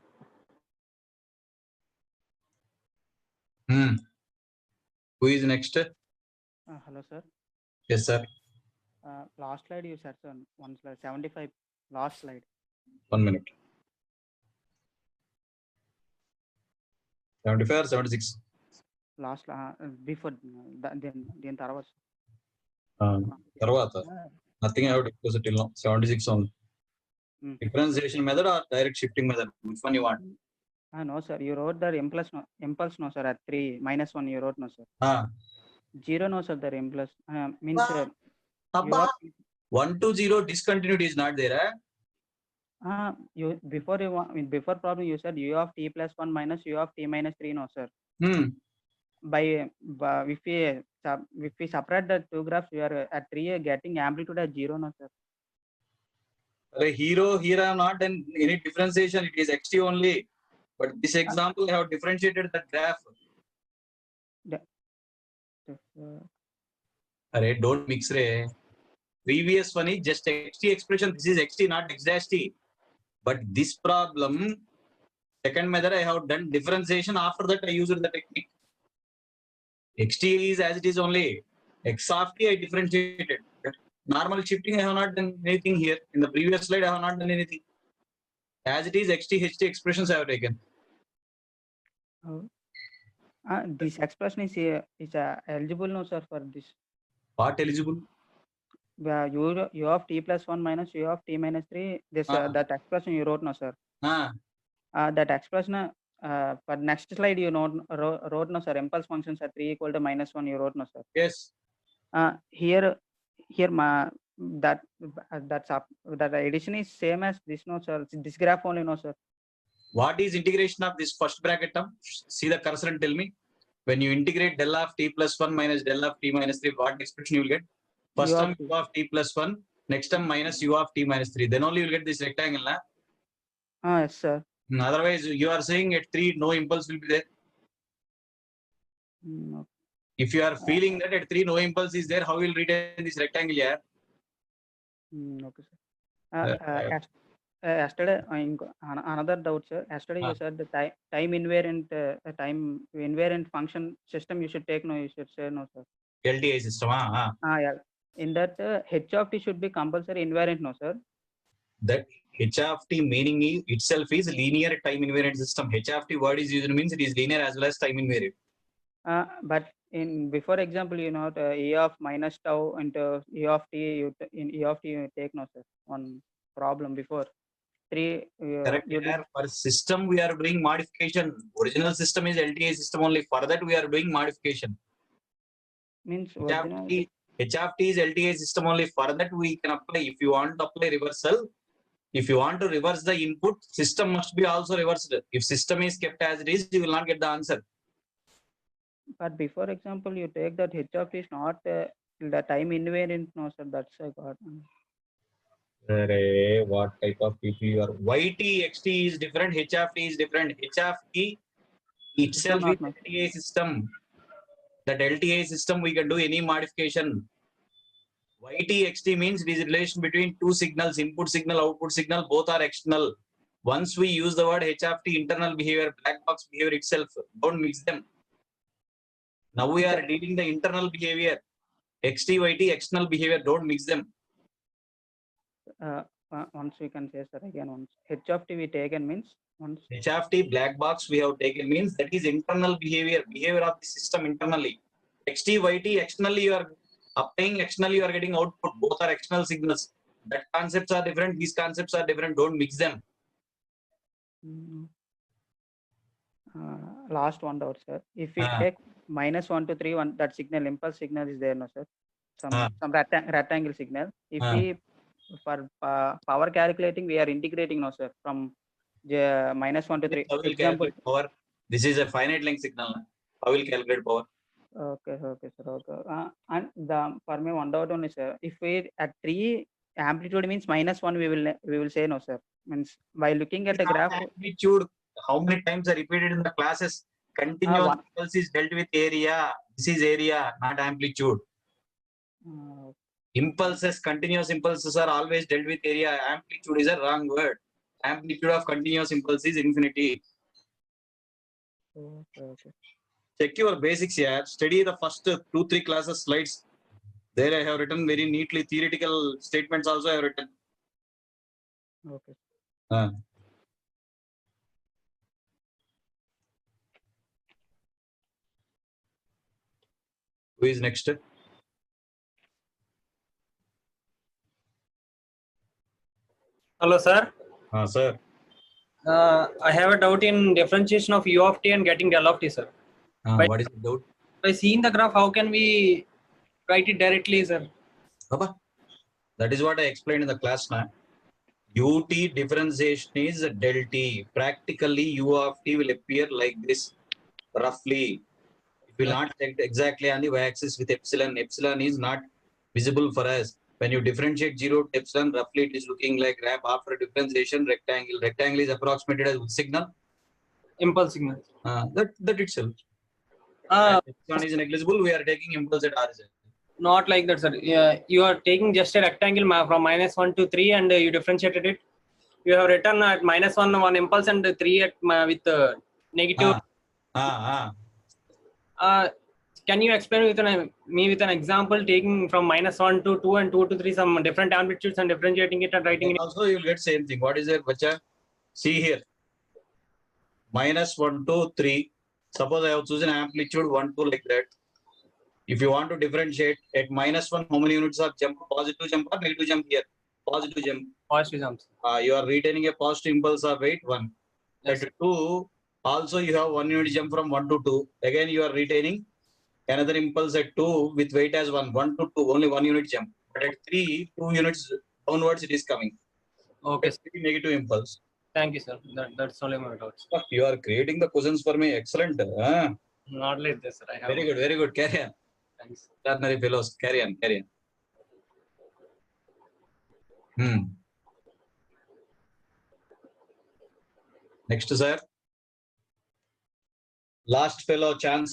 Who is next? Hello, sir. Yes, sir. Last slide you said, sir. One slide, 75. Last slide. 1 minute. 75 or 76? Last before then తర్వాత. Tarvata. Nothing I have discussed till now. 76 only. Differentiation method or direct shifting method? Which one you want? No, sir. You wrote the impulse no, sir. At 3 minus 1 you wrote no, sir. 0 no, sir. The impulse means Abba. 1 to 0 discontinuity is not there. Before problem you said u of t plus 1 minus u of t minus 3 no, sir. if we separate the two graphs, we are at 3 getting amplitude at 0, no sir. Here I have not done any differentiation. It is xt only. But this example, I have differentiated the graph. Array, don't mix ray. Previous one is just xt expression. This is xt, not x dash t. But this problem, second method, I have done differentiation. After that, I used the technique. xt is as it is only. X of t I differentiated. But normal shifting, I have not done anything here. In the previous slide, I have not done anything. As it is, xt, ht expressions I have taken. This expression is eligible, no sir, for this. What eligible? U of t plus 1 minus u of t minus 3. This that expression you wrote, no sir. That expression for next slide you wrote, no sir. Impulse functions are 3 equal to minus 1. You wrote, no sir. Yes. Here that addition is same as this, no sir. This graph only, no sir. What is integration of this first bracket term? See the cursor and tell me. When you integrate del of t plus 1 minus del of t minus 3, what expression you will get? First term u of t plus 1, next term minus u of t minus 3. Then only you will get this rectangle. Yes, sir. Otherwise, you are saying at 3, no impulse will be there. No. If you are feeling that at 3, no impulse is there, how will you retain this rectangle here? Okay, sir. Yesterday, another doubt, sir. Yesterday you said the time invariant function system you should take. No, you should say no, sir. LTI system. Yeah. In that h of t should be compulsory invariant, no sir. That h of t meaning itself is linear time invariant system. H of t word is used means it is linear as well as time invariant. But in before example, you know, e of minus tau into e of t, you take, no sir. One problem before. Correct. For system we are doing modification. Original system is LTI system only. For that we are doing modification. Means H of t is LTI system only. For that we can apply. If you want to apply reversal, if you want to reverse the input, system must be also reversed. If system is kept as it is, you will not get the answer. But before example, you take that h of t is not the time invariant, no sir. That's I got. What type of people you are? Yt xt is different. H of t is different. H of t itself is LTI system. That LTI system we can do any modification. Yt xt means it is relation between two signals, input signal, output signal, both are external. Once we use the word h of t, internal behavior, black box behavior itself, don't mix them. Now we are dealing the internal behavior. Xt, yt, external behavior, don't mix them. Once we can say, sir, again, once h of t we taken means once H of t black box we have taken means that is internal behavior of the system internally. Xt, yt, externally you are applying, externally you are getting output. Both are external signals. That concepts are different. These concepts are different. Don't mix them. Last one doubt, sir. If we take minus 1 to 3, that signal, impulse signal is there, no sir? Some rectangle signal. If we for power calculating, we are integrating, no sir, from minus 1 to 3. How will calculate power? This is a finite length signal. How will calculate power? Okay, sir. Okay. And for me one doubt only, sir. If we at 3 amplitude means minus 1, we will say no, sir. Means by looking at the graph. Amplitude. How many times I repeated in the classes? Continuous impulse is dealt with area. This is area, not amplitude. Impulses, continuous impulses are always dealt with area. Amplitude is a wrong word. Amplitude of continuous impulse is infinity. Okay. Check your basics here. Study the first 2-3 classes slides. There I have written very neatly. Theoretical statements also I have written. Okay. Who is next? Hello, sir. Sir. I have a doubt in differentiation of u of t and getting del of t, sir. What is the doubt? By seeing the graph, how can we write it directly, sir? Papa, that is what I explained in the class now. Ut differentiation is del t. Practically, u of t will appear like this, roughly. It will not check exactly on the y-axis with epsilon. Epsilon is not visible for us. When you differentiate 0 to epsilon, roughly it is looking like ramp after differentiation rectangle. Rectangle is approximated as signal. Impulse signal. That itself. Uh, Epsilon is negligible. We are taking impulse at origin. Not like that, sir. You are taking just a rectangle from -1 to 3 and you differentiated it. You have written at -1 one impulse and 3 at with negative. Can you explain with an example taking from -1 to 2 and 2 to 3 some different amplitudes and differentiating it and writing it? Also, you will get same thing. What is it, bacha? See here. -1 to 3. Suppose I have chosen amplitude 1, 2 like that. If you want to differentiate at -1, how many units of jump? Positive jump or negative jump here? Positive jump. Positive jumps. You are retaining a positive impulse of weight 1. Yes. At 2, also you have 1 unit jump from 1 to 2. Again, you are retaining another impulse at 2 with weight as 1. 1 to 2, only 1 unit jump. But at 3, 2 units downwards it is coming. Okay. Negative impulse. Thank you, sir. That's only my doubts. You are creating the questions for me. Excellent. Not like this, sir. I have. Very good. Very good. Carry on. Thanks. Extraordinary fellows. Carry on. Carry on. Next, sir. Last fellow chance.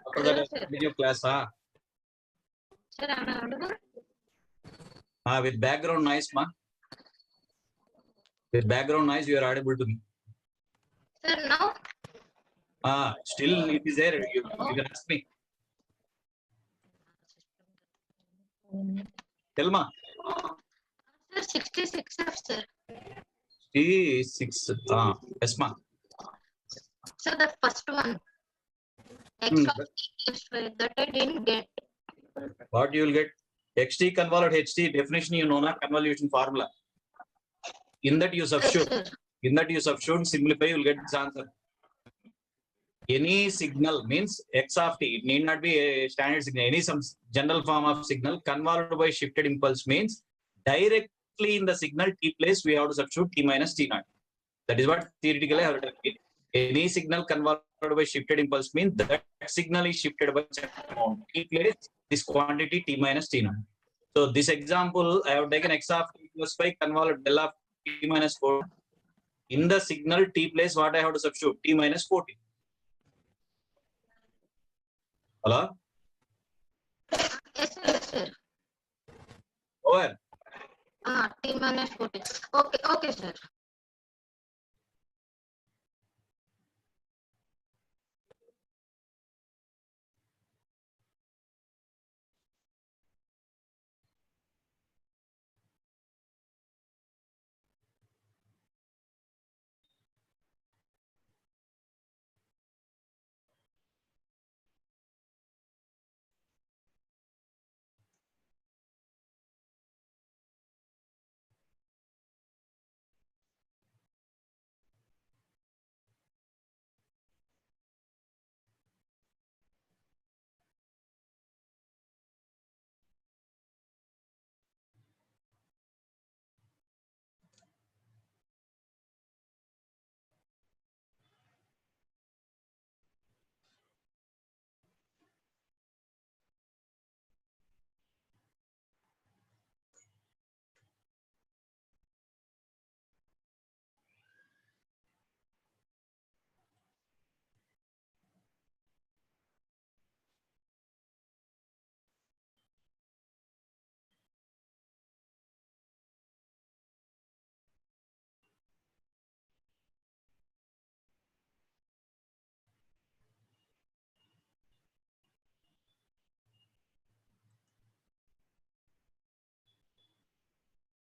After that, I'll continue class. Sir, am I audible? With background noise, ma. With background noise, you are audible to me. Sir, now? Still it is there. You can ask me. Tell ma. Sir, 66 F, sir. 66. Yes, ma. Sir, the first one. X of t that I didn't get. What you will get? XT convolute HT definition you know na, convolution formula. In that you substitute. Yes, sir. In that you substitute, simplify, you will get this answer. Any signal means x of t. It need not be a standard signal. Any some general form of signal convoluted by shifted impulse means directly in the signal t place we have to substitute t minus t naught. That is what theoretically I have written. Any signal convoluted by shifted impulse means that signal is shifted by amount. T place this quantity t minus t naught. So this example I have taken x of t plus 5 convolute del of t minus 4. In the signal t place what I have to substitute? T minus 40. Hello? Yes, sir. Yes, sir. Over. T minus 40. Okay, sir.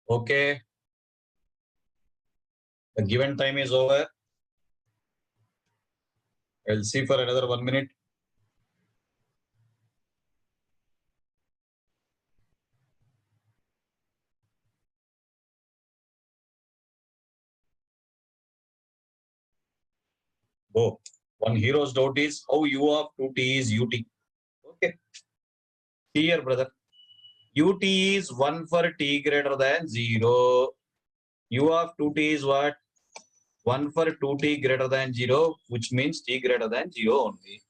Okay. The given time is over. I'll see for another 1 minute. Oh, one hero's doubt is how u of 2t is ut. Okay. See here, brother. Ut is 1 for t greater than 0. U of 2t is what? 1 for 2t greater than 0, which means t greater than 0 only.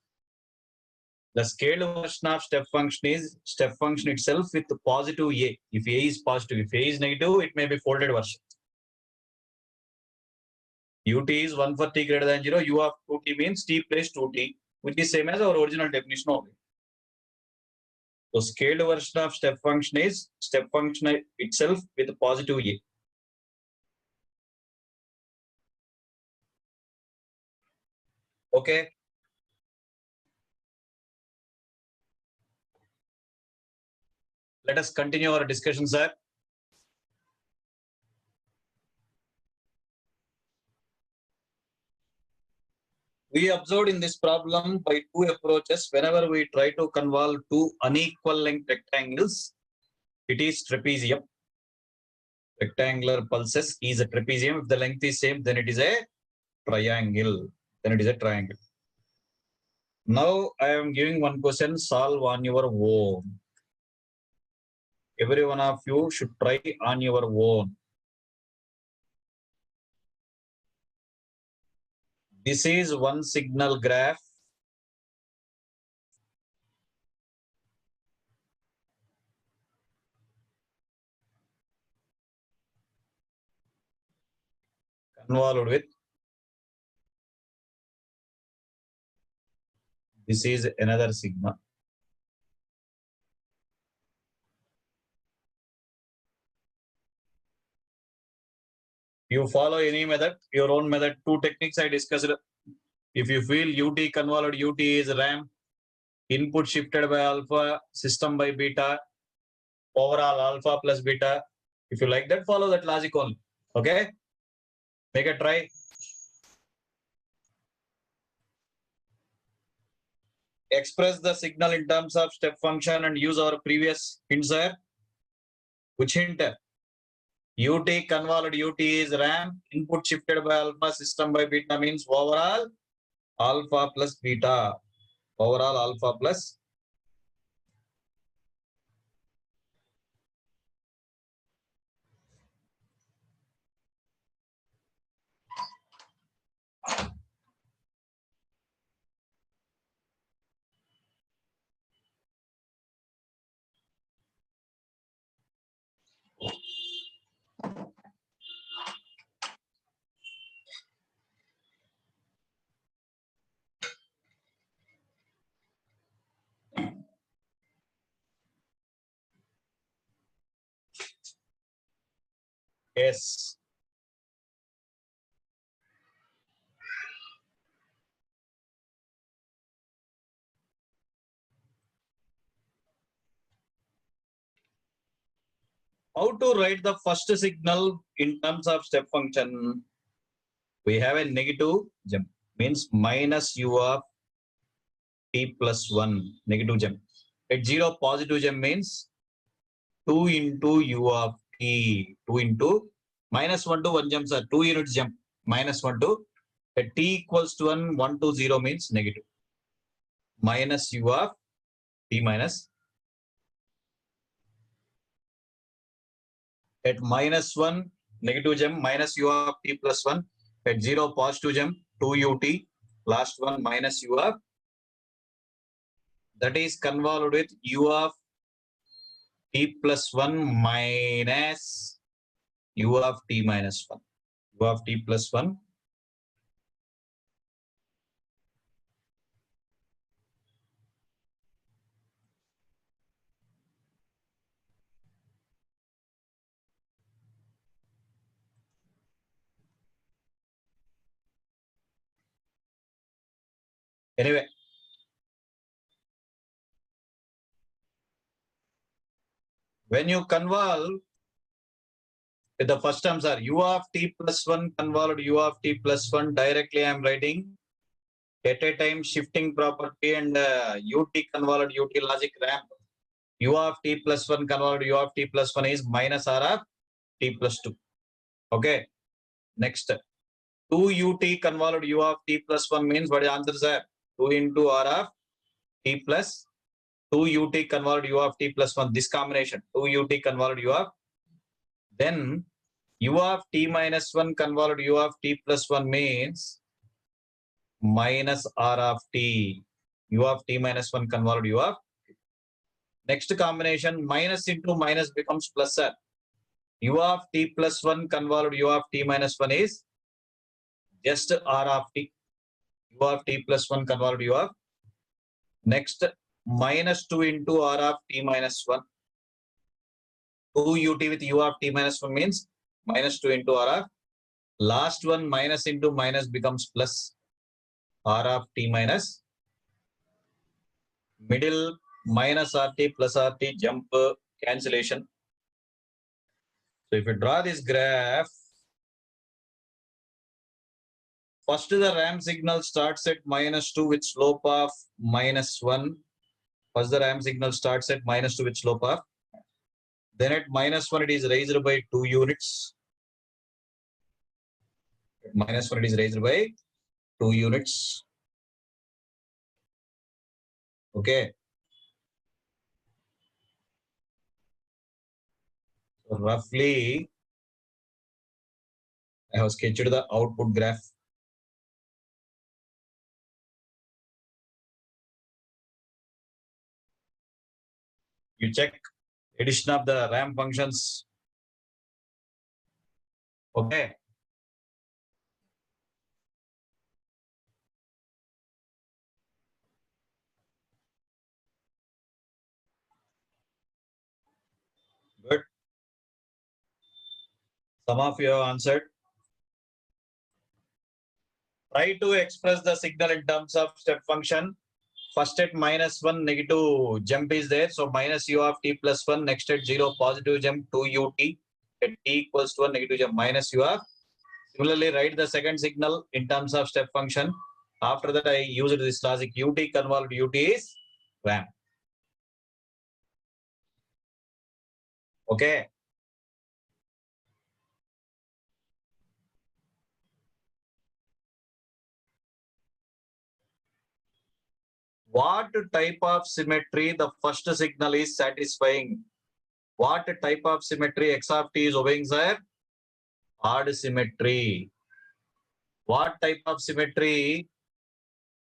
The scaled version of step function is step function itself with positive a. If a is positive, if a is negative, it may be folded version. Ut is 1 for t greater than 0. U of 2t means t plus 2t, which is same as our original definition only. So scaled version of step function is step function itself with positive a. Okay. Let us continue our discussion, sir. We observed in this problem by two approaches. Whenever we try to convolve two unequal length rectangles, it is trapezium. Rectangular pulses is a trapezium. If the length is same, then it is a triangle. Then it is a triangle. Now I am giving one question, solve on your own. Every one of you should try on your own. This is one signal graph. Convolved with. This is another sigma. You follow any method, your own method. Two techniques I discussed. If you feel UT convolved, UT is RAM, input shifted by alpha, system by beta, overall alpha plus beta. If you like that, follow that logic only. Okay? Make a try. Express the signal in terms of step function and use our previous hints here. Which hint? UT convolved UT is RAM, input shifted by alpha, system by beta means overall alpha plus beta. Overall alpha plus. Yes. How to write the first signal in terms of step function? We have a negative jump, means minus u of t plus 1, negative jump. At 0, positive jump means 2 into u of t, 2 into minus 1 to 1 jumps are 2 units jump, minus 1 to at t equals to 1, 1 to 0 means negative. Minus u of t minus. At minus 1, negative jump, minus u of t plus 1. At 0, positive jump, 2 ut. Last one, minus u of. That is convolved with u of t plus 1 minus u of t minus 1. U of t plus 1. Anyway, when you convolve with the first terms are u of t plus 1 convolved u of t plus 1, directly I am writing at a time shifting property and ut convolved ut logic ramp. U of t plus 1 convolved u of t plus 1 is minus r of t plus 2. Okay. Next. 2 ut convolved u of t plus 1 means what is the answer, sir? 2 into r of t plus 2 ut convolved u of t plus 1. This combination 2 ut convolved u of. Then u of t minus 1 convolved u of t plus 1 means minus r of t u of t minus 1 convolved u of. Next combination, minus into minus becomes plus, sir. U of t plus 1 convolved u of t minus 1 is just r of t. U of t plus 1 convolved u of. Next, minus 2 into r of t minus 1. 2 ut with u of t minus 1 means minus 2 into r of. Last one, minus into minus becomes plus r of t minus. Middle, minus rt plus rt, jump, cancellation. So if you draw this graph, first the ramp signal starts at minus 2 with slope of minus 1. First the ramp signal starts at minus 2 with slope of. Then at minus 1 it is raised by 2 units. At minus 1 it is raised by 2 units. Okay. So roughly, I have sketched the output graph. You check addition of the ramp functions. Okay. Good. Some of you have answered. Try to express the signal in terms of step function. First at minus 1 negative jump is there. So minus u of t plus 1. Next at 0 positive jump 2 ut. At t equals to 1 negative jump minus u of. Similarly, write the second signal in terms of step function. After that, I used this logic. Ut convolved ut is ramp. Okay. What type of symmetry the first signal is satisfying? What type of symmetry x of t is obeying, sir? Odd symmetry. What type of symmetry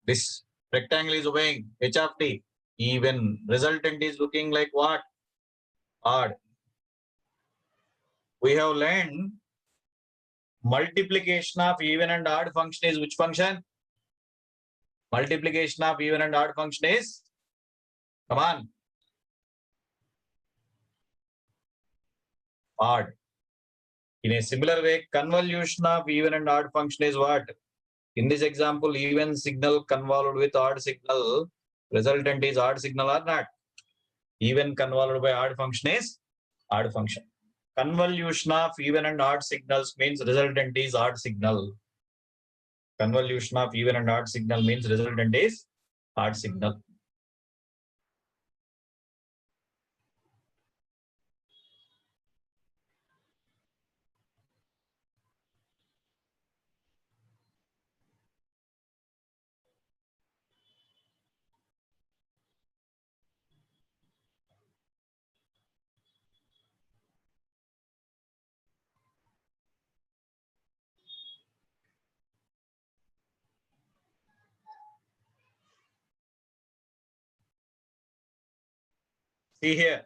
this rectangle is obeying? H of t. Even. Resultant is looking like what? Odd. We have learned multiplication of even and odd function is which function? Multiplication of even and odd function is, come on, odd. In a similar way, convolution of even and odd function is what? In this example, even signal convolved with odd signal, resultant is odd signal or not? Even convolved by odd function is odd function. Convolution of even and odd signals means resultant is odd signal. Convolution of even and odd signal means resultant is odd signal. See here.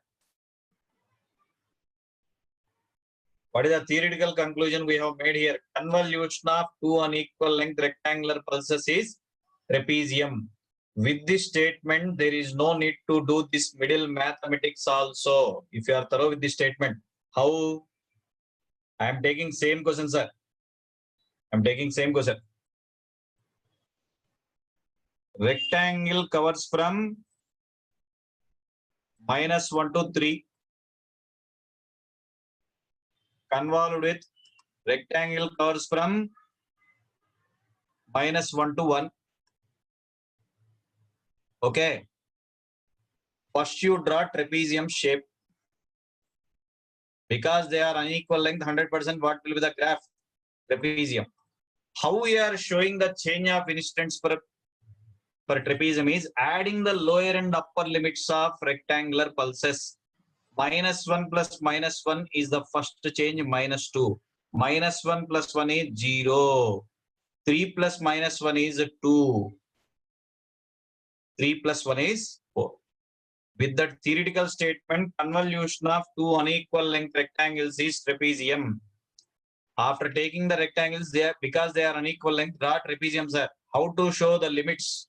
What is the theoretical conclusion we have made here? Convolution of two unequal length rectangular pulses is trapezium. With this statement, there is no need to do this middle mathematics also. If you are thorough with this statement, how? I am taking same question, sir. I am taking same question. Rectangle covers from -1 to 3. Convolved with rectangle covers from -1 to 1. Okay. First you draw trapezium shape. Because they are unequal length, 100% what will be the graph? Trapezium. How we are showing the change of instants for trapezium is adding the lower and upper limits of rectangular pulses. -1 plus -1 is the first change, -2. -1 plus 1 is 0. 3 plus -1 is 2. 3 plus 1 is 4. With that theoretical statement, convolution of two unequal length rectangles is trapezium. After taking the rectangles there, because they are unequal length, draw trapezium, sir. How to show the limits?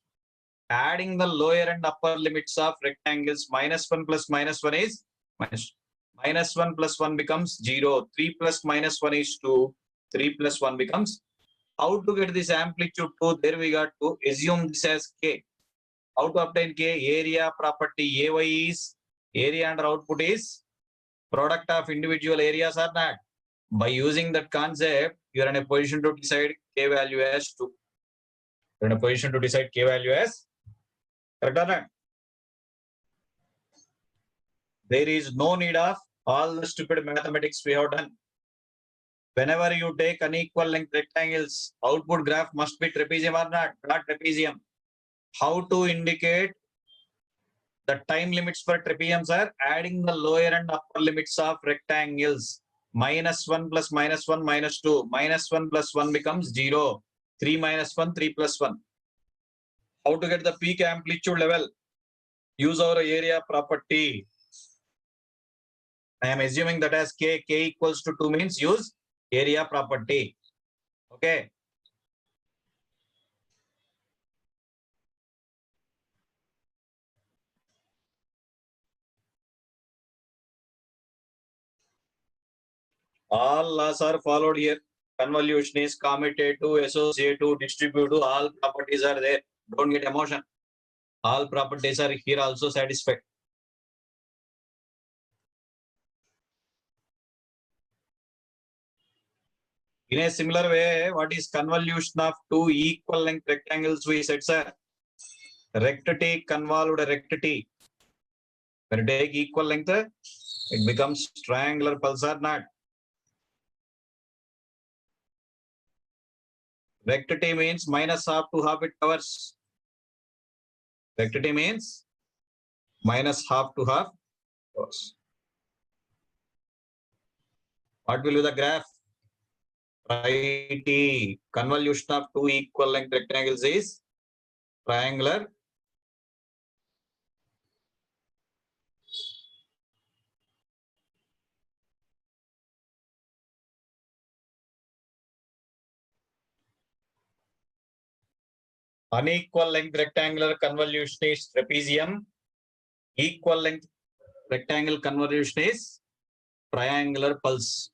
Adding the lower and upper limits of rectangles. -1 plus -1 is minus. -1 plus 1 becomes 0. 3 plus -1 is 2. 3 plus 1 becomes. How to get this amplitude 2? There we got to assume this as K. How to obtain K? Area property. AY is area under output is product of individual areas or not. By using that concept, you are in a position to decide K value as 2. You are in a position to decide K value as correct or not? There is no need of all the stupid mathematics we have done. Whenever you take unequal length rectangles, output graph must be trapezium or not, not trapezium. How to indicate the time limits for trapeziums are adding the lower and upper limits of rectangles. -1 plus -1 minus 2. -1 plus 1 becomes 0. 3 minus 1, 3 plus 1. How to get the peak amplitude level? Use our area property. I am assuming that as K equals to 2 means use area property. Okay. All laws are followed here. Convolution is commutative, associative, distributive, all properties are there. Don't get emotion. All properties are here also satisfied. In a similar way, what is convolution of two equal length rectangles? We said, sir, rectity convolved rectity. When you take equal length, it becomes triangular pulse or not. Rectity means minus half to half it covers. Rectity means minus half to half covers. What will be the graph? Righty. Convolution of two equal length rectangles is triangular. Unequal length rectangular convolution is trapezium. Equal length rectangle convolution is triangular pulse.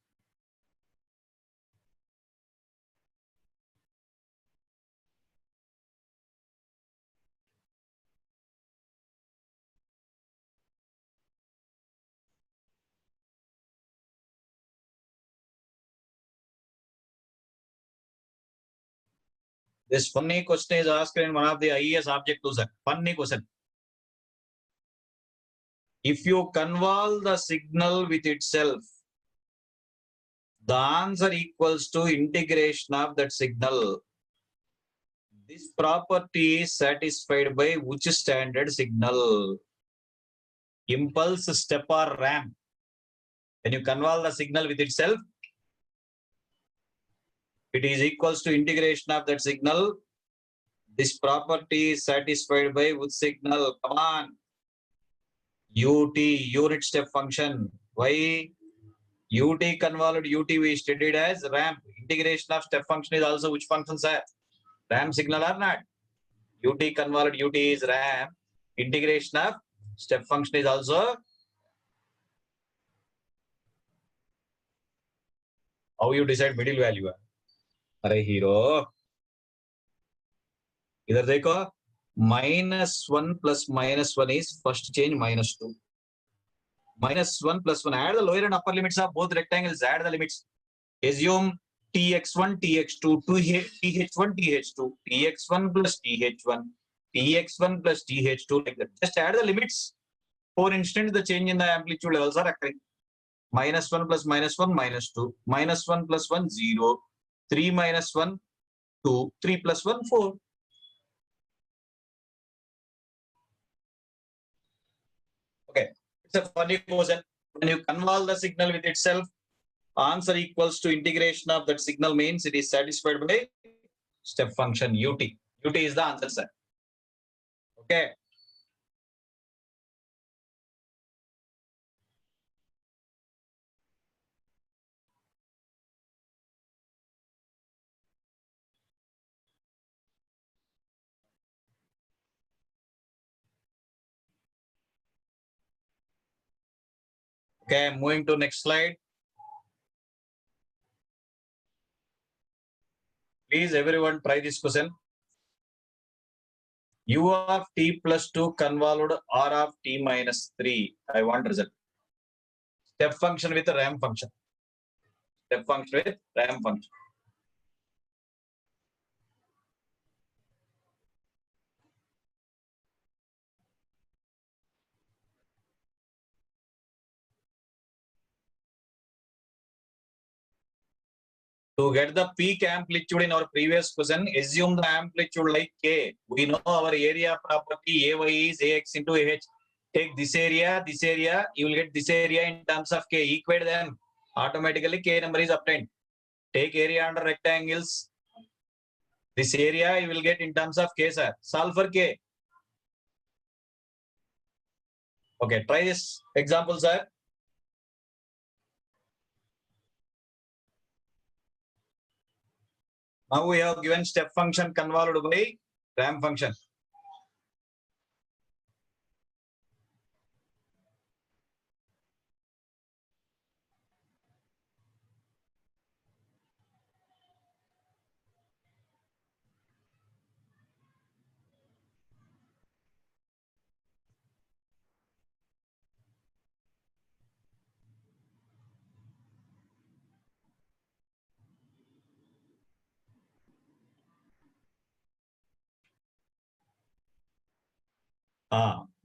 This funny question is asked in one of the IES objectives. Funny question. If you convolve the signal with itself, the answer equals to integration of that signal. This property is satisfied by which standard signal? Impulse, step, or ramp. When you convolve the signal with itself, it is equals to integration of that signal. This property is satisfied by which signal? Come on. UT, unit step function. Why? UT convolved UT we studied as ramp. Integration of step function is also which function, sir? Ramp signal or not? UT convolved UT is ramp. Integration of step function is also. How you decide middle value? अरे hero इधर देखो -1 plus -1 is first change -2. -1 plus 1. Add the lower and upper limits of both rectangles. Add the limits. Assume tx1, tx2, th1, th2, tx1 plus th1, tx1 plus th2, like that. Just add the limits. For instance, the change in the amplitude levels are occurring. -1 plus -1, -2. -1 plus 1, 0. 3 minus 1, 2. 3 plus 1, 4. Okay. It's a funny question. When you convolve the signal with itself, answer equals to integration of that signal means it is satisfied by step function UT. UT is the answer, sir. Okay. Okay, moving to next slide. Please everyone try this question. U of t plus 2 convolved R of t minus 3. I want result. Step function with a ramp function. Step function with ramp function. To get the peak amplitude in our previous question, assume the amplitude like K. We know our area property AY is AX into AH. Take this area, you will get this area in terms of K. Equate them. Automatically K number is obtained. Take area under rectangles. This area you will get in terms of K, sir. Solve for K. Okay, try this example, sir. Now we have given step function convolved by ramp function.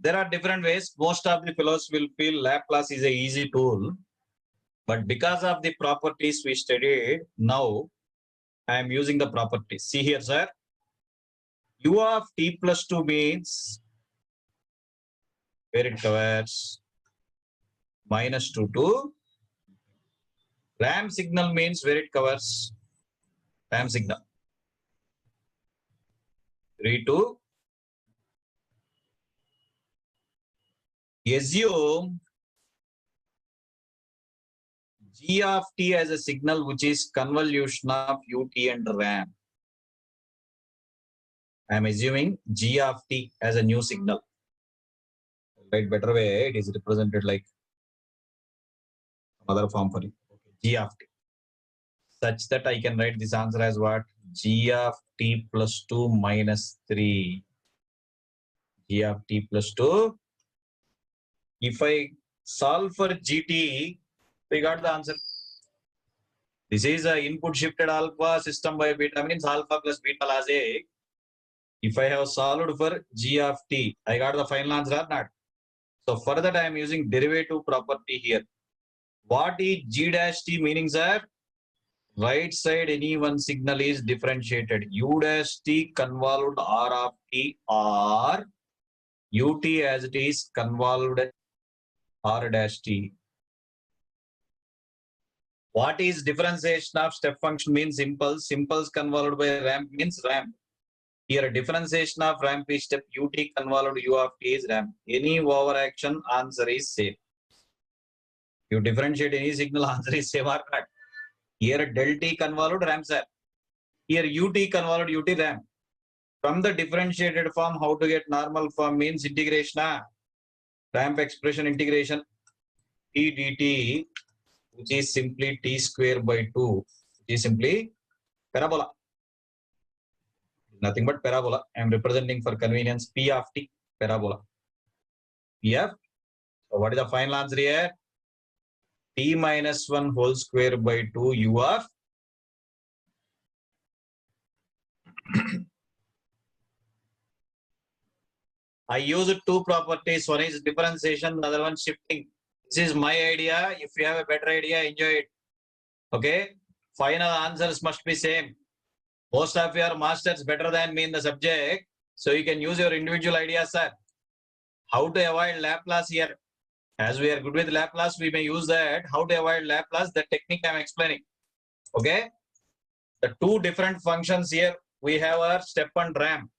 There are different ways. Most of the fellows will feel Laplace is a easy tool. But because of the properties we studied, now I am using the properties. See here, sir. U of t plus 2 means where it covers minus 2 to ramp signal means where it covers ramp signal 3 to assume G of t as a signal which is convolution of ut and ramp. I am assuming G of t as a new signal. Right, better way, it is represented like some other form for it. Okay. G of t. Such that I can write this answer as what? G of t plus 2 minus 3. G of t plus 2. If I solve for gt, we got the answer. This is a input shifted alpha system by beta means alpha plus beta log. If I have solved for g of t, I got the final answer or not? So for that I am using derivative property here. What is g dash t meaning, sir? Right side any one signal is differentiated. U dash t convolved R of t or ut as it is convolved R dash t. What is differentiation of step function means impulse. Impulse convolved by ramp means ramp. Here differentiation of ramp is step ut convolved u of t is ramp. Any overaction answer is same. You differentiate any signal answer is same or not. Here del t convolved ramp, sir. Here ut convolved ut ramp. From the differentiated form, how to get normal form means integration. Ramp expression integration t dt, which is simply t square by 2, which is simply parabola. Nothing but parabola. I am representing for convenience p of t, parabola. Pf. So what is the final answer here? T minus 1 whole square by 2 u of I used two properties. One is differentiation, the other one shifting. This is my idea. If you have a better idea, enjoy it. Okay. Final answers must be same. Most of you are masters better than me in the subject. So you can use your individual ideas, sir. How to avoid Laplace here? As we are good with Laplace, we may use that. How to avoid Laplace? The technique I am explaining. Okay. The two different functions here, we have our step and ramp.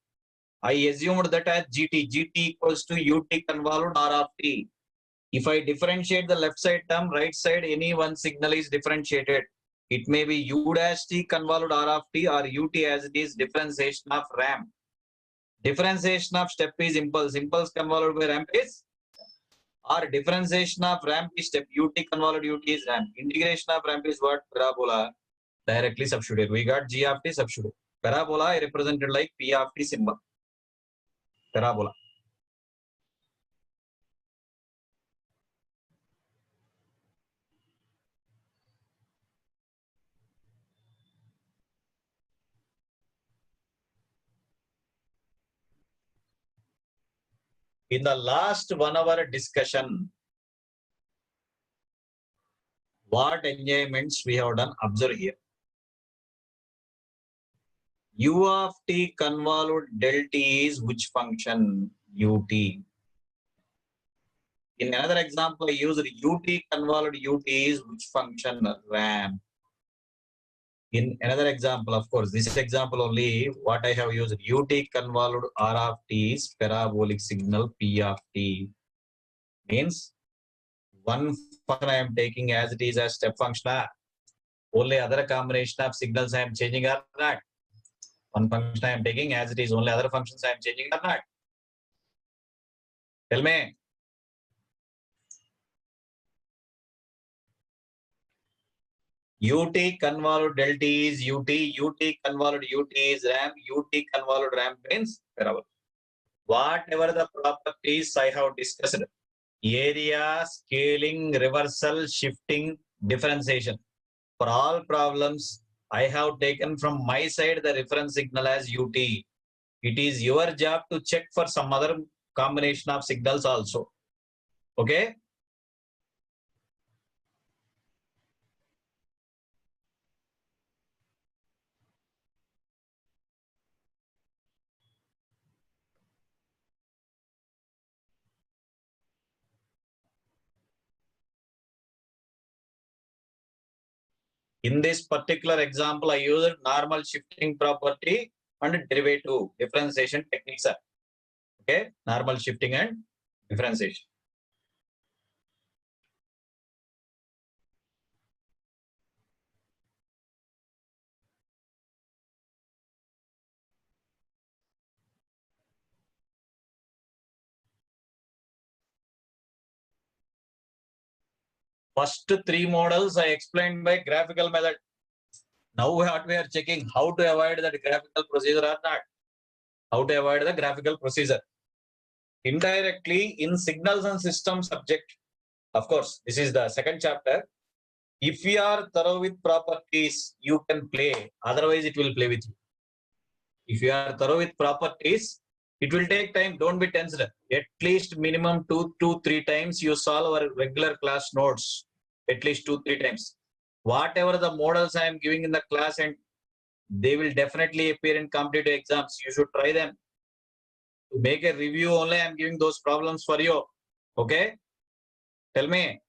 I assumed that as gt. Gt equals to ut convolved R of t. If I differentiate the left side term, right side, any one signal is differentiated. It may be u dash t convolved R of t or ut as it is differentiation of ramp. Differentiation of step is impulse. Impulse convolved by ramp is Or differentiation of ramp is step, ut convolute ut is ramp. Integration of ramp is what? Parabola. Directly substitute. We got g of t substitute. Parabola I represented like p of t symbol. Parabola. In the last 1 hour discussion, what enjoyments we have done? Observe here. U of t convolute del t is which function? Ut. In another example, I used ut convolute ut is which function? Ramp. In another example, of course, this example only what I have used ut convolute r of t is parabolic signal p of t. Means one function I am taking as it is as step function. Only other combination of signals I am changing or not. One function I am taking as it is, only other functions I am changing or not. Tell me. Ut convolute del t is ut, ut convolute ut is ramp, ut convolute ramp means parabolic. Whatever the properties I have discussed, area, scaling, reversal, shifting, differentiation. For all problems, I have taken from my side the reference signal as ut. It is your job to check for some other combination of signals also. Okay? In this particular example, I used normal shifting property and derivative differentiation techniques. Okay, normal shifting and differentiation. First 3 models I explained by graphical method. Now what we are checking, how to avoid that graphical procedure or not. How to avoid the graphical procedure. Indirectly in signals and systems subject. Of course, this is the second chapter. If you are thorough with properties, you can play. Otherwise, it will play with you. If you are thorough with properties, it will take time. Don't be tensed. At least minimum 2 to 3 times you solve our regular class notes. At least 2-3 times. Whatever the models I am giving in the class, and they will definitely appear in competitive exams. You should try them. To make a review only, I am giving those problems for you. Okay? Tell me.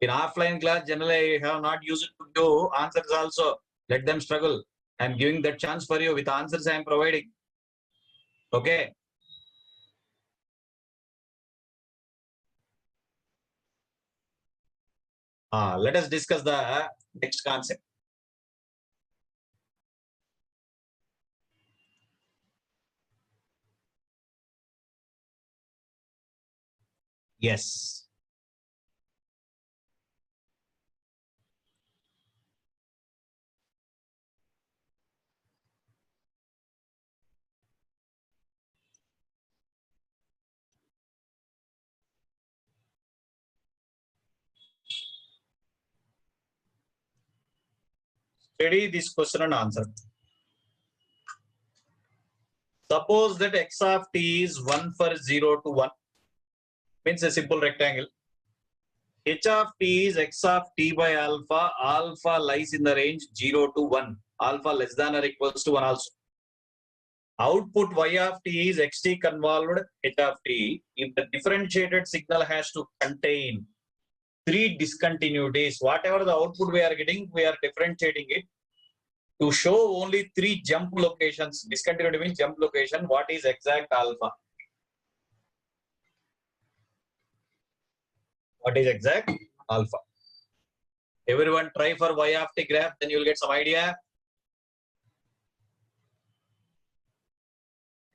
In offline class, generally I have not used it to do answers also. Let them struggle. I am giving that chance for you with answers I am providing. Okay. Let us discuss the next concept. Yes. Study this question and answer. Suppose that x of t is 1 for 0 to 1. Means a simple rectangle. H of t is x of t by alpha. Alpha lies in the range 0 to 1. Alpha less than or equals to 1 also. Output y of t is xt convolved h of t. If the differentiated signal has to contain 3 discontinuities, whatever the output we are getting, we are differentiating it to show only 3 jump locations. Discontinuity means jump location. What is exact alpha? What is exact alpha? Everyone try for y of t graph, then you will get some idea.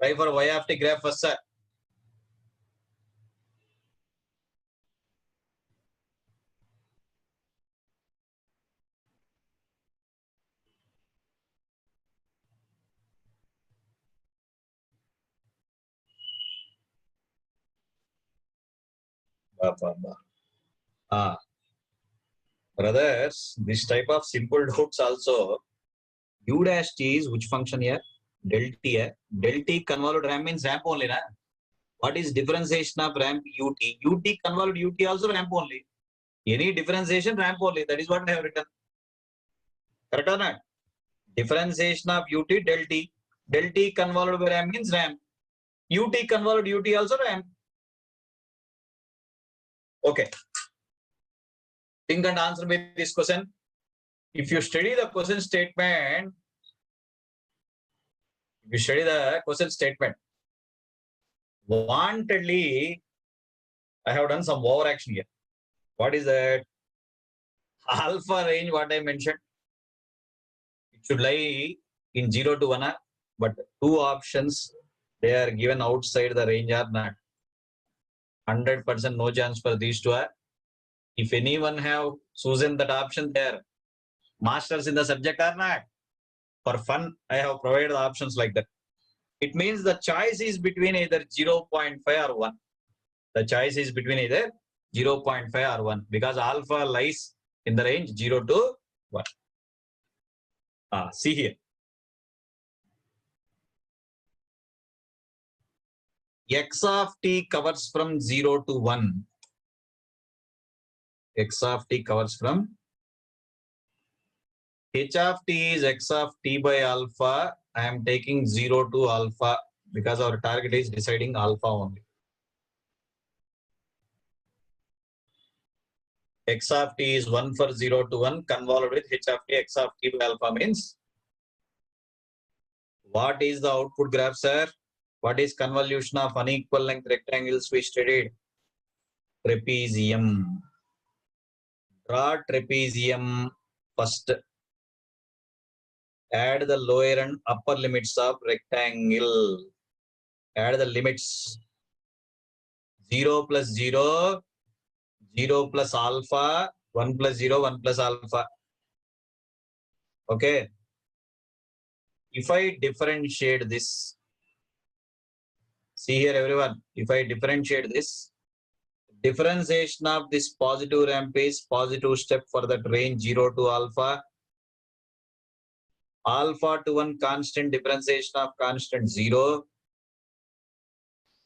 Try for y of t graph first, sir. Brothers, this type of simple doubts also, u dash t is which function here? Del t hai. Del t convolved ramp means ramp only, na? What is differentiation of ramp ut? Ut convolved ut also ramp only. Any differentiation ramp only. That is what I have written. Correct or not? Differentiation of ut del t. Del t convolved by ramp means ramp. Ut convolved ut also ramp. Okay. Think and answer me this question. If you study the question statement, wantedly, I have done some overaction here. What is that? Alpha range, what I mentioned, it should lie in 0 to 1, but two options, they are given outside the range or not. 100% no chance for these two. If anyone have chosen that option, there, masters in the subject or not. For fun, I have provided the options like that. It means the choice is between either 0.5 or 1. The choice is between either 0.5 or 1 because alpha lies in the range 0 to 1. See here. X of t covers from 0 to 1. X of t covers from h of t is x of t by alpha. I am taking 0 to alpha because our target is deciding alpha only. X of t is 1 for 0 to 1 convolved with h of t. X of t by alpha means what is the output graph, sir? What is convolution of unequal length rectangles we studied? Trapezium. Draw trapezium first. Add the lower and upper limits of rectangle. Add the limits. 0 plus 0, 0 plus alpha, 1 plus 0, 1 plus alpha. Okay. If I differentiate this, see here everyone, if I differentiate this, differentiation of this positive ramp is positive step for that range 0 to alpha. Alpha to 1 constant, differentiation of constant 0.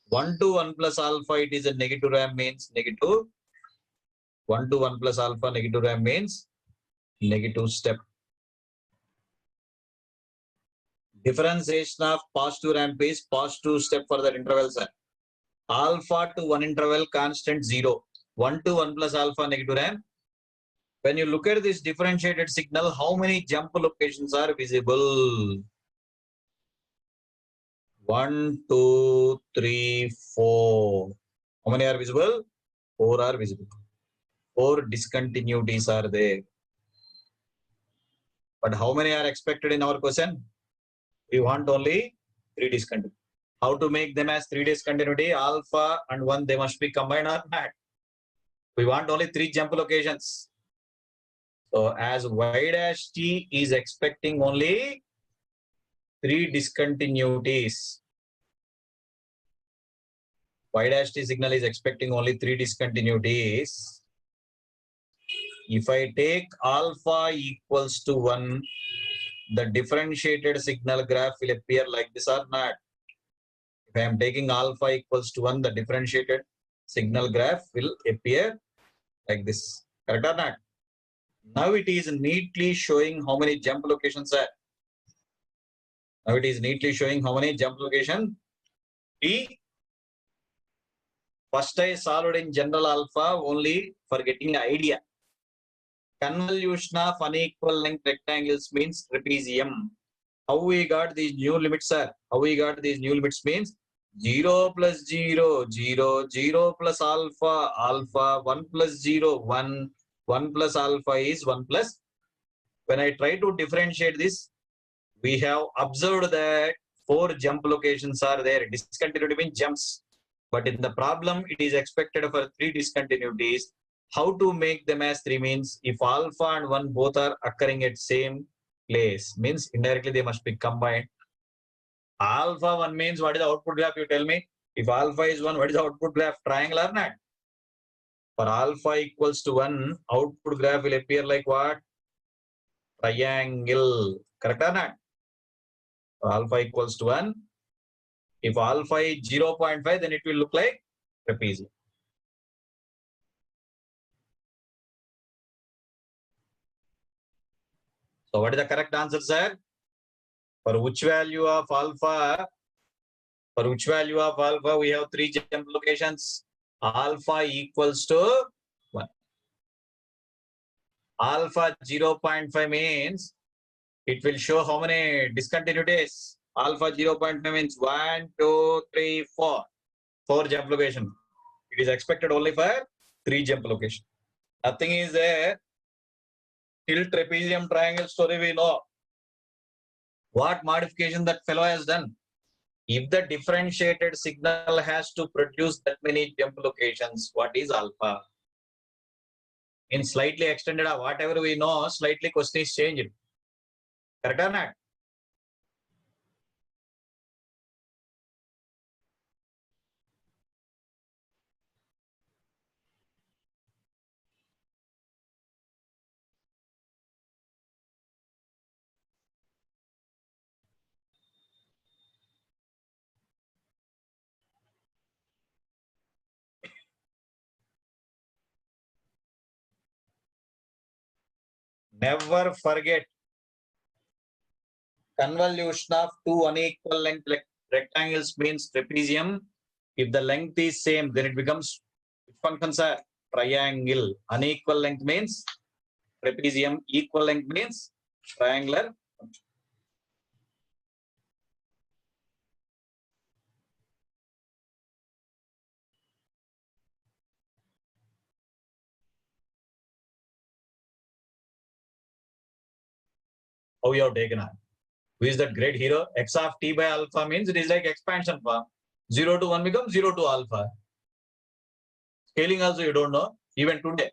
1 to 1 plus alpha, it is a negative ramp means negative. 1 to 1 plus alpha negative ramp means negative step. Differentiation of positive ramp is positive step for that interval, sir. Alpha to 1 interval constant 0. 1 to 1 plus alpha negative ramp. When you look at this differentiated signal, how many jump locations are visible? 1, 2, 3, 4. How many are visible? 4 are visible. 4 discontinuities are there. But how many are expected in our question? We want only 3 discontinuities. How to make them as 3 discontinuity? Alpha and 1, they must be combined or not. We want only 3 jump locations. So as y dash t is expecting only 3 discontinuities. Y dash t signal is expecting only 3 discontinuities. If I take alpha equals to 1, the differentiated signal graph will appear like this or not. If I am taking alpha equals to 1, the differentiated signal graph will appear like this. Correct or not? Now it is neatly showing how many jump locations are. Now it is neatly showing how many jump locations. T. First I solved in general alpha only for getting an idea. Convolution of unequal length rectangles means trapezium. How we got these new limits, sir? How we got these new limits means 0 plus 0, 0, 0 plus alpha, alpha, 1 plus 0, 1, 1 plus alpha is 1 plus. When I try to differentiate this, we have observed that 4 jump locations are there. Discontinuity means jumps. But in the problem, it is expected for 3 discontinuities. How to make them as 3 means if alpha and 1 both are occurring at same place, means indirectly they must be combined. Alpha 1 means what is the output graph, you tell me. If alpha is 1, what is the output graph? Triangle or not? For alpha equals to 1, output graph will appear like what? Triangle. Correct or not? For alpha equals to 1. If alpha is 0.5, then it will look like trapezium. So what is the correct answer, sir? For which value of alpha? For which value of alpha we have 3 jump locations? Alpha equals to 1. Alpha 0.5 means it will show how many discontinuities. Alpha 0.5 means 1, 2, 3, 4. 4 jump location. It is expected only for 3 jump location. Nothing is there. Till trapezium triangle story we know. What modification that fellow has done? If the differentiated signal has to produce that many jump locations, what is alpha? In slightly extended, whatever we know, slightly question is changed. Correct or not? Never forget convolution of two unequal length rectangles means trapezium. If the length is same, then it becomes which functions are triangle. Unequal length means trapezium. Equal length means triangular. How you have taken on? Who is that great hero? X of t by alpha means it is like expansion form. 0 to 1 becomes 0 to alpha. Scaling also you don't know. Even today,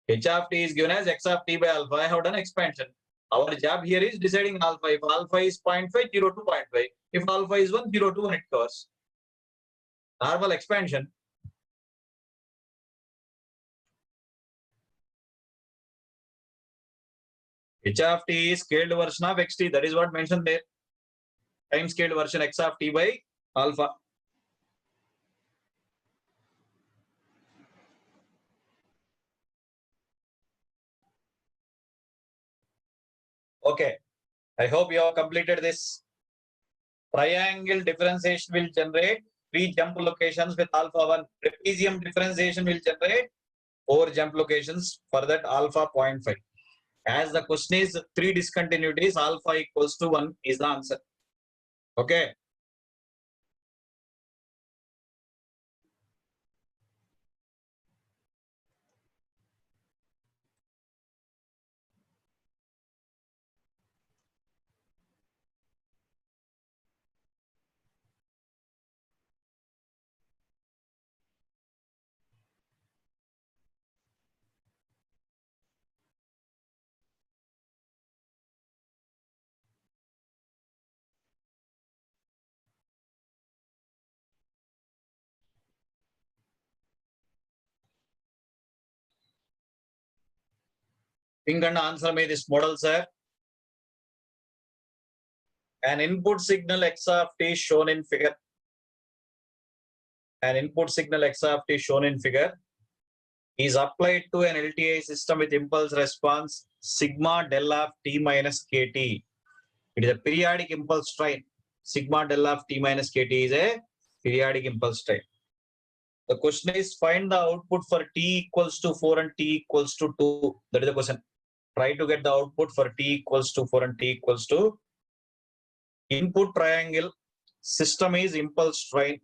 h of t is given as x of t by alpha. I have done expansion. Our job here is deciding alpha. If alpha is 0.5, 0 to 0.5. If alpha is 1, 0 to 1 it covers. Normal expansion. H of t is scaled version of xt. That is what mentioned there. Time scaled version x of t by alpha. Okay. I hope you have completed this. Triangle differentiation will generate 3 jump locations with alpha 1. Trapezium differentiation will generate 4 jump locations for that alpha 0.5. As the question is 3 discontinuities, alpha equals to 1 is the answer. Okay. Think and answer me this model, sir. An input signal x of t shown in figure. An input signal x of t shown in figure is applied to an LTI system with impulse response sigma del of t minus kt. It is a periodic impulse train. Sigma del of t minus kt is a periodic impulse train. The question is find the output for t equals to 4 and t equals to 2. That is the question. Try to get the output for t equals to 4 and t equals to. Input triangle. System is impulse train.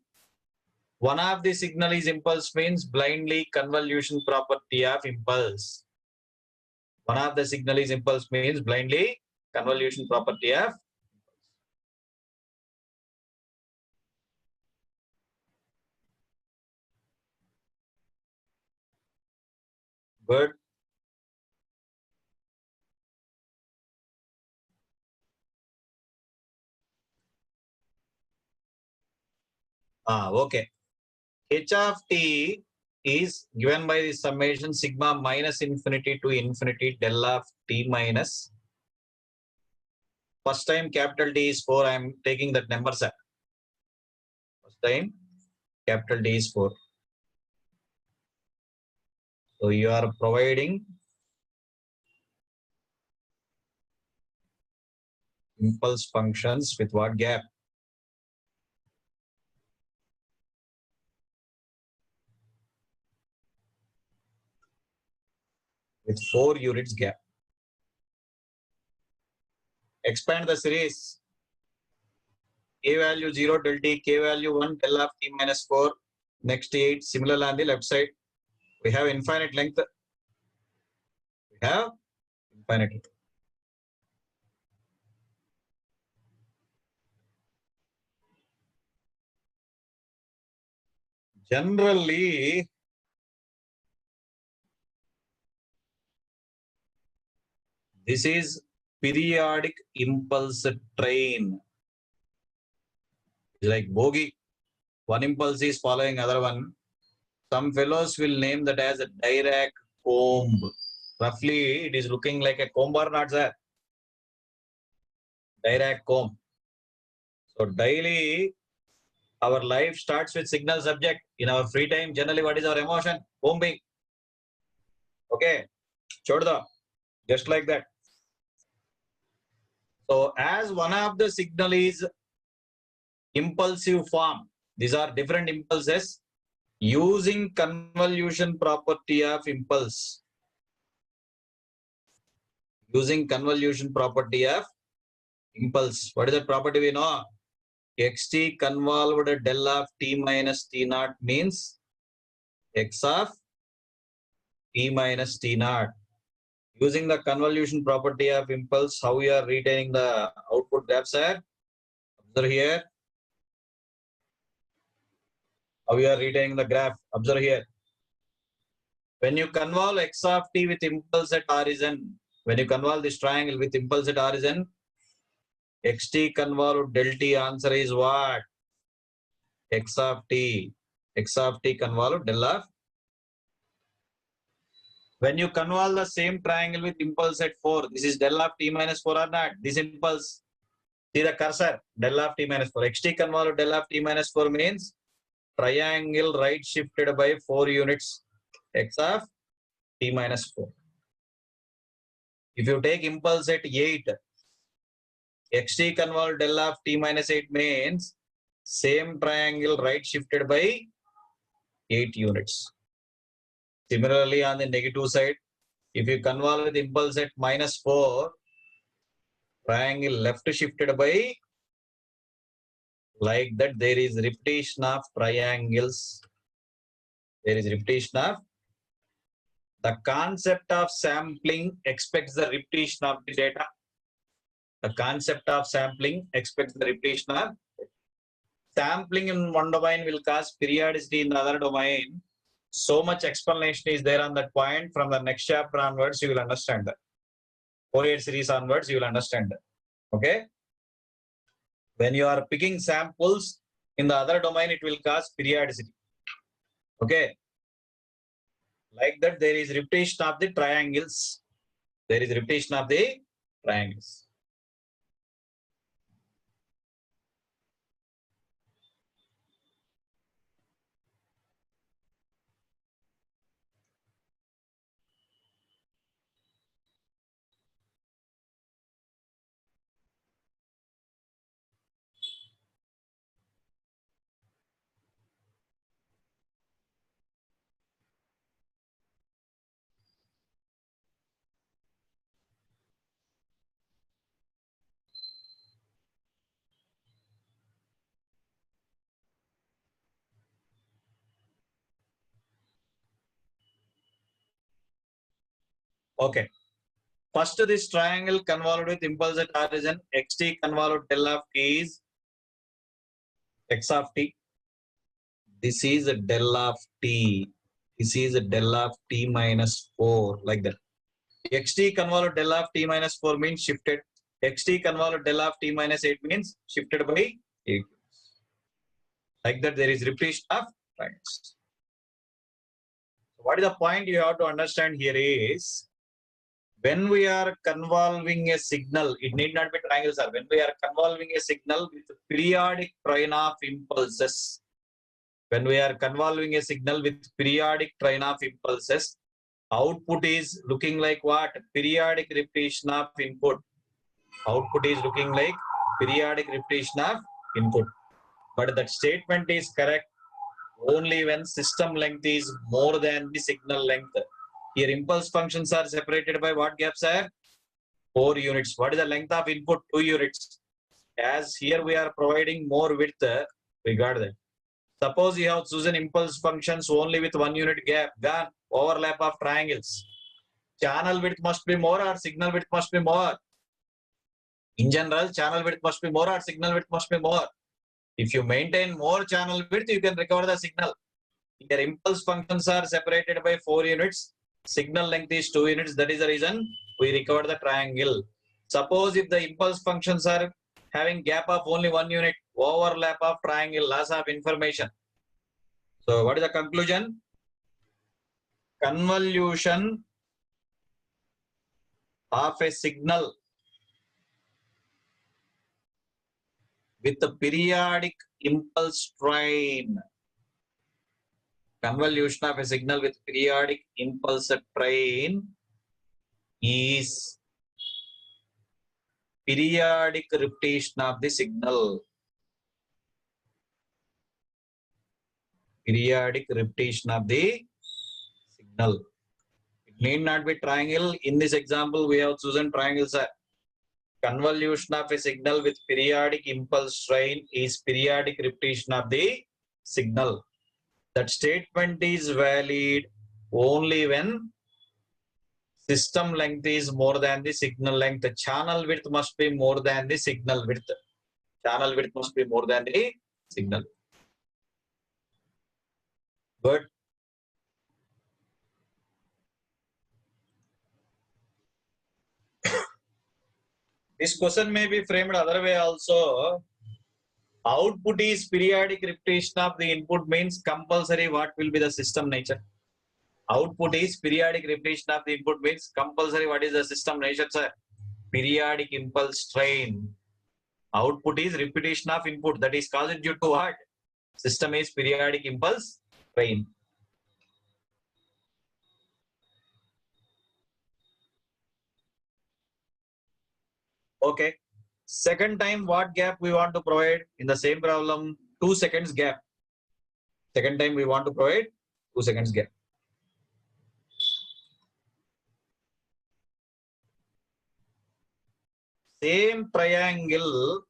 One of the signal is impulse means blindly convolution property of impulse. One of the signal is impulse means blindly convolution property of. Good. Okay. H of t is given by the summation sigma minus infinity to infinity del of t minus. First time capital T is 4. I am taking that number, sir. First time capital T is 4. So you are providing impulse functions with what gap? With 4 units gap. Expand the series. K value 0 del t, K value 1 del of t minus 4. Next 8. Similarly on the left side, we have infinite length. We have infinite length. Generally, this is periodic impulse train. It's like bogie. One impulse is following other one. Some fellows will name that as a Dirac comb. Roughly, it is looking like a comb or not, sir? Dirac comb. So daily, our life starts with signal subject. In our free time, generally, what is our emotion? Combing. Okay. Chodda. Just like that. So as one of the signal is impulsive form, these are different impulses using convolution property of impulse. Using convolution property of impulse. What is that property we know? Xt convolved del of t minus t naught means x of t minus t naught. Using the convolution property of impulse, how we are retaining the output graphs are? Observe here. How we are retaining the graph? Observe here. When you convolve x of t with impulse at origin, when you convolve this triangle with impulse at origin, xt convolved del t answer is what? X of t. X of t convolved del of. When you convolve the same triangle with impulse at 4, this is del of t minus 4 or not? This impulse. See the cursor, del of t minus 4. Xt convolved del of t minus 4 means triangle right shifted by 4 units. X of t minus 4. If you take impulse at 8, xt convolved del of t minus 8 means same triangle right shifted by 8 units. Similarly, on the negative side, if you convolve with impulse at minus 4, triangle left shifted by, like that, there is repetition of triangles. There is repetition of. The concept of sampling expects the repetition of the data. The concept of sampling expects the repetition of. Sampling in one domain will cause periodicity in the other domain. So much explanation is there on that point. From the next chapter onwards, you will understand that. Fourier series onwards, you will understand that. Okay. When you are picking samples in the other domain, it will cause periodicity. Okay. Like that, there is repetition of the triangles. There is repetition of the triangles. Okay. First, this triangle convolved with impulse at origin, xt convolved del of t is x of t. This is a del of t. This is a del of t minus 4, like that. Xt convolved del of t minus 4 means shifted. Xt convolved del of t minus 8 means shifted by 8. Like that, there is repetition of triangles. What is the point you have to understand here is, when we are convolving a signal, it need not be triangle, sir. When we are convolving a signal with periodic train of impulses, when we are convolving a signal with periodic train of impulses, output is looking like what? Periodic repetition of input. Output is looking like periodic repetition of input. But that statement is correct only when system length is more than the signal length. Here impulse functions are separated by what gaps are? 4 units. What is the length of input? 2 units. As here we are providing more width, we got that. Suppose you have chosen impulse functions only with 1 unit gap, gone, overlap of triangles. Channel width must be more or signal width must be more? In general, channel width must be more or signal width must be more? If you maintain more channel width, you can recover the signal. Here impulse functions are separated by 4 units. Signal length is 2 units. That is the reason we recover the triangle. Suppose if the impulse functions are having gap of only 1 unit, overlap of triangle, loss of information. So what is the conclusion? Convolution of a signal with a periodic impulse train. Convolution of a signal with periodic impulse train is periodic repetition of the signal. Periodic repetition of the signal. It need not be triangle. In this example, we have chosen triangles. Convolution of a signal with periodic impulse train is periodic repetition of the signal. That statement is valid only when system length is more than the signal length. The channel width must be more than the signal width. Channel width must be more than the signal. Good. This question may be framed other way also. Output is periodic repetition of the input means compulsory what will be the system nature? Output is periodic repetition of the input means compulsory what is the system nature, sir? Periodic impulse train. Output is repetition of input, that is caused due to what? System is periodic impulse train. Okay. Second time what gap we want to provide in the same problem? 2 seconds gap. Second time we want to provide 2 seconds gap. Same triangle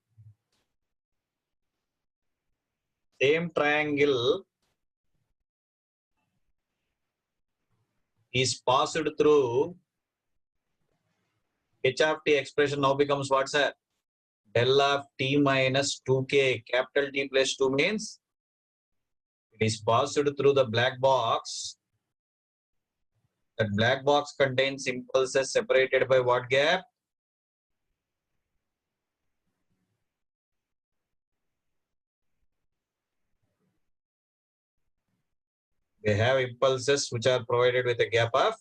is passed through h of t expression now becomes what, sir? Del of t minus 2k. Capital T plus 2 means it is passed through the black box. That black box contains impulses separated by what gap? They have impulses which are provided with a gap of.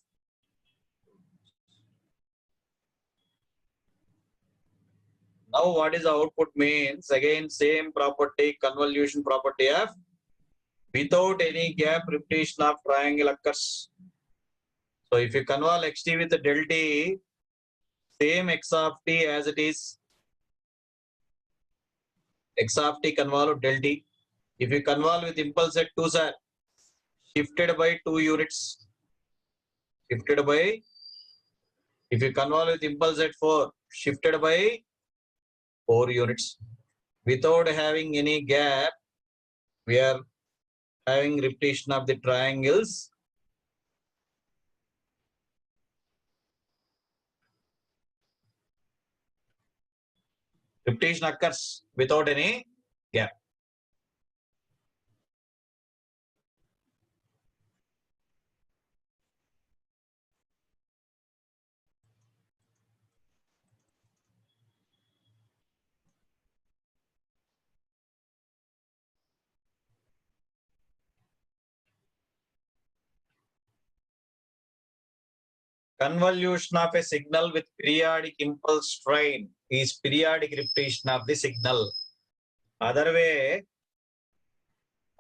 Now what is the output means? Again same property, convolution property of without any gap repetition of triangle occurs. So if you convolve xt with del t, same x of t as it is. X of t convolve del t. If you convolve with impulse at 2, sir, shifted by 2 units. Shifted by. If you convolve with impulse at 4, shifted by 4 units. Without having any gap, we are having repetition of the triangles. Repetition occurs without any gap. Convolution of a signal with periodic impulse train is periodic repetition of the signal. Other way,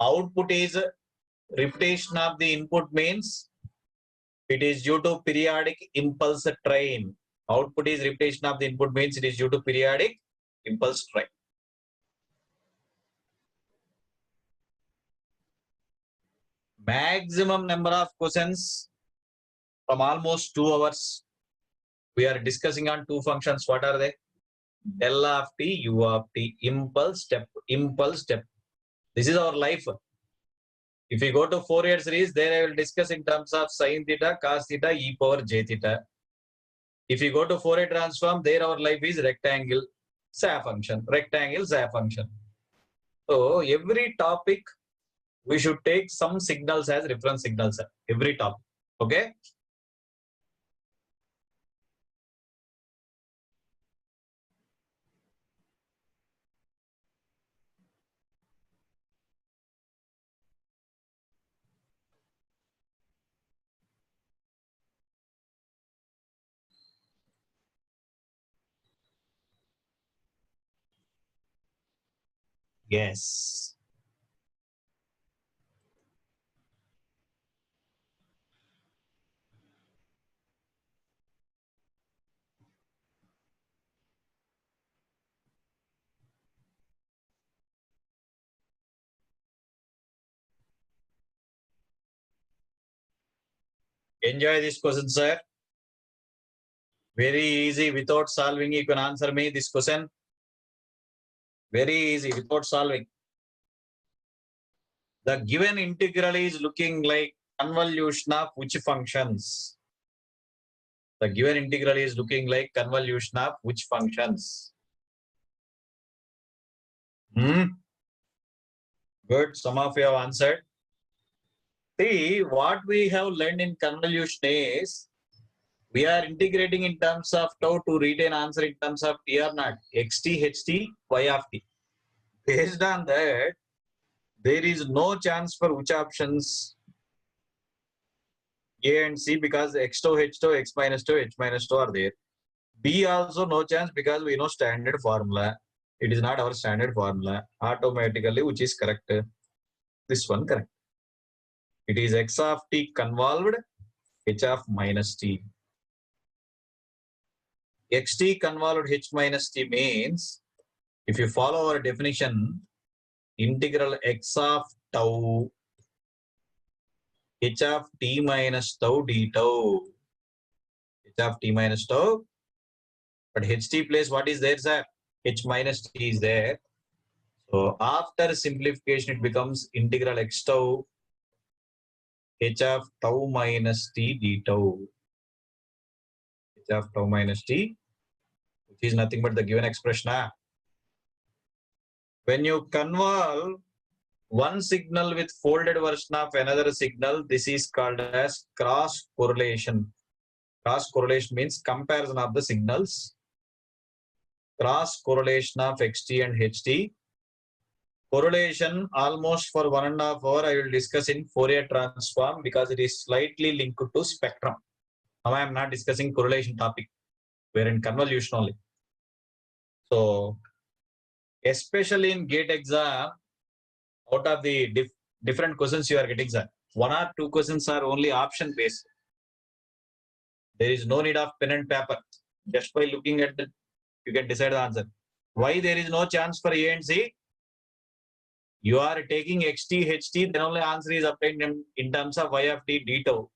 output is repetition of the input means it is due to periodic impulse train. Output is repetition of the input means it is due to periodic impulse train. Maximum number of questions from almost 2 hours. We are discussing on two functions. What are they? Del of t, u of t, impulse step, impulse step. This is our life. If we go to Fourier series, there I will discuss in terms of sin theta, cos theta, e power j theta. If you go to Fourier transform, there our life is rectangle, xa function, rectangle, xa function. So every topic we should take some signals as reference signals. Every topic. Okay. Yes. Enjoy this question, sir. Very easy. Without solving, you can answer me this question. Very easy without solving. The given integral is looking like convolution of which functions? The given integral is looking like convolution of which functions? Good. Some of you have answered. See, what we have learned in convolution is we are integrating in terms of tau to retain answer in terms of t or not, xt, ht, y of t. Based on that, there is no chance for which options A and C because x2, h2, x minus 2, h minus 2 are there. B also no chance because we know standard formula. It is not our standard formula. Automatically, which is correct? This one correct. It is x of t convolved, h of minus t. xt convolved h minus t means, if you follow our definition, integral x of tau h of t minus tau d tau. H of t minus tau. But ht place what is there, sir? H minus t is there. So after simplification, it becomes integral x tau h of tau minus t d tau. H of tau minus t, which is nothing but the given expression. When you convolve one signal with folded version of another signal, this is called as cross correlation. Cross correlation means comparison of the signals. Cross correlation of xt and ht. Correlation almost for 1.5 hours I will discuss in Fourier transform because it is slightly linked to spectrum. Now I am not discussing correlation topic. We are in convolution only. So especially in GATE exam, out of the different questions you are getting, sir, 1 or 2 questions are only option based. There is no need of pen and paper. Just by looking at it, you can decide the answer. Why there is no chance for A and C? You are taking xt, ht, then only answer is obtained in terms of y of t d tau.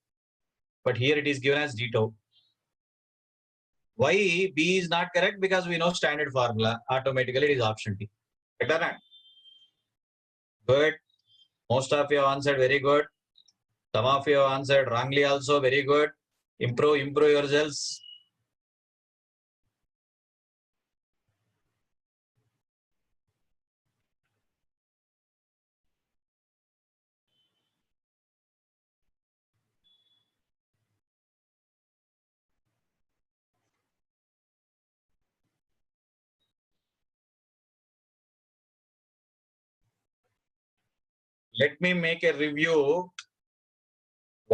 But here it is given as d tau. Why B is not correct? Because we know standard formula. Automatically it is option D. Better not? Good. Most of you have answered very good. Some of you have answered wrongly also. Very good. Improve yourselves. Let me make a review.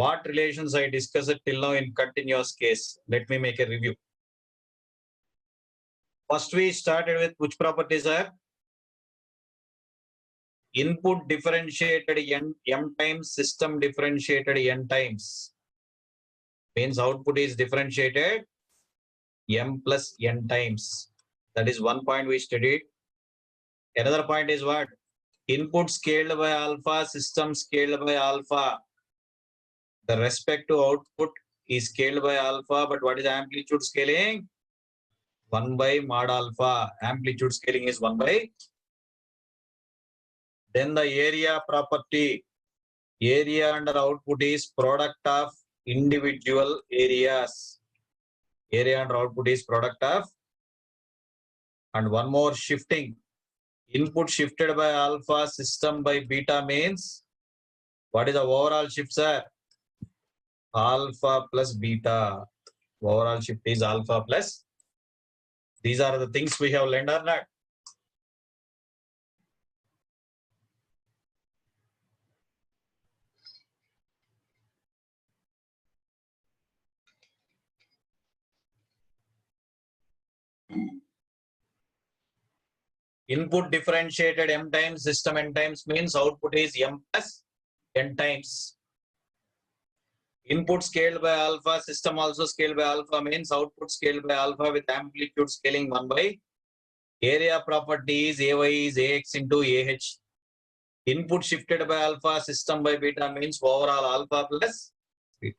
What relations I discussed till now in continuous case? Let me make a review. First, we started with which properties are? Input differentiated m times, system differentiated n times. Means output is differentiated m plus n times. That is one point we studied. Another point is what? Input scaled by alpha, system scaled by alpha. The respective output is scaled by alpha, but what is amplitude scaling? 1 by mod alpha. Amplitude scaling is 1 by. Then the area property. Area under output is product of individual areas. Area under output is product of. And one more, shifting. Input shifted by alpha, system by beta means what is the overall shift, sir? Alpha plus beta. Overall shift is alpha plus. These are the things we have learned or not? Input differentiated m times, system n times means output is m plus n times. Input scaled by alpha, system also scaled by alpha means output scaled by alpha with amplitude scaling 1 by. Area property is AY is AX into AH. Input shifted by alpha, system by beta means overall alpha plus beta.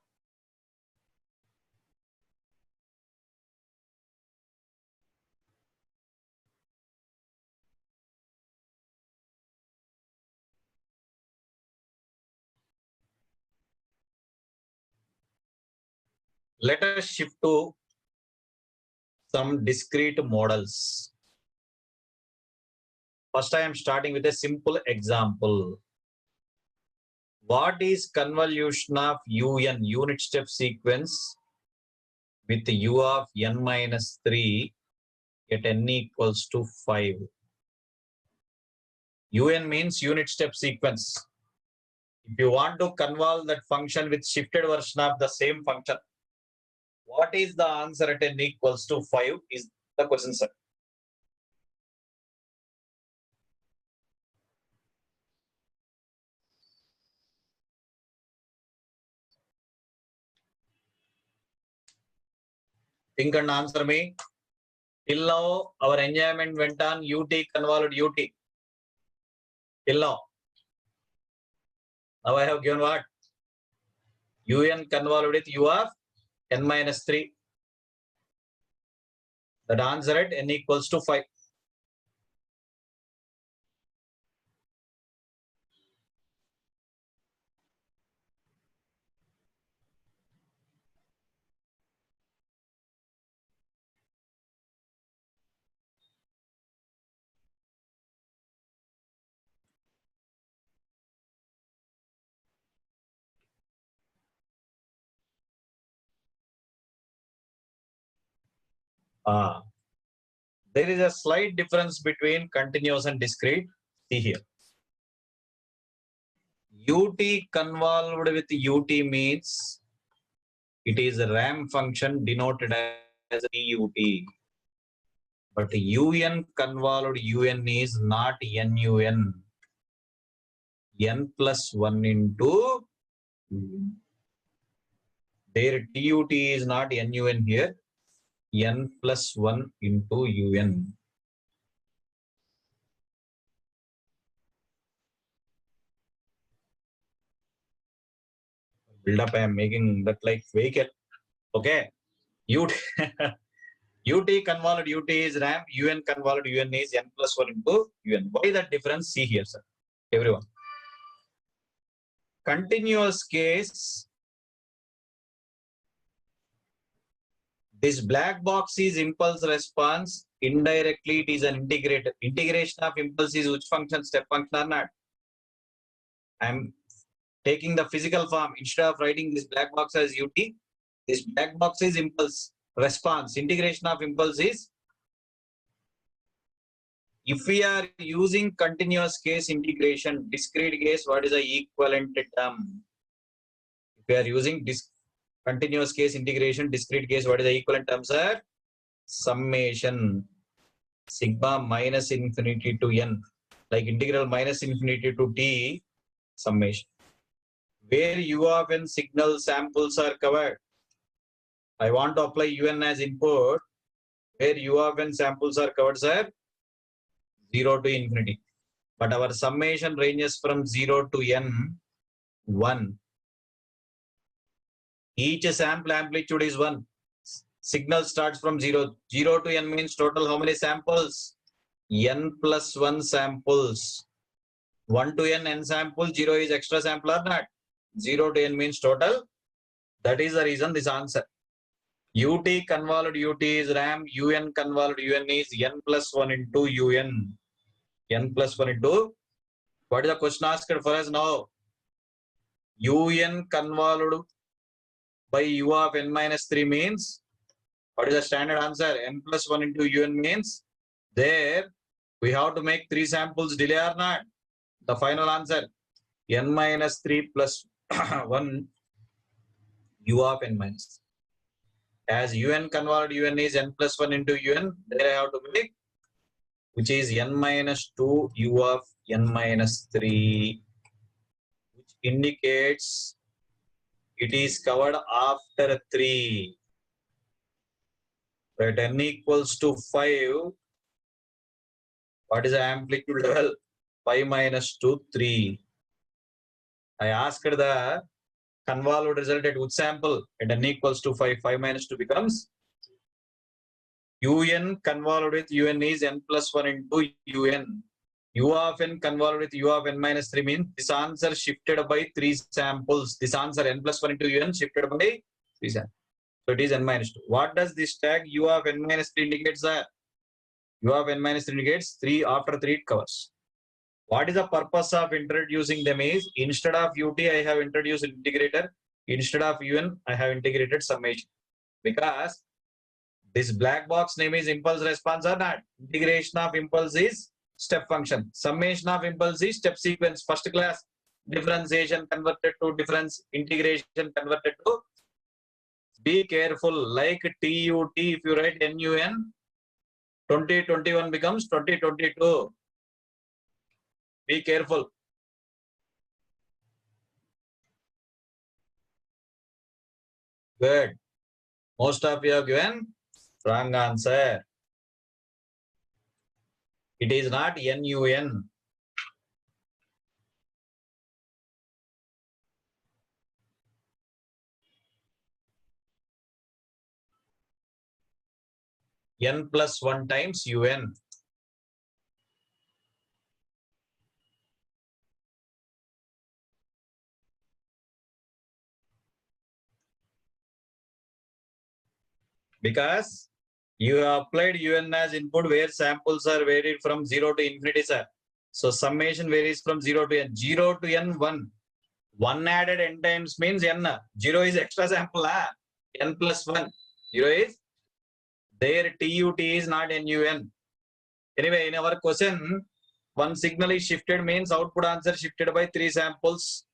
Let us shift to some discrete models. First, I am starting with a simple example. What is convolution of UN, unit step sequence, with U of n minus 3 at n equals to 5? UN means unit step sequence. If you want to convolve that function with shifted version of the same function, what is the answer at n equals to 5 is the question, sir. Think and answer me. Till now, our enjoyment went on UT convolved UT. Till now. Now I have given what? UN convolved with U of n minus 3. That answer at n equals to 5. There is a slight difference between continuous and discrete. See here. UT convolved with UT means it is a RAM function denoted as UT. But UN convolved UN is not NUN. N plus 1 into their TUT is not NUN here. N plus 1 into UN. Build up, I am making that like vehicle. Okay. UT, UT convolved UT is RAM, UN convolved UN is N plus 1 into UN. Why that difference? See here, sir. Everyone. Continuous case, this black box is impulse response. Indirectly, it is an integrator. Integration of impulse is which function, step function or not? I am taking the physical form. Instead of writing this black box as UT, this black box is impulse response. Integration of impulse is, if we are using continuous case integration, discrete case, what is the equivalent term? If we are using continuous case integration, discrete case, what is the equivalent term, sir? Summation. Sigma minus infinity to n, like integral minus infinity to t, summation. Where u of n signal samples are covered, I want to apply un as input. Where u of n samples are covered, sir? 0 to infinity. But our summation ranges from 0 to n, 1. Each sample amplitude is 1. Signal starts from 0. 0 to n means total how many samples? N plus 1 samples. 1 to n samples, 0 is extra sample or not? 0 to n means total. That is the reason this answer. Ut convolved ut is RAM, un convolved un is n plus 1 into un. N plus 1 into, what is the question asked for us now? Un convolved by u of n minus 3 means, what is the standard answer? N plus 1 into un means, there we have to make 3 samples, delay or not? The final answer, n minus 3 plus 1 u of n minus 3. As un convolved un is n plus 1 into un, there I have to make, which is n minus 2 u of n minus 3, which indicates it is covered after 3. At n equals to 5, what is the amplitude level? 5 minus 2, 3. I asked the convolved result at which sample? At n equals to 5, 5 minus 2 becomes un convolved with un is n plus 1 into un. U of n convolved with u of n minus 3 means this answer shifted by 3 samples. This answer n plus 1 into un shifted by 3 samples. So it is n minus 2. What does this tag u of n minus 3 indicates? U of n minus 3 indicates 3 after 3 it covers. What is the purpose of introducing them is, instead of ut I have introduced integrator, instead of un I have integrated summation. Because this black box name is impulse response or not? Integration of impulse is step function. Summation of impulse is step sequence. First class differentiation converted to difference, integration converted to. Be careful, like TUT, if you write NUN, 2021 becomes 2022. Be careful. Good. Most of you have given wrong answer. It is not NUN. N plus 1 times UN. Because you applied UN as input where samples are varied from 0 to infinity, sir. So summation varies from 0 to n. 0 to n, 1. 1 added n times means n. 0 is extra sample. N plus 1. 0 is there. TUT is not NUN. Anyway, in our question, one signal is shifted means output answer shifted by 3 samples.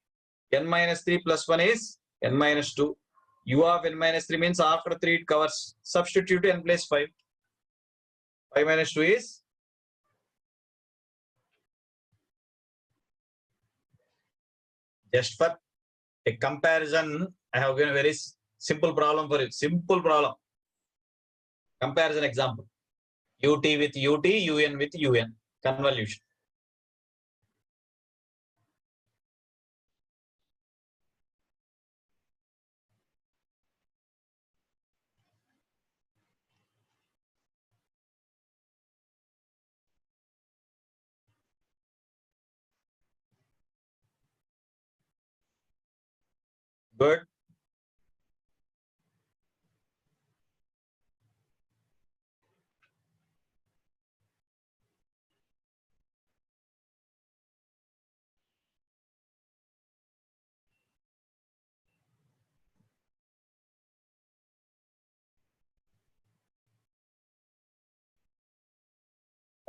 N minus 3 plus 1 is n minus 2. U of n minus 3 means after 3 it covers. Substitute n place 5. 5 minus 2 is just for a comparison. I have given a very simple problem for you. Simple problem. Comparison example. UT with UT, UN with UN. Convolution. Good.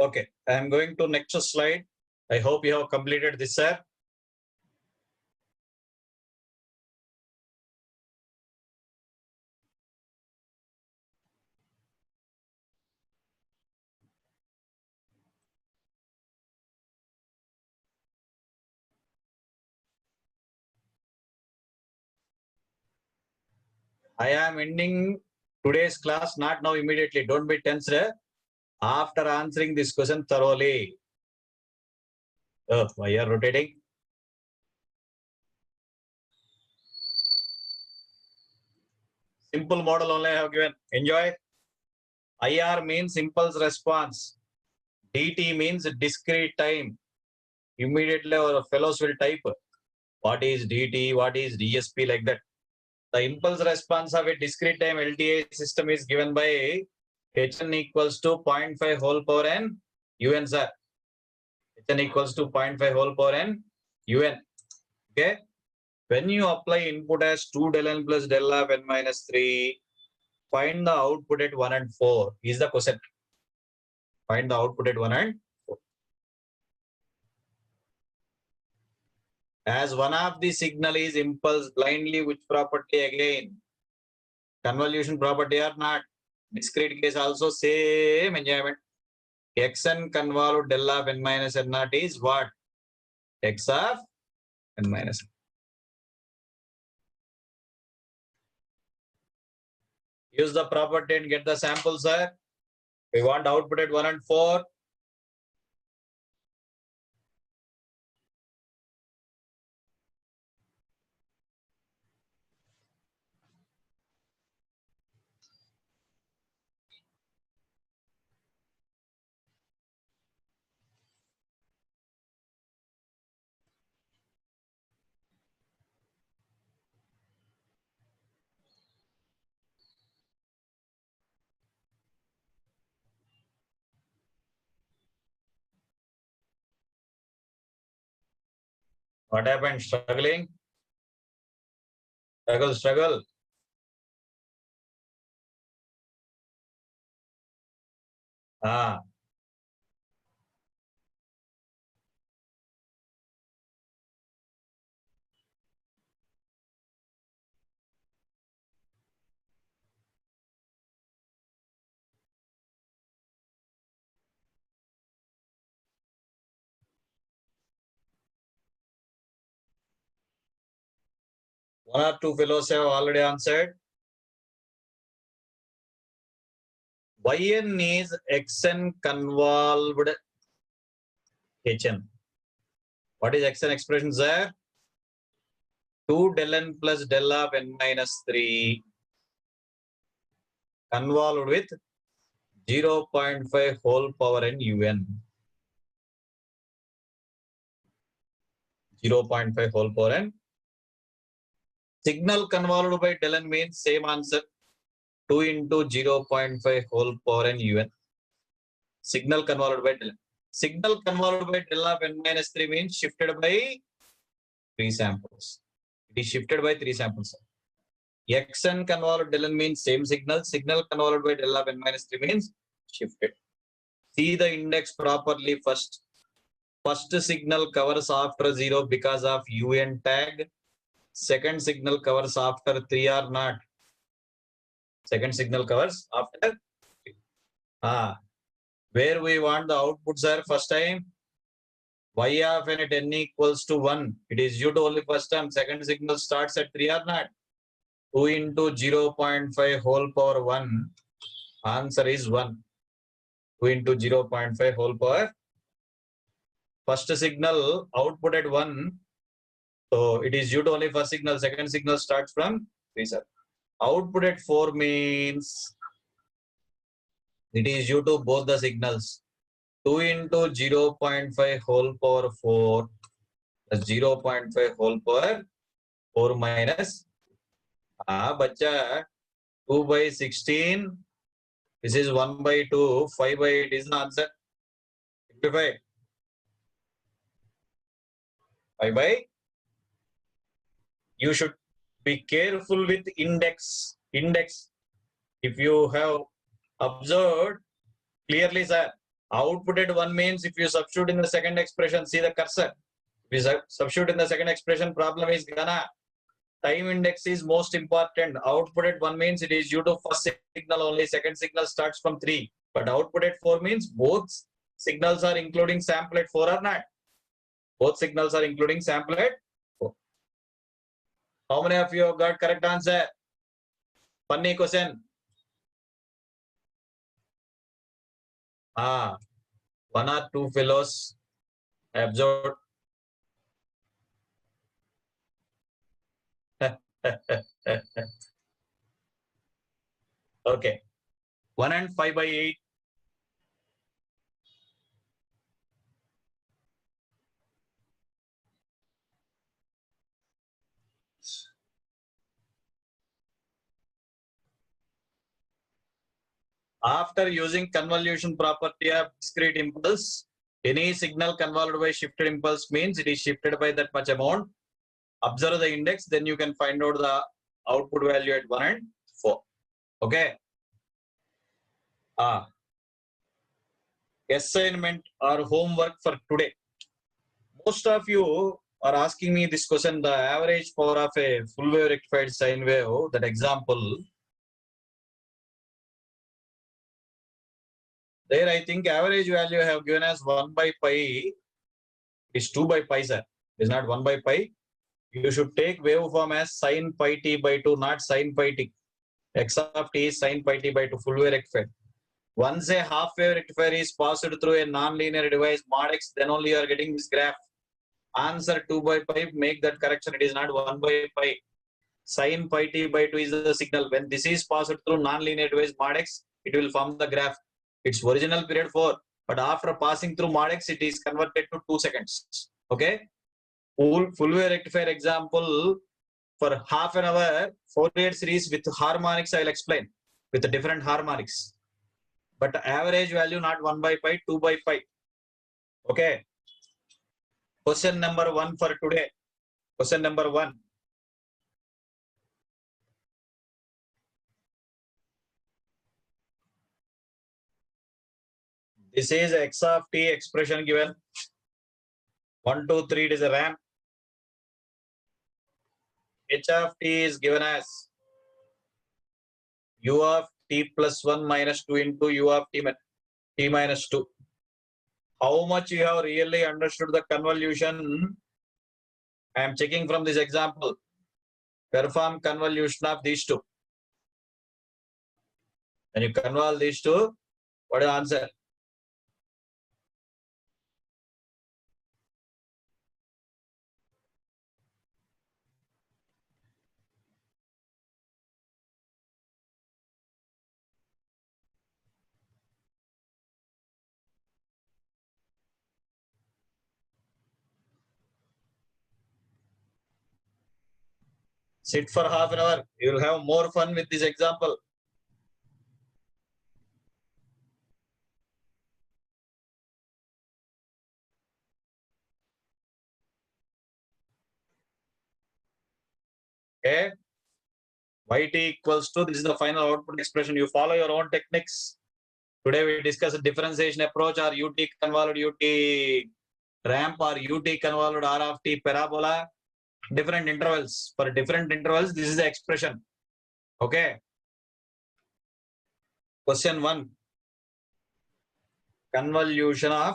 Okay, I am going to next slide. I hope you have completed this, sir. I am ending today's class, not now immediately. Don't be tense. After answering this question thoroughly. Oh, why you are rotating? Simple model only I have given. Enjoy. IR means impulse response. DT means discrete time. Immediately our fellows will type what is DT, what is DSP, like that. The impulse response of a discrete time LTI system is given by Hn equals to 0.5 whole power n un, sir. Hn equals to 0.5 whole power n un. Okay. When you apply input as 2 del n plus del of n minus 3, find the output at 1 and 4 is the question. Find the output at 1 and 4. As one of the signal is impulse blindly, which property again? Convolution property or not? Discrete case also same enjoyment. Xn convolute del of n minus n naught is what? X of n minus n. Use the property and get the sample, sir. We want output at 1 and 4. What happened? Struggling? Struggle. Ah. One or two fellows have already answered. Yn is Xn convolved Hn. What is Xn expression, sir? 2 del n plus del of n minus 3 convolved with 0.5 whole power n un. 0.5 whole power n. Signal convolved by del n means same answer. 2 into 0.5 whole power n un. Signal convolved by del n. Signal convolved by del of n minus 3 means shifted by 3 samples. It is shifted by 3 samples. Xn convolved del n means same signal. Signal convolved by del of n minus 3 means shifted. See the index properly first. First signal covers after 0 because of un tag. Second signal covers after 3 or not. Second signal covers after 3. Where we want the outputs are first time. Y of n at n equals to 1. It is due to only first term. Second signal starts at 3 or not. 2 into 0.5 whole power 1. Answer is 1. 2 into 0.5 whole power. First signal output at 1. So it is due to only first signal. Second signal starts from 3, sir. Output at 4 means it is due to both the signals. 2 into 0.5 whole power 4 plus 0.5 whole power 4 minus. Bacha 2 by 16. This is 1 by 2. 5 by 8 is the answer. Simplify. 5 by. You should be careful with index. If you have observed clearly, sir, output at 1 means if you substitute in the second expression, see the cursor. If you substitute in the second expression, problem is gonna. Time index is most important. Output at 1 means it is due to first signal only. Second signal starts from 3. But output at 4 means both signals are including sample at 4 or not. Both signals are including sample at 4. How many of you have got correct answer? Funny question. One or two fellows observed. Okay. 1 and 5/8. After using convolution property of discrete impulse, any signal convolved by shifted impulse means it is shifted by that much amount. Observe the index, then you can find out the output value at 1 and 4. Okay. Assignment or homework for today. Most of you are asking me this question, the average power of a full wave rectified sine wave, that example. There I think average value I have given as 1 by pi is 2 by pi, sir. It is not 1 by pi. You should take waveform as sine pi t by 2, not sine pi t. X of t is sine pi t by 2, full wave rectified. Once a half wave rectifier is passed through a non-linear device mod x, then only you are getting this graph. Answer 2 by pi, make that correction. It is not 1 by pi. Sine pi t by 2 is the signal. When this is passed through non-linear device mod x, it will form the graph. Its original period 4, but after passing through mod x, it is converted to 2 seconds. Okay. Full wave rectifier example for half an hour, Fourier series with harmonics I will explain with the different harmonics. But average value not 1 by pi, 2 by pi. Okay. Question number 1 for today. Question number 1. This is x of t expression given. 1, 2, 3, it is a ramp. H of t is given as u of t plus 1 minus 2 into u of t minus 2. How much you have really understood the convolution? I am checking from this example. Perform convolution of these two. When you convolve these two, what is the answer? Sit for half an hour. You will have more fun with this example. Okay. Yt equals to, this is the final output expression. You follow your own techniques. Today we discuss a differentiation approach or ut convolved ut ramp or ut convolved r of t parabola. Different intervals. For different intervals, this is the expression. Okay. Question 1. Convolution of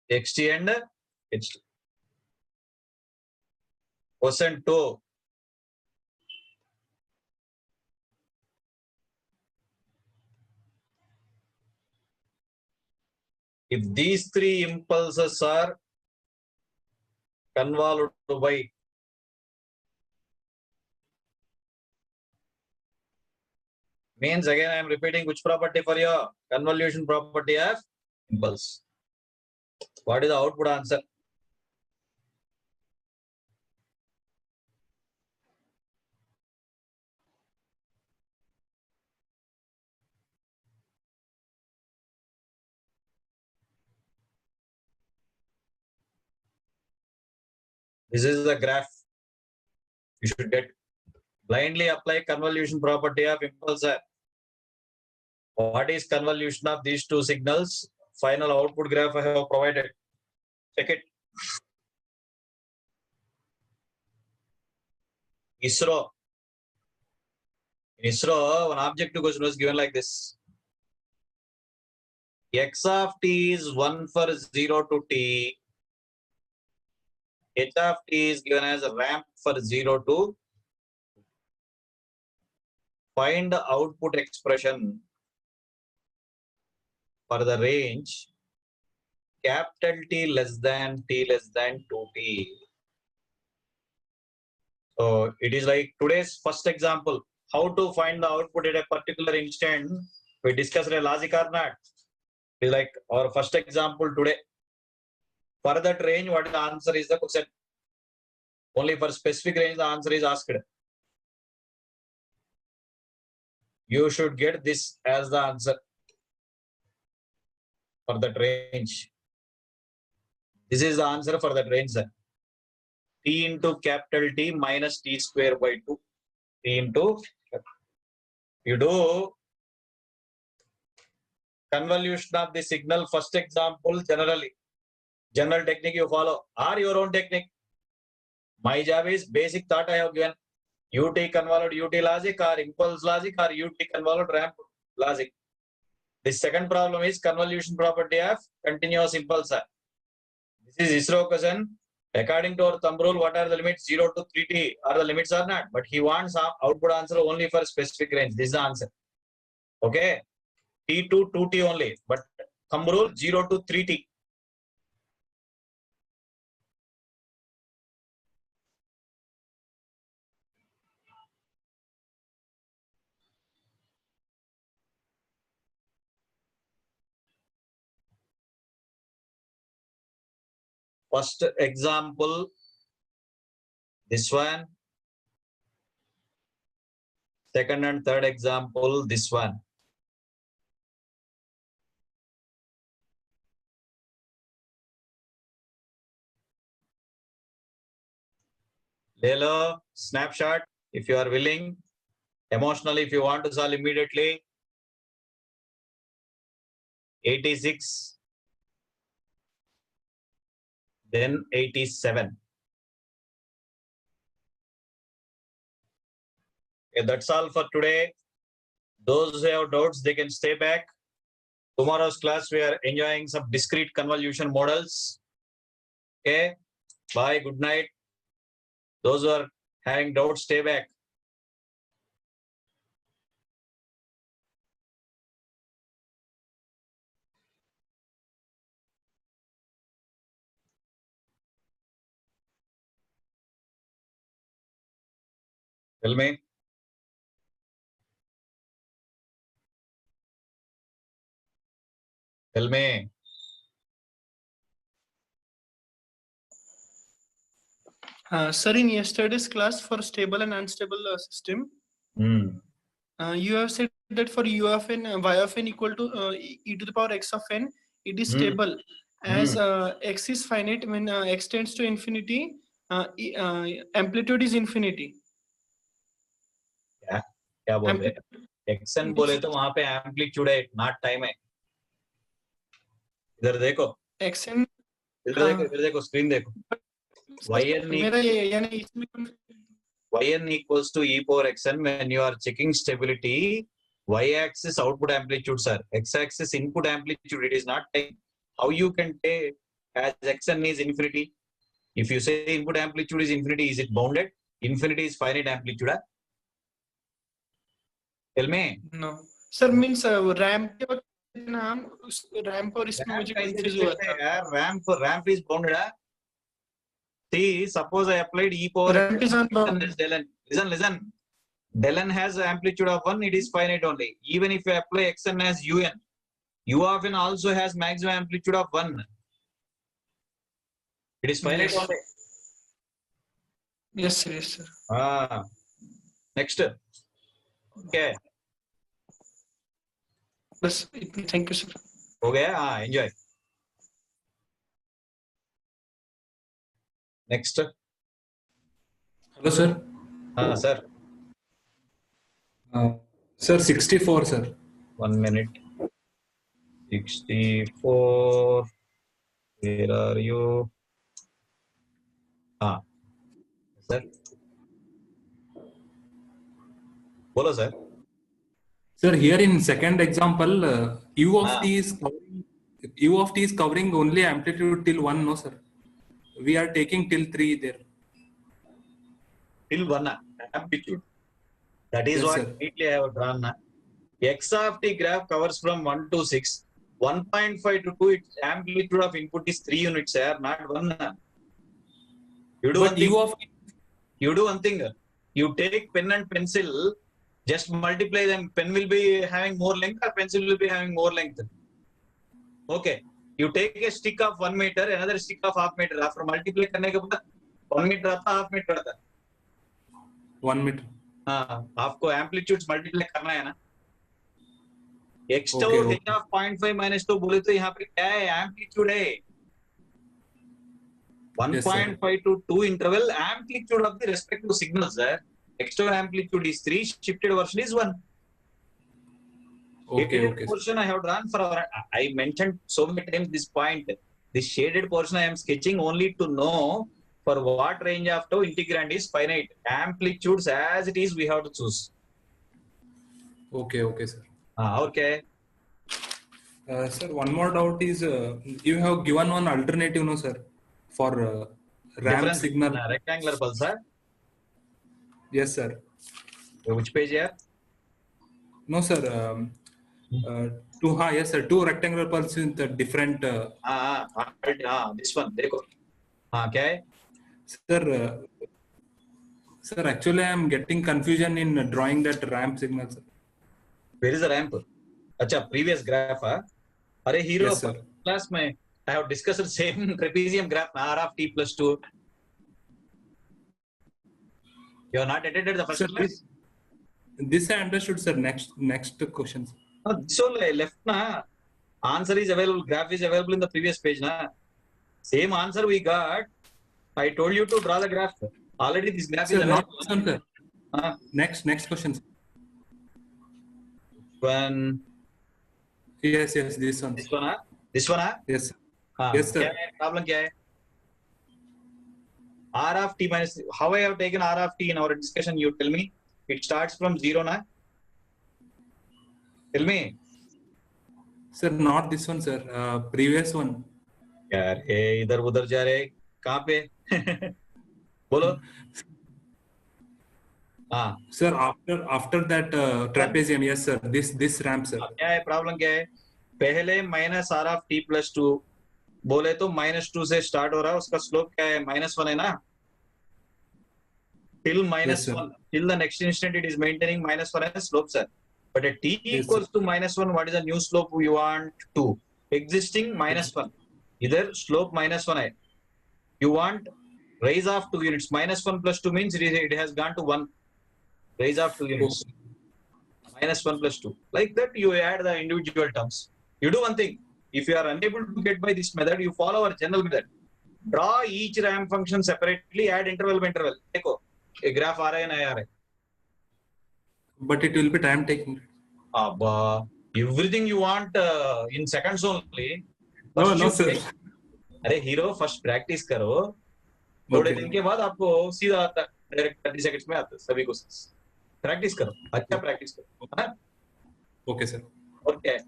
xt and ht. Question 2. If these three impulses are convolved by means, again I am repeating which property for your convolution property of impulse. What is the output answer? This is the graph you should get. Blindly apply convolution property of impulse. What is convolution of these two signals? Final output graph I have provided. Check it. ISRO. In ISRO, one objective question was given like this. X of t is 1 for 0 to t. H of t is given as a ramp for 0 to find the output expression for the range capital T less than 2t. So it is like today's first example. How to find the output at a particular instant? We discussed a logic or not. It is like our first example today. For that range, what the answer is the question. Only for specific range, the answer is asked. You should get this as the answer for that range. This is the answer for that range. T into capital T minus T square by 2. T into, you do convolution of the signal, first example generally. General technique you follow or your own technique. My job is basic thought I have given. UT convolved UT logic or impulse logic or UT convolved ramp logic. The second problem is convolution property of continuous impulse. This is ISRO question. According to our thumb rule, what are the limits? 0 to 3t are the limits or not? But he wants output answer only for specific range. This is the answer. Okay. T to 2t only. But thumb rule 0 to 3t. First example, this one. Second and third example, this one. Lelo, snapshot, if you are willing. Emotionally, if you want to solve immediately. 86. Then 87. Okay, that's all for today. Those who have doubts, they can stay back. Tomorrow's class, we are enjoying some discrete convolution models. Okay. Bye. Good night. Those who are having doubts, stay back. Tell me. Tell me. Sir, in yesterday's class for stable and unstable system, you have said that for u of n, y of n equal to e to the power x of n, it is stable. As x is finite, when x tends to infinity, amplitude is infinity. क्या बोल रहे action बोले तो वहां पे amplitude है not time है इधर देखो एक्शन इधर देखो स्क्रीन देखो yn equals to e power xn when you are checking stability. Y axis output amplitude, sir. X axis input amplitude. It is not time. How you can take as xn is infinity? If you say input amplitude is infinity, is it bounded? Infinity is finite amplitude. Huh? Tell me. No, sir. Means ramp और इसमें मुझे confuse हुआ था. Ramp is bounded. Huh? See, suppose I applied e power. Ramp is unbounded. Listen. Del n has amplitude of 1. It is finite only. Even if you apply xn as un, u of n also has maximum amplitude of 1. It is finite only. Yes, sir. Yes, sir. Next. Okay. Yes, thank you, sir. Okay. Enjoy. Next. Hello, sir. Sir. Sir, 64, sir. 1 minute. 64. Where are you? Sir. Bolo, sir. Sir, here in second example, u of t is covering only amplitude till 1, no, sir. We are taking till 3 there. Till 1 amplitude. That is Yes, what sir. neatly I have drawn. X of t graph covers from 1 to 6. 1.5 to 2, its amplitude of input is 3 units, sir, not 1. You do But one thing. U of You do one thing. You take pen and pencil, just multiply them. Pen will be having more length or pencil will be having more length. Okay. You take a stick of 1 meter, another stick of half meter. After multiply करने के बाद 1 meter आता, half meter आता. 1 meter. हाँ, आपको amplitudes multiply करना है ना. X to Okay, h of 0.5 minus 2 बोले तो यहाँ पे क्या है? Amplitude है. 1.5 to 2 interval amplitude of the respective signals there. Extra amplitude is 3, shifted version is 1. Okay, Shaded okay. portion I have drawn for our, I mentioned so many times this point. This shaded portion I am sketching only to know for what range of tau integrand is finite. Amplitudes as it is we have to choose. Okay, okay, sir. Okay. Sir, one more doubt is you have given one alternative, no, sir, for ramp Difference signal. between, rectangular pulsar. Yes, sir. Which page here? No, sir. Yes, sir. Two rectangular pulses with different. This one. देखो. क्या है? Sir, actually, I am getting confusion in drawing that ramp signal, sir. Where is the ramp? अच्छा, previous graph. अरे hero, Yes, sir. class में I have discussed the same trapezium graph R of t plus 2. You have not attended the first Sir, class? this I understood, sir. Next question. This only left na. Answer is available. Graph is available in the previous page na. Same answer we got. I told you to draw the graph. Already this graph is Sir, not available. this one, sir. Next question. Sir. One. Yes, this one. This one, this one, Yes, sir. Yes, sir. क्या है? Problem क्या है? R of t minus. How I have taken R of t in our discussion? You tell me. It starts from 0 na. Tell me. Sir, not this one, sir. Previous one. यार इधर उधर जा रहे कहाँ पे? बोलो. हाँ. Sir, after that trapezium, yes, sir. This ramp, sir. क्या है? Problem क्या है? पहले minus R of t plus 2 बोले तो -2 से स्टार्ट हो रहा है. उसका स्लोप क्या है? -1 है ना? Till -1. Till the next instant it is maintaining -1 as slope, sir. But at t equals to -1, what is the new slope we want? 2. Existing -1. Either slope -1 है. You want raise of 2 units. -1 plus 2 means it has gone to 1. Raise of 2 units. -1 plus 2. Like that you add the individual terms. You do one thing. If you are unable to get by this method, you follow our general method. Draw each ramp function separately, add interval by interval. देखो, a graph आ रहा है नया आ रहा है. But it will be time taking. Everything you want in seconds only. No, sir. अरे hero first practice करो. थोड़े दिन के बाद आपको सीधा आता डायरेक्ट 30 सेकंड्स में आता सभी को. प्रैक्टिस करो. अच्छा प्रैक्टिस करो. हाँ? Okay, sir. Okay.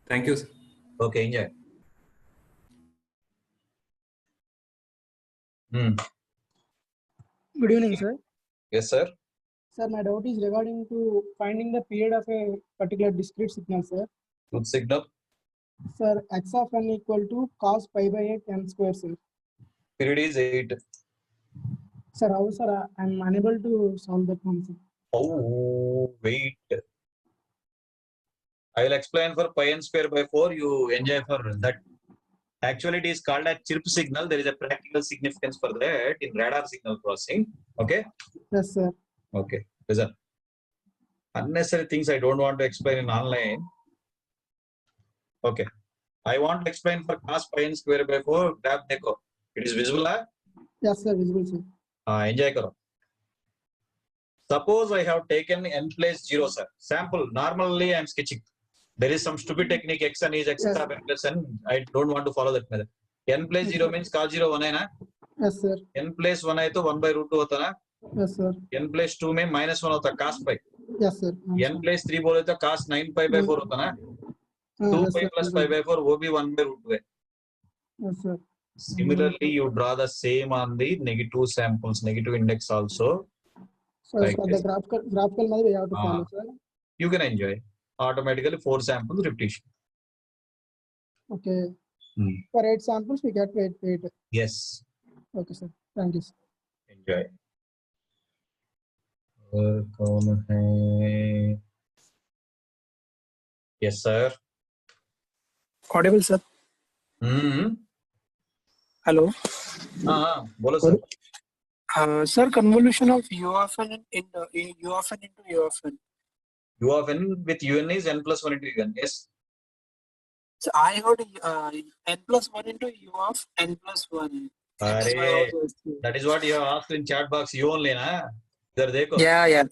Thank you, sir. Okay, enjoy. Good evening, sir. Yes, sir. Sir, my doubt is regarding to finding the period of a particular discrete signal, sir. Truth signal. Sir, x of n equal to cos pi by 8 n square, sir. Period is 8. Sir, how, sir? I'm unable to solve that one, sir. Oh, wait. I will explain for pi n square by 4. You enjoy for that. Actually, it is called a chirp signal. There is a practical significance for that in radar signal processing. Okay? Yes, sir. Okay. Listen. Unnecessary things I don't want to explain in online. Okay. I want to explain for cos pi n square by 4. Graph dekho. It is visible, huh? Yes, sir. Visible, sir. Enjoy karo. Suppose I have taken n place 0, sir. Sample. Normally I am sketching. There is some stupid technique. Xn is x Yes. of n plus n. I don't want to follow that method. N place 0 means cos 0 1 है ना? Yes, sir. N place 1 है तो 1 by root 2 होता ना? Yes, sir. N place 2 में -1 होता cos pi. Yes, sir. N place 3 बोले तो cos 9 pi by 4 होता ना? 2 yes, pi sir. plus pi by 4 वो भी 1 by root 2 है. Yes, sir. Similarly, you draw the same on the negative samples, negative index also. So Like for this. the graphical method we have to follow, sir. You can enjoy automatically 4 samples repetition. Okay. Hmm. For 8 samples we get 8. Yes. Okay, sir. Thank you, sir. Enjoy. और कौन है? Yes, sir. Audible, sir. Hello. बोलो sir. Sir, convolution of U of n in U of n into U of n. U of n with un is n plus 1 into un. Yes. So I heard n plus 1 into U of n plus 1. That is what you have asked in chat box. You only, na? इधर देखो. Yeah.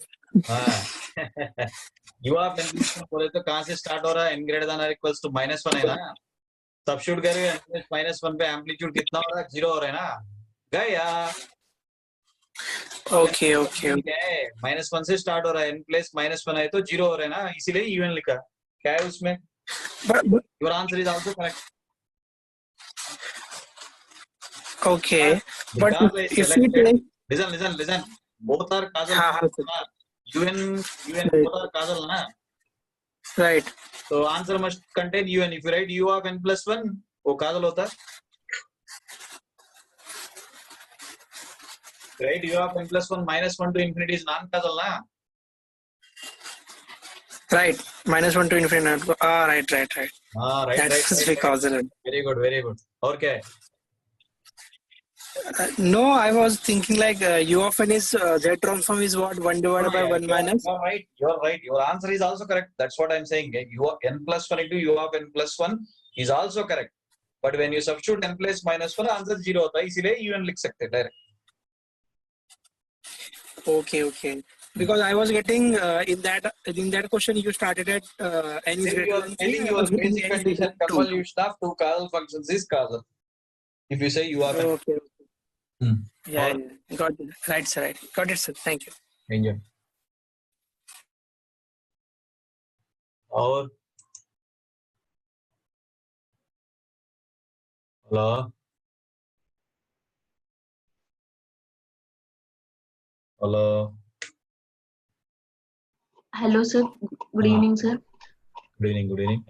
U of n plus 1 बोले तो कहाँ से start हो रहा है? n greater than or equals to -1 है ना? Substitute करेंगे n plus -1 पे amplitude कितना हो रहा है? 0 हो रहा है ना? गया. Okay. -1 से start हो रहा है. n plus -1 है तो 0 हो रहा है ना? इसीलिए un लिखा. क्या है उसमें? But Your answer is also correct. okay. But Because if we take listen. Both are causal. UN both are causal, na? right. So answer must contain UN. If you write U of n plus 1, वो causal होता है. Right? U of n plus 1 -1 to infinity is non-causal, na? Right. -1 to infinity. Right. Right. That's because Very good. और क्या है? no, I was thinking like U of n is Z transform is what 1 divided by 1 minus. You're right. Your answer is also correct. That's what I'm saying. U of n plus 1 into U of n plus 1 is also correct. But when you substitute n plus -1, answer 0 होता है. इसीलिए UN लिख सकते हैं direct. Okay. Because I was getting in that question you started at n is greater than 3. Telling your basic condition convolution of two causal functions is causal. If you say U of n. Okay. Yeah. Got it. Right, sir. Right. Got it, sir. Thank you. Enjoy. और Hello, sir. Good evening, sir. Good evening.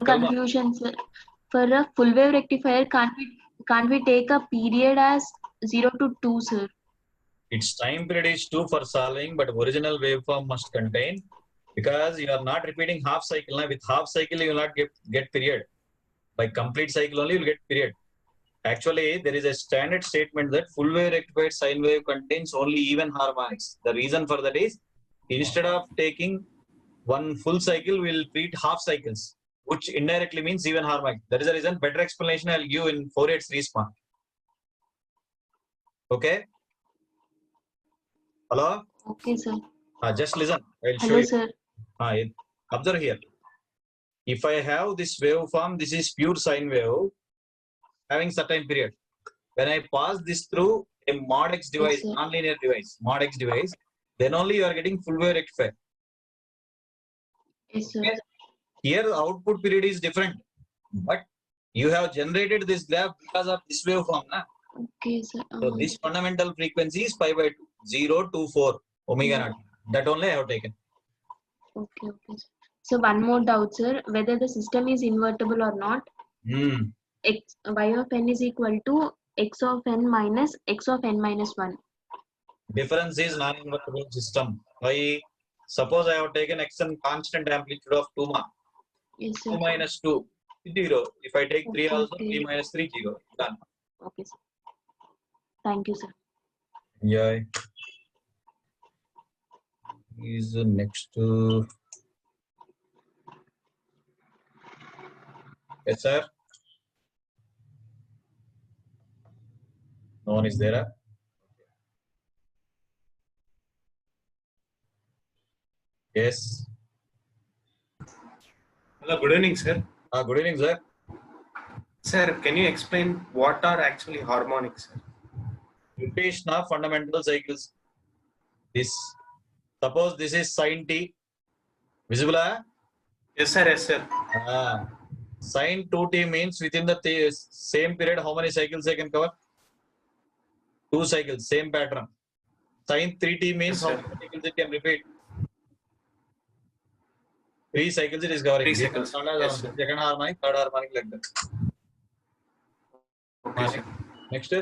Confusion, sir. For a full wave rectifier, can't we take a period as 0 to 2, sir? Its time period is 2 for solving, but original waveform must contain, because you are not repeating half cycle. Now with half cycle you will not get period. By complete cycle only you will get period. Actually, there is a standard statement that full wave rectified sine wave contains only even harmonics. The reason for that is, instead of taking one full cycle, we will treat half cycles, which indirectly means even harmonic. That is the reason. Better explanation I'll give in Fourier series part. Okay? Hello? Okay, sir. Just listen. I'll show Hello, you. sir. Observe here. If I have this waveform, this is pure sine wave having certain period. When I pass this through a mod x device, Yes, nonlinear device, mod x device, then only you are getting full wave rectifier. Yes, sir. Here the output period is different, but you have generated this graph because of this waveform. Okay, sir. So this fundamental frequency is pi by 2, 0 to 4 omega naught. That only I have taken. Okay, sir. So one more doubt, sir. Whether the system is invertible or not, y of n is equal to x of n minus x of n minus 1. Difference is non-invertible system. Why? Suppose I have taken xn constant amplitude of 2 ma. Yes, sir. 2 minus 2, 0. If I take 3 also, Okay. 3 minus 3, 0. Done. Okay, sir. Thank you, sir. Enjoy. Is the next. Yes, sir. No one is there. Yes. Hello, good evening, sir. Good evening, sir. Sir, can you explain what are actually harmonics, sir? Repetition of fundamental cycles. Suppose this is sine t. Visible? Yes, sir. Yes, sir. Sine 2t means within the same period, how many cycles I can cover? 2 cycles, same pattern. Sin 3t means Yes, how sir. many cycles it can repeat? 3 cycles it is covering. 3 cycles. Yes, sir. Second harmonic, third harmonic, like that. Okay, sir. Next.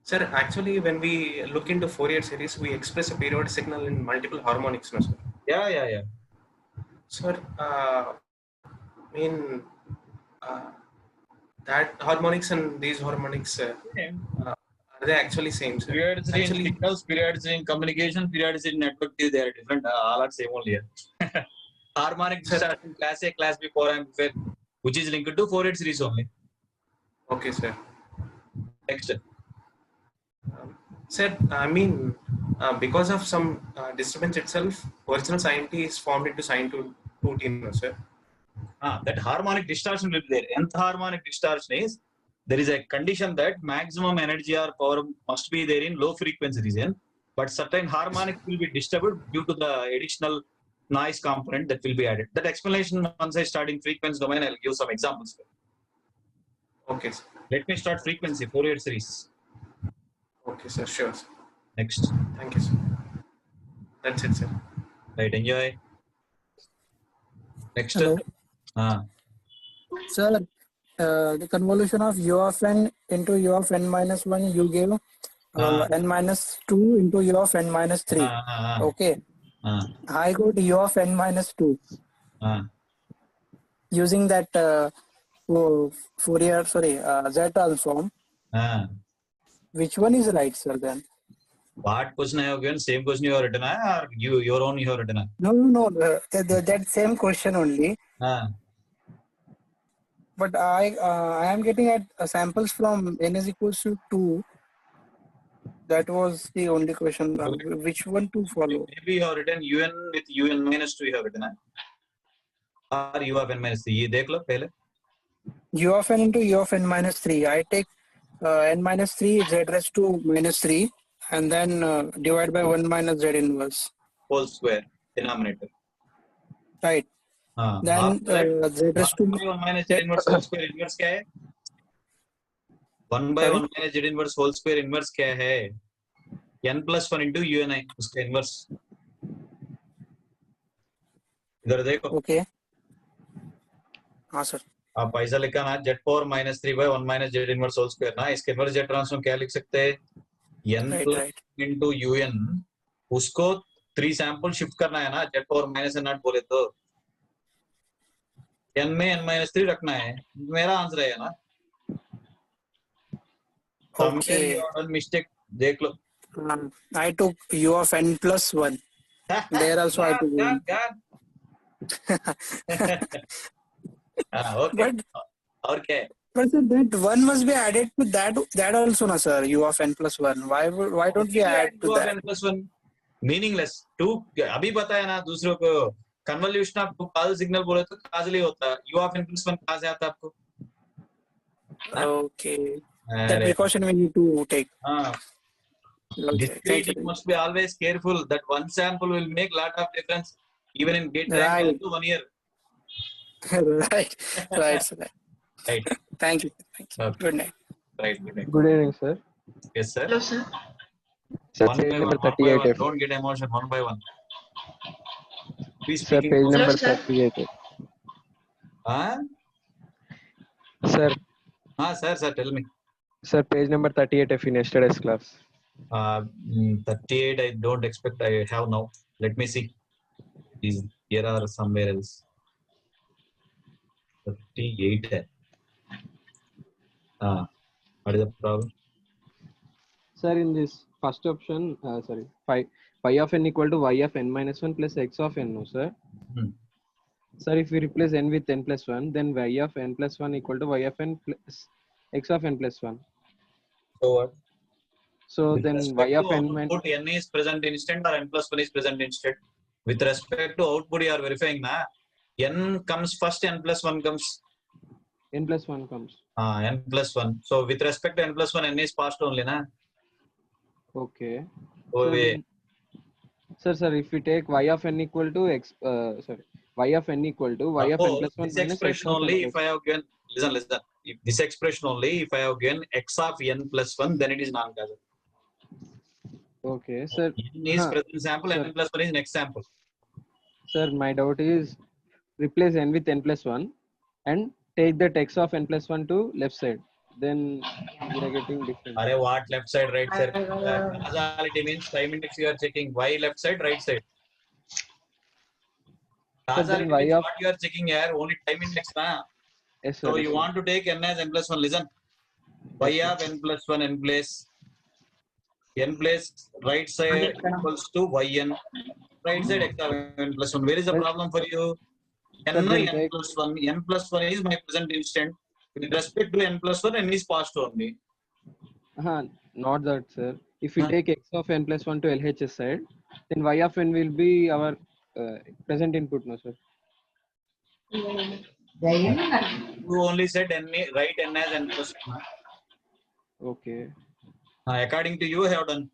Sir, actually, when we look into Fourier series, we express a periodic signal in multiple harmonics, no, sir? Yeah. Sir, that harmonics and these harmonics, are they actually same, sir? Periodicity in Actually, signals, periodicity in communication, periodicity in network theory, they are different. All are same only here. Harmonic distortion, class A, class B, 4 amplifier, which is linked to Fourier series only. okay, sir. Next. Sir, because of some disturbance itself, original sin t is formed into sin 2t, no, sir? That harmonic distortion will be there. Nth harmonic distortion is there is a condition that maximum energy or power must be there in low frequency region, but certain harmonics will be disturbed due to the additional noise component that will be added. That explanation, once I start in frequency domain, I'll give some examples. Okay, sir. Let me start frequency, Fourier series. Okay, sir. Sure, sir. Next. Thank you, sir. That's it, sir. Right, enjoy. Next. Hello. Sir, the convolution of u of n into u of n minus 1, you gave n minus 2 into u of n minus 3. Okay. I got u of n minus 2. Using that Fourier, Z transform. Which one is right, sir, then? What question I have given? Same question you have written, or your own you have written? No. That same question only. But I am getting at samples from n is equals to 2. That was the only question. Which one to follow? Maybe you have written un with un minus 2 you have written. Or u of n minus 3. ये देख लो पहले. U of n into u of n minus 3. I take n minus 3 z raised to minus 3 and then divide by 1 minus z inverse. Whole square denominator. Right. Then z raised to 1 minus z inverse whole square inverse क्या है? 1 by 1 minus z inverse whole square inverse क्या है? n plus 1 into uni उसका inverse. इधर देखो. Okay. हाँ sir. आप ऐसा लिखा ना z power minus 3 by 1 minus z inverse whole square ना इसके inverse z transform क्या लिख सकते हैं? n plus into un उसको 3 sample shift करना है ना z power minus n not बोले तो n में n minus 3 रखना है मेरा आंसर है ना. Okay. Mistake देख लो. I took u of n plus 1. There also I took 1. Okay. But, और क्या है? But sir, that 1 must be added to that also, na sir. U of n plus 1. Why don't we add to U of that? n plus 1 meaningless. 2 अभी बताया ना दूसरों को convolution of Kajal signal बोले तो काजल ही होता है. U of n plus 1 कहाँ से आता है आपको? Okay. That precaution we need to take. Discrete, you must be always careful that one sample will make lot of difference even in gate time also 1 year. Right. Right. Thank you. Okay. Good night. Right. Good night. Good evening, sir. Yes, sir. Hello, sir. Sir, One page by number one, 38. Don't get emotion. One by one. Please Sir, speaking. page Hello, number sir. 38. Sir, Sir, tell me. sir, page number 38 of in yesterday's class. 38, I don't expect I have now. Let me see. Is here or somewhere else. 38. What is the problem? Sir, in this first option, phi of n equal to y of n minus 1 plus x of n, no, sir? Sir, if we replace n with n plus 1, then y of n plus 1 equal to y of n plus x of n plus 1. So what? So With then respect y of to n minus output, n is present instant or n plus 1 is present instant. With respect to output, you are verifying na. N comes first, n plus 1 comes. n plus 1 comes. N plus 1. So with respect to n plus 1, n is passed only na. Okay. So Sir, if we take y of n equal to x, y of n equal to y of n plus 1 this minus x expression of only, n. if I have given Listen. If this expression only, if I have given x of n plus 1, then it is non-causal. Okay, sir. N is present sample, sir. n plus 1 is next sample. Sir, my doubt is replace n with n plus 1 and take that x of n plus 1 to left side. Then we are getting different. Array, what left side, right side? Causality means time index you are checking. Why left side, right side? Causality means what you are checking here, only time index. Na? Yes, sir, So yes, you sir. want to take n as n plus 1. Listen. Y of n plus 1 n place. N place right side equals to yn. Right side x of n plus 1. Where is the problem for you? N plus 1. N plus 1 is my present instant. With respect to n plus 1, n is past only. Not that, sir. If we take x of n plus 1 to LHS side, then y of n will be our present input, no, sir? You only said n, write n as n plus 1. Okay. According to you, I have done.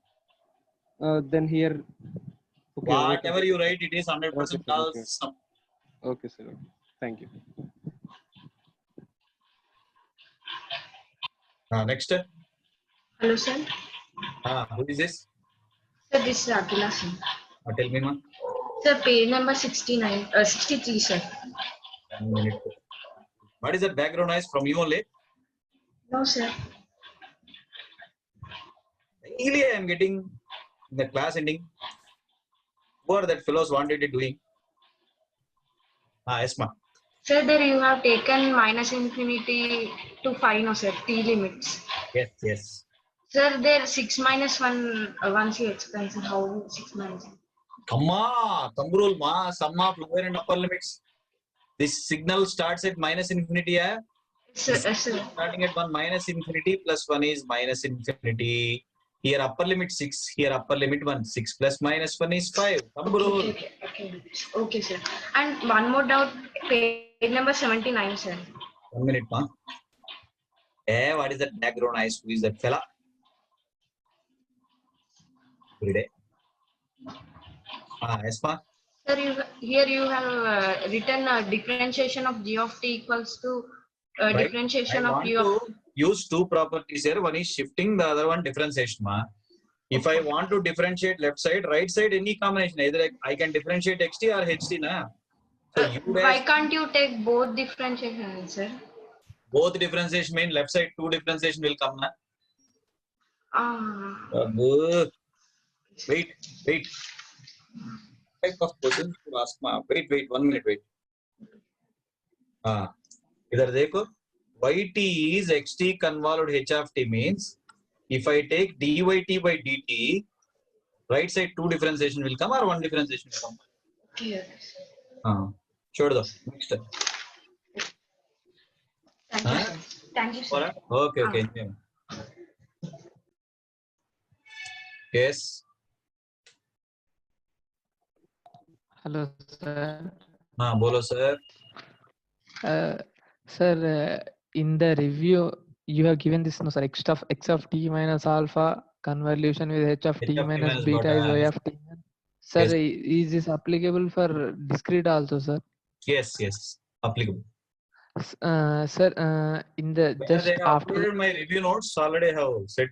Then here, whatever you write, it is 100% okay, causal okay. system. Okay, sir. Okay. Thank you. Next. Hello, sir. Who is this? Sir, this is Akila, sir. Tell me, ma. Sir, page number 63, sir. 1 minute. What is that background noise from you only? No, sir. Daily I am getting in the class ending. What are that fellows wanted it doing? Yes, ma. Sir, there you have taken minus infinity to 5, no, sir, t limits. Yes, yes. Sir, there 6 minus 1, once you explain, sir, how 6 minus 1. Come on, thumb rule, ma. Sum of lower and upper limits. This signal starts at minus infinity. Yes, sir. Yes, sir. Starting at 1 minus infinity plus 1 is minus infinity. Here upper limit 6, here upper limit 1. 6 plus minus 1 is 5. Thumb rule. Okay, sir. And one more doubt, page number 79, sir. 1 minute, ma. What is that background noise? Who is that fella? Every day. Yes, ma. Sir, here you have written differentiation of g of t equals to Right. differentiation I of want u of to use two properties here. One is shifting, the other one differentiation, ma. If I want to differentiate left side, right side, any combination, either I can differentiate xt or ht, na. So why can't you take both differentiation, sir? Both differentiation mean left side 2 differentiation will come, na. Wait. Type of questions to ask, ma. Wait, 1 minute, wait. Idhar dekho. Yt is xt convolved h of t means if I take dyt by dt, right side 2 differentiation will come or 1 differentiation will come. Yes. Sure though. Next. Thank you, sir. Thank you, sir. Okay. Yes. Hello, sir. Bolo sir. Sir, in the review, you have given this, no, sir, x of t minus alpha convolution with h of t minus beta is y of t. Sir, Yes. is this applicable for discrete also, sir? Yes, applicable. Sir, in the Whether just they have after uploaded my review notes, already have set.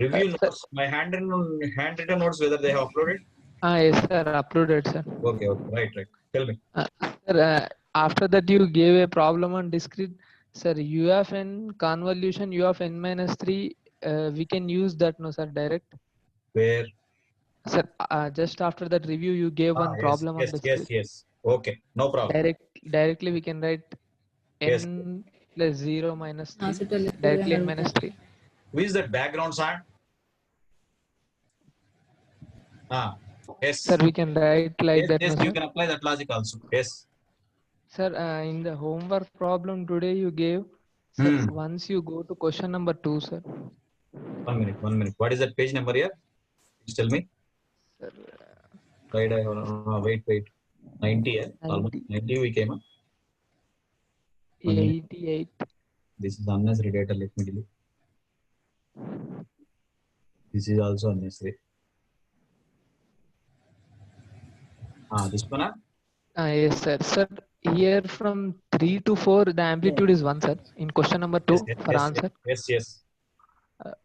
Review notes, my handwritten notes, whether they have uploaded? yes, sir, uploaded, sir. Okay, right. Tell me. Sir, after that you gave a problem on discrete. Sir, u of n convolution u of n minus 3, we can use that, no, sir, direct? Where? Sir, just after that review, you gave one problem on discrete. Yes. Okay, no problem. Directly we can write Yes. n plus 0 minus 3, directly n minus 3. Who is that background sound? Yes. Sir, we can write like that. Yes, no, you sir? can apply that logic also. Yes. Sir, in the homework problem today you gave, sir, once you go to question number 2, sir. 1 minute. What is that page number here? Please tell me. Sir, Right, wait. 90, almost 90 we came up. 88. This is unnecessary data, let me delete. This is also unnecessary. This one? Yes, sir. Sir, here from 3 to 4, the amplitude is 1, sir. In question number 2 for answer. Yes.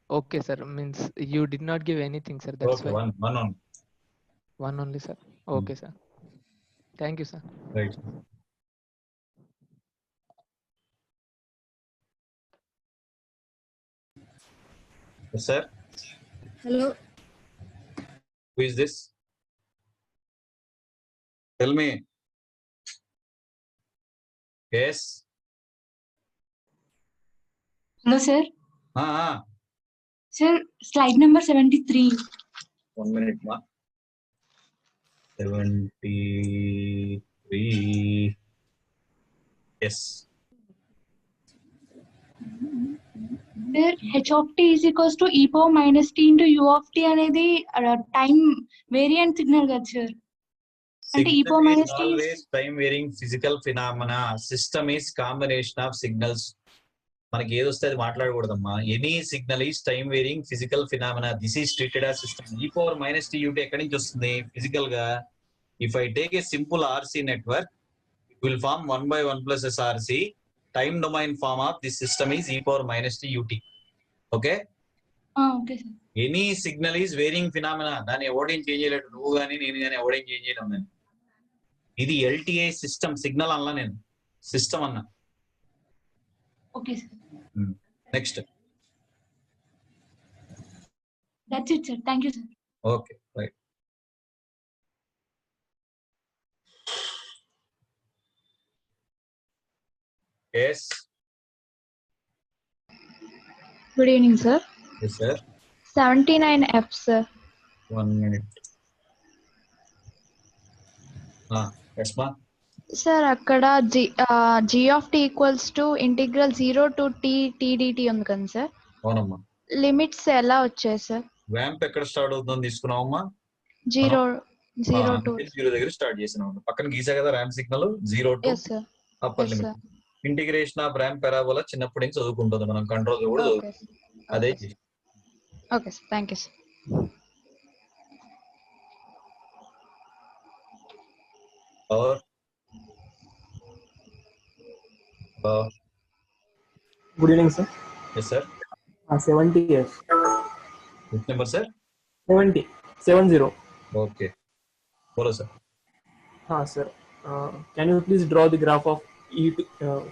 Okay, sir. Means you did not give anything, sir. That's Okay, why. one on. One only, sir. Okay, sir. Thank you, sir. Right. Yes, sir. Hello. Who is this? Tell me. Yes. Hello, sir. Ah. Sir, slide number 73. 1 minute, ma. 73. Yes. Sir, h of t is equals to e power minus t into u of t అనేది time variant signal కదా sir. అంటే e power Signal is minus t is always time varying physical phenomena. System is combination of signals. మనకి ఏది వస్తే అది మాట్లాడకూడదమ్మా. Any signal is time varying physical phenomena. This is treated as system. E power minus T UT ఎక్కడి నుంచి వస్తుంది physical గా? If I take a simple RC network, it will form 1/1 plus SRC. Time domain form of this system is E power minus T UT. Okay, okay sir. Any signal is varying phenomena. దాన్ని ఎవడేం change చేయలేడు, నువ్వు కానీ నేను కానీ ఎవడేం change చేయలేం. నేను ఇది ఎల్టీఐ సిస్టమ్. సిగ్నల్ అన్నా, నేను సిస్టమ్ అన్నా. Okay sir. Next. That's it, sir. Thank you, sir. Okay, right. Yes. Good evening, sir. Yes, sir. 79F, sir. 1 minute. Yes, ma. Sir, అక్కడ g of t equals to integral 0 to t dt ఉంది కదా sir? అవునమ్మా. Limits ఎలా వచ్చాయి sir? Vamp ఎక్కడ start అవుతుందని తీసుకున్నావమ్మా? 0 to 0 దగ్గర start చేసినాం. పక్కన గీసా కదా ramp signal 0 to upper limit. Integration of ramp parabola చిన్నప్పటి నుంచి చదువుకుంటుంది మనం. కంట్రోల్ కూడా చదువుకుంటాం. అదే. Okay sir, thank you sir. Good evening, sir. Yes, sir. 70 yes. Which number, sir? 70. Okay. Follow, sir. Sir. Can you please draw the graph of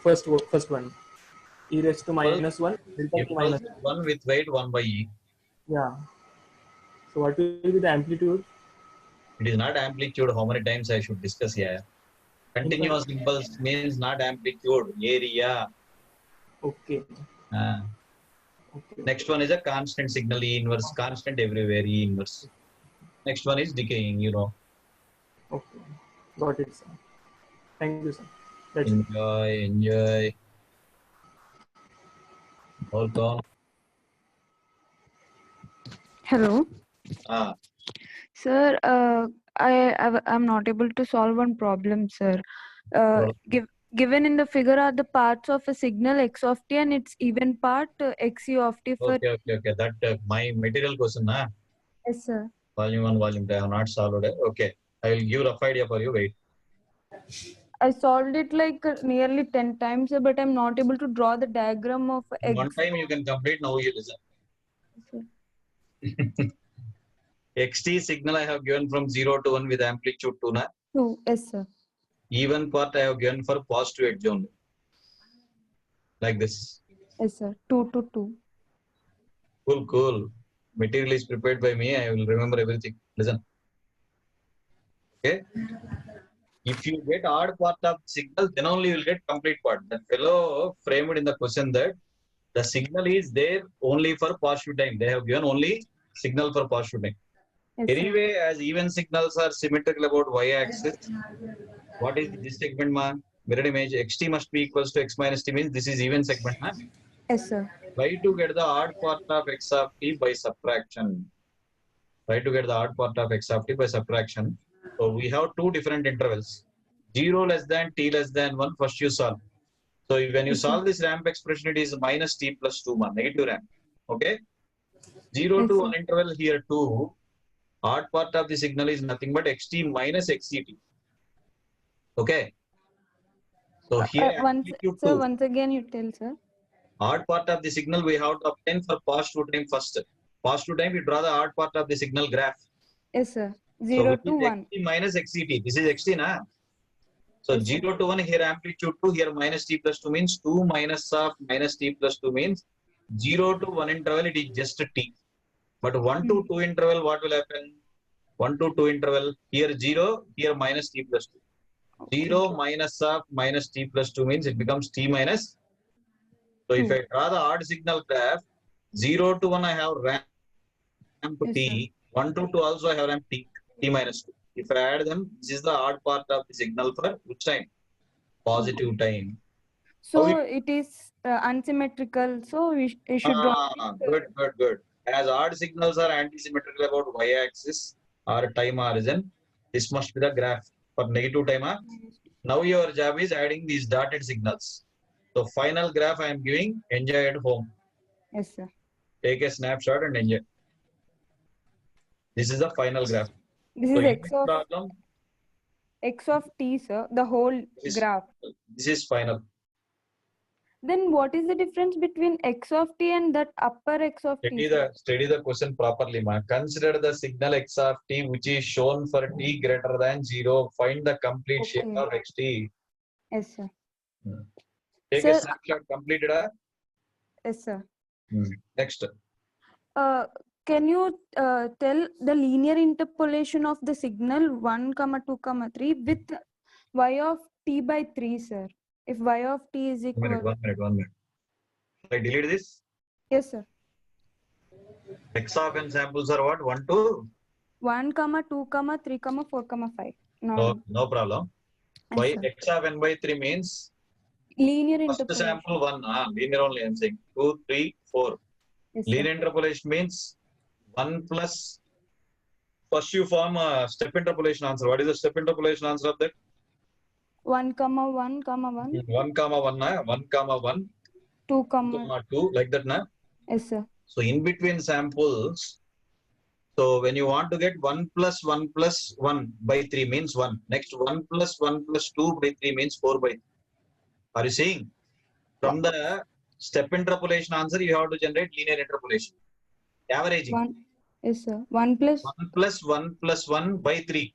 first one? E raised to minus 1, delta to minus 1 with weight 1 by e. Yeah. So what will be the amplitude? It is not amplitude. How many times I should discuss here? Continuous impulse means not amplitude, area. Okay. Next one is a constant signal, E inverse. Constant everywhere, E inverse. Next one is decaying, you know. Okay. Got it, sir. Thank you, sir. That's enjoy. Hold on. Hello. Sir, I'm not able to solve one problem, sir. Given in the figure are the parts of a signal x of t and its even part x u of t for... Okay. That my material question, na? Yes, sir. Volume 1, volume 2, I have not solved it. Okay. I will give rough idea for you. Wait. I solved it like nearly 10 times, but I'm not able to draw the diagram of x. One time you can complete, now you listen. xt signal I have given from 0 to 1 with amplitude 2, na? 2, yes, sir. Even part I have given for positive edge only. Like this. Yes, sir. 2 to 2. Cool. Material is prepared by me. I will remember everything. Listen. Okay. If you get odd part of signal, then only you will get complete part. That fellow framed in the question that the signal is there only for positive time. They have given only signal for positive time. Yes, anyway, as even signals are symmetrical about y-axis, what is this segment, ma? Mirror image xt must be equals to x minus t, means this is even segment, ma? Yes, sir. Try to get the odd part of x of t by subtraction. Try to get the odd part of x of t by subtraction. So we have two different intervals. 0 less than t less than 1. First you solve. So when you solve this ramp expression, it is minus t plus 2, ma, negative ramp. Okay. 0 to 1 interval here 2. Odd part of the signal is nothing but xt minus xct. Okay. So here Once, amplitude sir, 2. once again you tell, sir. Odd part of the signal we have to obtain for positive time first. Positive time, we draw the odd part of the signal graph. Yes, sir. So 0 which to is 1. xt minus xt. This is xt, na? So Yes, sir. 0 to 1 here amplitude 2, here minus t plus 2 means 2 minus of minus t plus 2 means 0 to 1 interval, it is just t. But 1 to 2 interval, what will happen? 1 to 2 interval, here 0, here minus t plus 2. 0 minus of minus t plus 2 means it becomes t minus. So if I draw the odd signal graph, 0 to 1 I have ramp t, 1 to 2 also I have ramp t minus 2. If I add them, this is the odd part of the signal for which time? Positive time. So it is unsymmetrical. So we should draw. Good. As odd signals are anti-symmetrical about y-axis or time origin, this must be the graph for negative time. Now your job is adding these dotted signals. So final graph I am giving, enjoy at home. Yes, sir. Take a snapshot and enjoy. This is the final graph. This So is problem, x of t, sir. The whole graph. this is final. Then what is the difference between x of t and that upper x of t? Study the question properly, ma. Consider the signal x of t which is shown for t greater than 0. Find the complete shape of xt. Yes, sir. Take a snapshot completed. Yes, sir. Next. Can you tell the linear interpolation of the signal 1, 2, 3 with y of t by 3, sir? If y of t is equal. 1 minute. I delete this. Yes, sir. X of n samples are what? 1 to 1, 2, 3, 4, 5. No problem. Yes, By sir. x of n by 3 means Linear first interpolation. sample 1. Linear only I am saying. 2, 3, 4. Yes, Linear interpolation means 1 plus. First you form a step interpolation answer. What is the step interpolation answer of that? 1, 1, 1. 1, 1, 2, 2, like that, na? Yes, sir. So in between samples, so when you want to get 1 plus 1 plus 1 by 3 means 1. Next 1 plus 1 plus 2 by 3 means 4 by 3. Are you seeing? From the step interpolation answer, you have to generate linear interpolation. Averaging. Yes, sir. 1 plus 1 plus 1 plus 1 by 3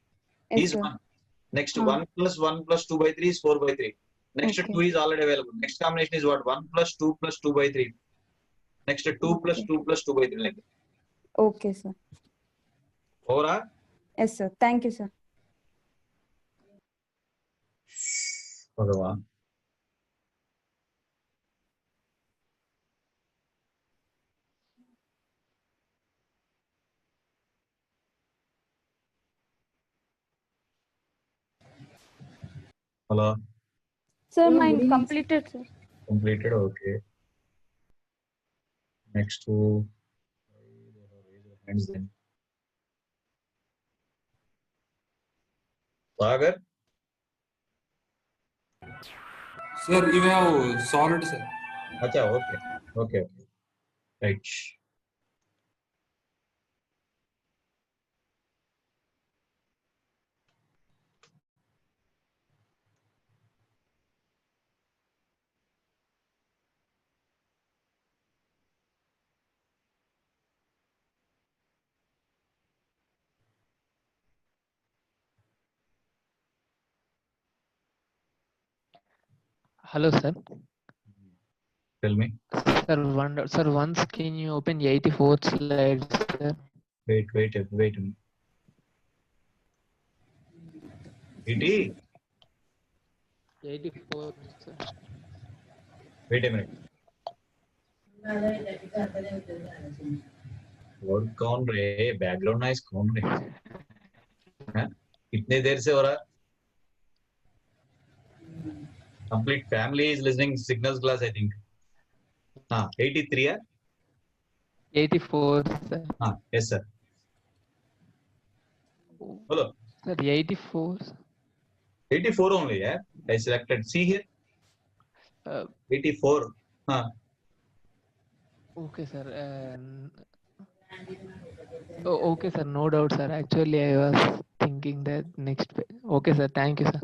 yes, is sir. 1. Next 1 plus 1 plus 2 by 3 is 4 by 3. Next 2 is already available. Next combination is what? 1 plus 2 plus 2 by 3. Next 2 plus 2 plus 2 by 3 like that. Okay, sir. Over? Yes, sir. Thank you, sir. Bhagavan. Hello. Sir, Hello, mine good evening. completed, sir. Completed, okay. Next to raise your hands then. Sagar? Sir, you have solved, sir. Acha, okay. Right. Hello, sir. Tell me. Sir, once can you open 84th slide, sir? Wait a minute. ET? 84th, sir. Wait a minute. Word कौन रे? Background noise कौन रे? हाँ? कितने देर से हो रहा? Complete family is listening signals class, I think. 83, yeah? 84, sir. Yes, sir. Hello. Sir, 84. 84 only, yeah? I selected. See here. 84. Okay, sir. Okay, sir. No doubt, sir. Actually, I was thinking that next page. Okay, sir. Thank you, sir.